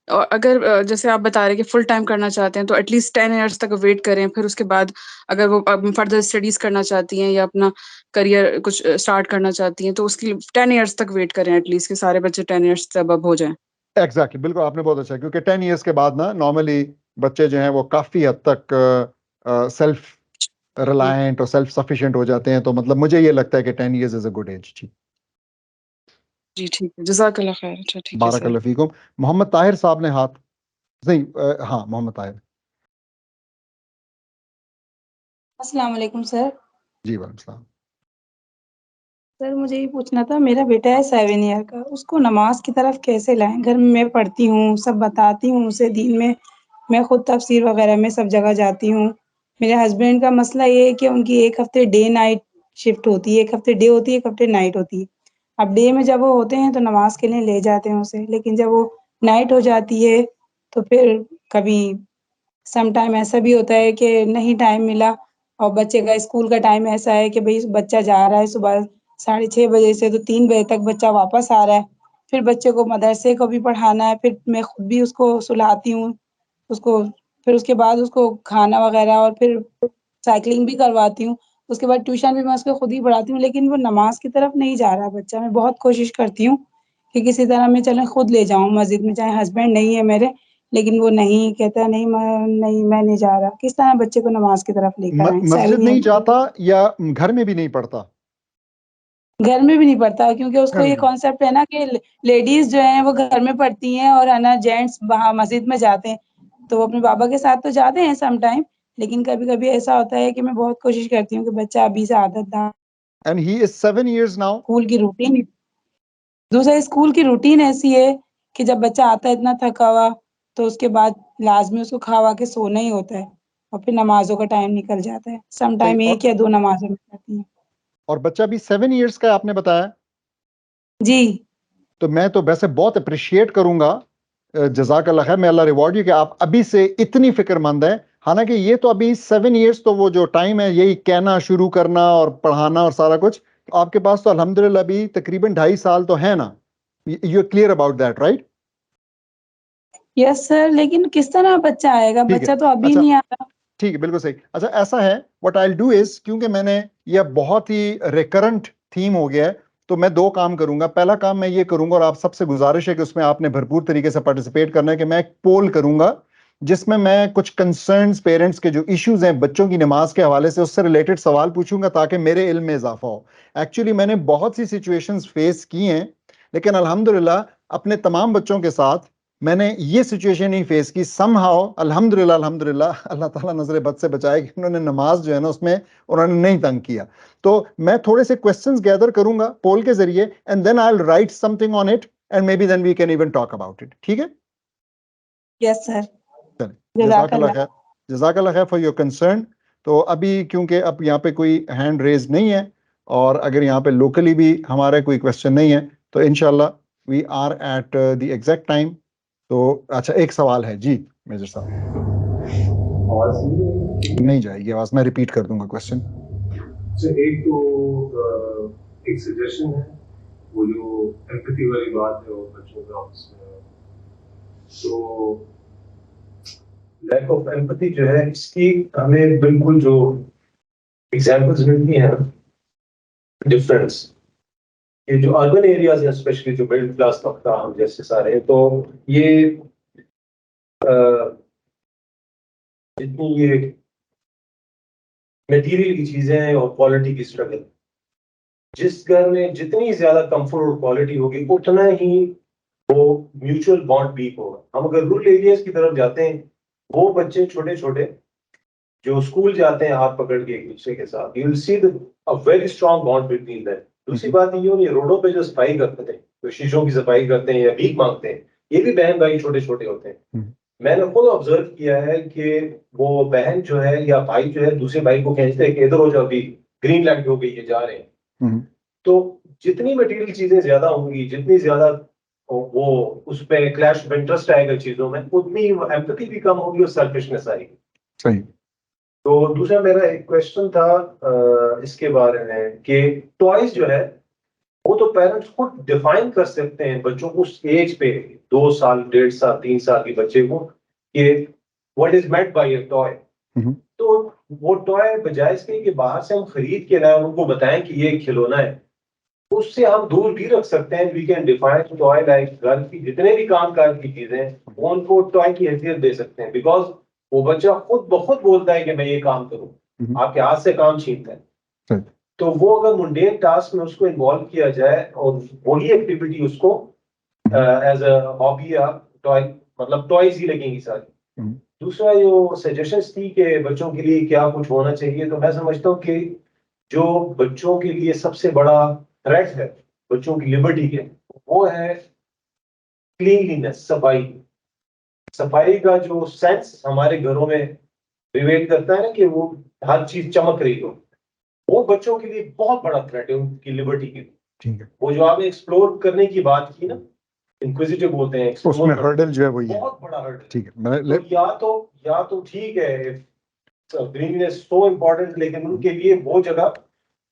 और अगर जैसे आप बता रहे हैं कि फुल टाइम करना चाहते हैं तो एटलीस्ट 10 इयर्स तक वेट करें, फिर उसके बाद अगर वो फर्दर स्टडीज करना चाहती हैं या अपना करियर कुछ स्टार्ट करना चाहती हैं तो उसके लिए 10 इयर्स तक वेट करें एटलीस्ट, कि सारे बच्चे 10 इयर्स से अब हो जाएं। एग्जैक्टली, बिल्कुल आपने बहुत अच्छा, क्योंकि 10 ईयर्स के बाद ना नॉर्मली बच्चे जो हैं वो काफी हद तक सेल्फ जी, रिलायंट और सेल्फ सफिशिएंट हो जाते हैं। तो मतलब मुझे ये लगता है कि 10 years is a good age. जी, जी ठीक है। जज़ाकल्लाह खैर। अच्छा ठीक है सर। बारकल्लाह फीकुम। मोहम्मद ताहिर साहब ने हाथ, नहीं हाँ मोहम्मद ताहिर। अस्सलाम वालेकुम सर। जी वालेकुम सलाम। सर मुझे ये पूछना था, मेरा बेटा है 7 ईयर का, उसको नमाज़ की तरफ कैसे लाएँ? घर में मैं पढ़ती हूँ, सब बताती हूँ उसे दीन में, मैं खुद तफसीर वगैरह में सब जगह जाती हूँ। मेरे हस्बैंड का मसला ये है कि उनकी 1 हफ़्ते डे नाइट शिफ्ट होती है, 1 हफ़्ते डे होती है, 1 हफ़्टे नाइट होती है। अब डे में जब वो होते हैं तो नमाज़ के लिए ले जाते हैं उसे, लेकिन जब वो नाइट हो जाती है तो फिर कभी सम टाइम ऐसा भी होता है कि नहीं टाइम मिला और बच्चे का स्कूल का टाइम ऐसा है कि भई बच्चा जा रहा है सुबह 6:30 बजे से तो 3 बजे तक बच्चा वापस आ रहा है। फिर बच्चे को मदरसे को भी पढ़ाना है, फिर मैं खुद भी उसको सुलाती हूँ, उसको फिर उसके बाद उसको खाना वग़ैरह और फिर साइक्लिंग भी करवाती हूँ। उसके बाद ट्यूशन भी मैं उसको खुद ही पढ़ाती हूँ, लेकिन वो नमाज़ की तरफ नहीं जा रहा बच्चा। मैं बहुत कोशिश करती हूँ कि किसी तरह मैं चलें खुद ले जाऊँ मस्जिद में, चाहे हस्बैंड नहीं है मेरे, लेकिन वो नहीं, कहता है नहीं मैं नहीं जा रहा। किस तरह बच्चे को नमाज़ की तरफ लेकर आएँ? 7 मस्जिद ईयर नहीं का जाता या घर में भी नहीं पढ़ता? घर में भी नहीं पढ़ता क्योंकि उसको घर ये में भी। कॉन्सेप्ट है ना कि लेडीज़ जो हैं वो घर में पढ़ती हैं और है ना जेंट्स वहाँ मस्जिद में जाते हैं। तो वो अपने बाबा के साथ तो जाते हैं सम टाइम, लेकिन कभी-कभी ऐसा होता है कि मैं बहुत कोशिश करती हूँ कि बच्चा अभी से आदत डाल and he is 7 years now. School की रूटीन दूसरा स्कूल की रूटीन ऐसी है कि जब बच्चा आता है इतना थका हुआ, तो उसके बाद लाज़मी उसको खा-वा के सोना ही होता है और फिर नमाज़ों का टाइम निकल जाता है। सम सही। टाइम 1 या 2 नमाज़ें मिल जाती हैं। और बच्चा भी 7 years का है आपने बताया? जी। तो मैं तो वैसे बहुत अप्रिशिएट करूंगा, जज़ाकल्लाह खैर, मैं अल्लाह रिवॉर्ड यू कि आप अभी से इतनी फिक्रमंद है। हालांकि ये तो अभी 7 इयर्स तो वो जो टाइम है यही कहना शुरू करना और पढ़ाना और सारा कुछ, तो आपके पास तो अल्हम्दुलिल्लाह अभी तकरीबन 2.5 साल तो है ना, you are clear about that right? Yes sir, लेकिन किस तरह बच्चा आएगा? ठीक है, बच्चा तो अभी अच्छा नहीं आ रहा। ठीक है, बिल्कुल सही। अच्छा ऐसा है, what I will do is, क्योंकि मैंने यह बहुत ही रिकरेंट थीम हो गया है, तो मैं 2 काम करूंगा। पहला काम मैं ये करूंगा, और आप सबसे गुजारिश है कि उसमें आपने भरपूर तरीके से पार्टिसिपेट करना है, कि मैं एक पोल करूंगा जिसमें मैं कुछ कंसर्न्स पेरेंट्स के जो इश्यूज हैं बच्चों की नमाज के हवाले से, उससे रिलेटेड सवाल पूछूंगा ताकि मेरे इल्म में इजाफा हो। एक्चुअली मैंने बहुत सी सिचुएशंस फेस की हैं, लेकिन अल्हम्दुलिल्लाह अपने तमाम बच्चों के साथ मैंने ये सिचुएशन नहीं फेस की। समहाउ अल्हम्दुलिल्लाह अल्हम्दुलिल्लाह अल्लाह ताला नजर बद से बचाए कि उन्होंने नमाज जो है ना उसमें उन्होंने नहीं तंग किया। तो मैं थोड़े से क्वेश्चंस गैदर करूंगा पोल के जरिए, and then I will write something on it, and maybe then we can even talk about it. ठीक है, यस सर, चलिए, जज़ाकल्लाह। जज़ाकल्लाह खैर, जज़ाकल्लाह खैर फॉर योर कंसर्न। तो अभी क्योंकि अब यहाँ पे कोई हैंड रेज नहीं है, और अगर यहाँ पे लोकली भी हमारा कोई क्वेश्चन नहीं है, तो इंशाल्लाह we are at the exact time. तो अच्छा, एक सवाल है जी मेजर साहब। नहीं जाएगी आवाज, मैं रिपीट कर दूंगा क्वेश्चन। एक तो एक सजेशन है, वो जो एम्पैथी वाली बात है वो बच्चों का उसमें, तो लैक ऑफ एम्पैथी जो है इसकी हमें बिल्कुल जो एग्जांपल्स मिलती हैं डिफरेंस, ये जो अर्बन एरियाज हैं स्पेशली जो मिडिल क्लास तबका हम जैसे सारे, तो ये जितनी ये मटेरियल की चीजें और क्वालिटी की स्ट्रगल, जिस घर में जितनी ज्यादा कंफर्ट और क्वालिटी होगी उतना ही वो म्यूचुअल बॉन्ड वीक होगा। हम अगर रूरल एरियाज की तरफ जाते हैं, वो बच्चे छोटे छोटे जो स्कूल जाते हैं हाथ पकड़ के एक दूसरे के साथ, you will see a very strong bond between them. दूसरी बात ये रोडों पे जो सफाई करते थे, जो शीशों की सफाई करते हैं या भीख मांगते हैं, ये भी बहन भाई छोटे छोटे होते हैं। मैंने खुद ऑब्जर्व किया है कि वो बहन जो है या भाई जो है दूसरे भाई को खींचते हैं कि इधर हो जाओ, अभी ग्रीन लाइट हो गई है, जा रहे हैं। तो जितनी मटेरियल चीजें ज्यादा होंगी, जितनी ज्यादा वो उस पे क्लैश ऑफ इंटरेस्ट आएगा चीजों में, उतनी एम्पैथी भी कम होगी और सेल्फिशनेस आएगी। सही। तो दूसरा मेरा एक क्वेश्चन था इसके बारे में कि टॉयज जो है वो तो पेरेंट्स खुद डिफाइन कर सकते हैं बच्चों को उस एज पे, 2 साल 1.5 साल 3 साल के बच्चे को, कि what is meant by a toy. तो वो टॉय बजाय इसके कि बाहर से हम खरीद के लाए उनको बताएं कि ये खिलौना है, उससे हम दूर भी रख सकते हैं। We can define toy like घर की जितने भी कामकाज की चीजें, वो उनको टॉय की हैसियत दे सकते हैं, बिकॉज वो बच्चा खुद ब खुद बोलता है कि मैं ये काम करूं, आपके हाथ से काम छीनता है। तो वो अगर मुंडेन टास्क में उसको इन्वॉल्व किया जाए और वही एक्टिविटी उसको एज अ हॉबी या टॉय, मतलब टॉयज ही लगेंगी सारी। दूसरा जो सजेशंस थी कि बच्चों के लिए क्या कुछ होना चाहिए, तो मैं समझता हूँ कि जो बच्चों के लिए सबसे बड़ा थ्रेट है बच्चों की लिबर्टी के, वो है क्लीनलीनेस, सफाई। सफाई का जो सेंस हमारे घरों में रिवेट करता है ना कि वो हर चीज चमक रही हो, वो बच्चों के लिए बहुत बड़ा थ्रेट है उनकी लिबर्टी के। ठीक है, वो जो आपने एक्सप्लोर करने की बात की ना, इंक्विजिटिव बोलते हैं, उसमें हर्डल जो है वो ये बहुत बड़ा हर्डल। ठीक है, तो या तो ठीक है ग्रीननेस सो इम्पोर्टेंट, लेकिन उनके लिए वो जगह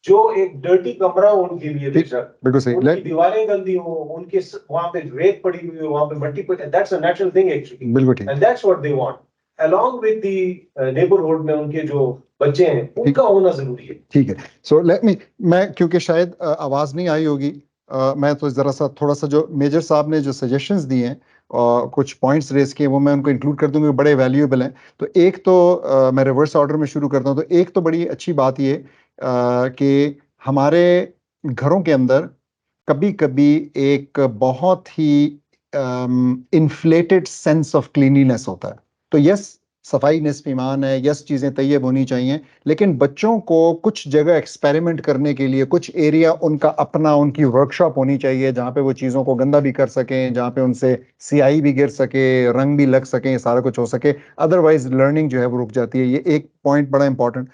जो एक डर्टी कमरा हो उनके लिए, बिल्कुल सही, उनकी दीवारें गंदी हो, उनके वहां पे रेत पड़ी हुई हो, वहां पे मट्टी पड़ी, that's a natural thing actually, बिल्कुल ठीक, and that's what they want along with the neighbourhood में उनके जो बच्चे हैं उनका होना जरूरी है। ठीक है। सो लेट मी, मैं क्योंकि शायद आवाज नहीं आई होगी, मैं तो जरा सा थोड़ा सा जो मेजर साहब ने जो सजेशंस दिए हैं और कुछ पॉइंट्स रेस किए वो मैं उनको इंक्लूड कर दूंगा, बड़े वैल्यूएबल हैं। तो एक तो मैं रिवर्स ऑर्डर में शुरू करता हूं। तो एक तो बड़ी अच्छी बात ये कि हमारे घरों के अंदर कभी कभी एक बहुत ही इन्फ्लेटेड सेंस ऑफ क्लीनलीनेस होता है। तो यस, सफाई निस्फ ईमान है, यस चीज़ें तैयब होनी चाहिए, लेकिन बच्चों को कुछ जगह एक्सपेरिमेंट करने के लिए कुछ एरिया उनका अपना, उनकी वर्कशॉप होनी चाहिए जहाँ पे वो चीज़ों को गंदा भी कर सकें, जहाँ पे उनसे सियाही भी गिर सके, रंग भी लग सके, सारा कुछ हो सके। अदरवाइज लर्निंग जो है वो रुक जाती है। ये एक पॉइंट बड़ा इंपॉर्टेंट।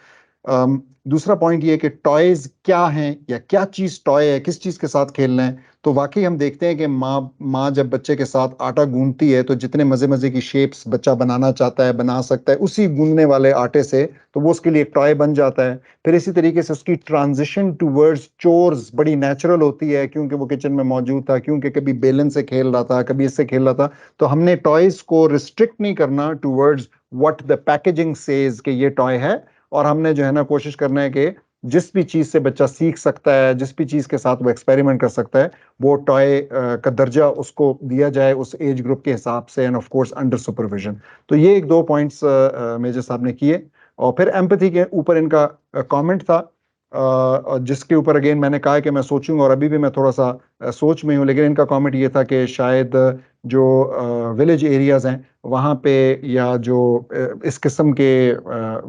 दूसरा पॉइंट ये कि टॉयज क्या हैं या क्या चीज़ टॉय है, किस चीज़ के साथ खेलना है। तो वाकई हम देखते हैं कि माँ जब बच्चे के साथ आटा गूंथती है तो जितने मजे मजे की शेप्स बच्चा बनाना चाहता है बना सकता है उसी गूंदने वाले आटे से, तो वो उसके लिए एक टॉय बन जाता है। फिर इसी तरीके से उसकी ट्रांजिशन टूवर्ड्स चोर्स बड़ी नेचुरल होती है, क्योंकि वो किचन में मौजूद था, क्योंकि कभी बेलन से खेल रहा था, कभी इससे खेल रहा था। तो हमने टॉयज को रिस्ट्रिक्ट नहीं करना towards what the packaging says कि ये टॉय है, और हमने जो है ना कोशिश करना है कि जिस भी चीज से बच्चा सीख सकता है, जिस भी चीज के साथ वो एक्सपेरिमेंट कर सकता है, वो टॉय का दर्जा उसको दिया जाए उस एज ग्रुप के हिसाब से, end of course under supervision. तो ये एक दो पॉइंट्स मेजर साहब ने किए। और फिर एम्पैथी के ऊपर इनका कमेंट था, जिसके ऊपर अगेन मैंने कहा कि मैं सोचूंगा, और अभी भी मैं थोड़ा सा सोच में हूँ। लेकिन इनका कमेंट ये था कि शायद जो विलेज एरियाज हैं वहाँ पे, या जो इस किस्म के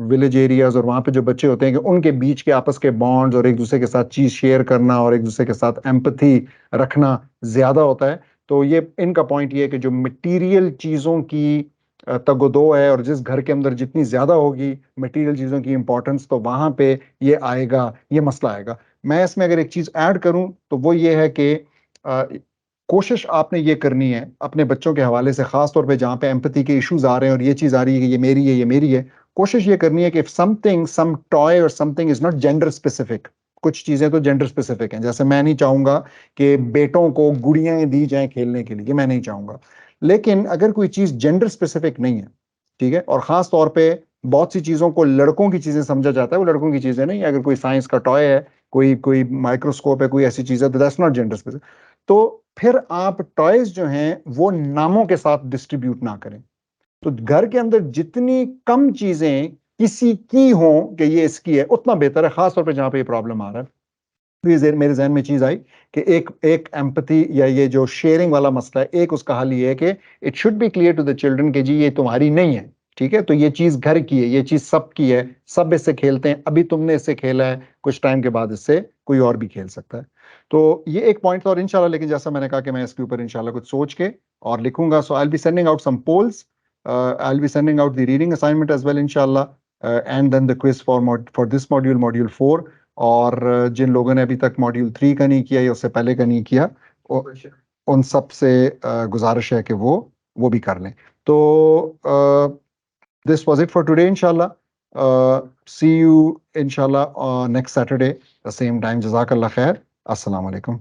विलेज एरियाज और वहाँ पे जो बच्चे होते हैं, कि उनके बीच के आपस के बॉन्ड्स और एक दूसरे के साथ चीज शेयर करना और एक दूसरे के साथ एम्पैथी रखना ज्यादा होता है। तो ये इनका पॉइंट ये है कि जो मटेरियल चीजों की तगोदो है, और जिस घर के अंदर जितनी ज्यादा होगी मटेरियल चीजों की इंपॉर्टेंस, तो वहां पे ये आएगा, ये मसला आएगा। मैं इसमें अगर एक चीज ऐड करूं तो वो ये है कि कोशिश आपने ये करनी है अपने बच्चों के हवाले से, खास तौर पे जहाँ पे एम्पैथी के इश्यूज आ रहे हैं और ये चीज आ रही है कि ये मेरी है, ये मेरी है, कोशिश ये करनी है कि समथिंग, सम टॉय और something is not gender specific. कुछ चीजें तो जेंडर स्पेसिफिक हैं, जैसे मैं नहीं चाहूंगा कि बेटों को गुड़ियां दी जाएं खेलने के लिए, ये मैं नहीं चाहूंगा। लेकिन अगर कोई चीज जेंडर स्पेसिफिक नहीं है, ठीक है, और खास तौर पे बहुत सी चीजों को लड़कों की चीजें समझा जाता है, वो लड़कों की चीजें नहीं है। अगर कोई साइंस का टॉय है, कोई कोई माइक्रोस्कोप है, कोई ऐसी चीज है, तो दैट्स नॉट जेंडर स्पेसिफिक। तो फिर आप टॉयज जो हैं वो नामों के साथ डिस्ट्रीब्यूट ना करें। तो घर के अंदर जितनी कम चीजें किसी की हों कि ये इसकी है, उतना बेहतर है, खासतौर पर जहां पे ये प्रॉब्लम आ रहा है। तो ये मेरे जहन में चीज आई कि एक एक एम्पैथी या ये जो शेयरिंग वाला मसला है, एक उसका हल ये है कि it should be clear to the children कि जी ये तुम्हारी नहीं है, ठीक है, तो ये चीज घर की है, ये चीज सबकी है, सब इससे खेलते हैं, अभी तुमने इससे खेला है, कुछ टाइम के बाद इससे कोई और भी खेल सकता है। तो ये एक पॉइंट था। और इंशाल्लाह, लेकिन जैसा मैंने कहा कि मैं इसके ऊपर इंशाल्लाह कुछ सोच के और लिखूंगा। So I will be sending out some polls, I will be sending out the reading assignment as well इंशाल्लाह, and then the quiz for this module, module 4। और जिन लोगों ने अभी तक मॉड्यूल 3 का नहीं किया या उससे पहले का नहीं किया, उन सब से गुजारिश है कि वो भी कर लें। तो this was it for today इंशाल्लाह। सी यू इंशाल्लाह next Saturday the same time. जज़ाकल्लाह खैर। अस्सलाम वालेकुम।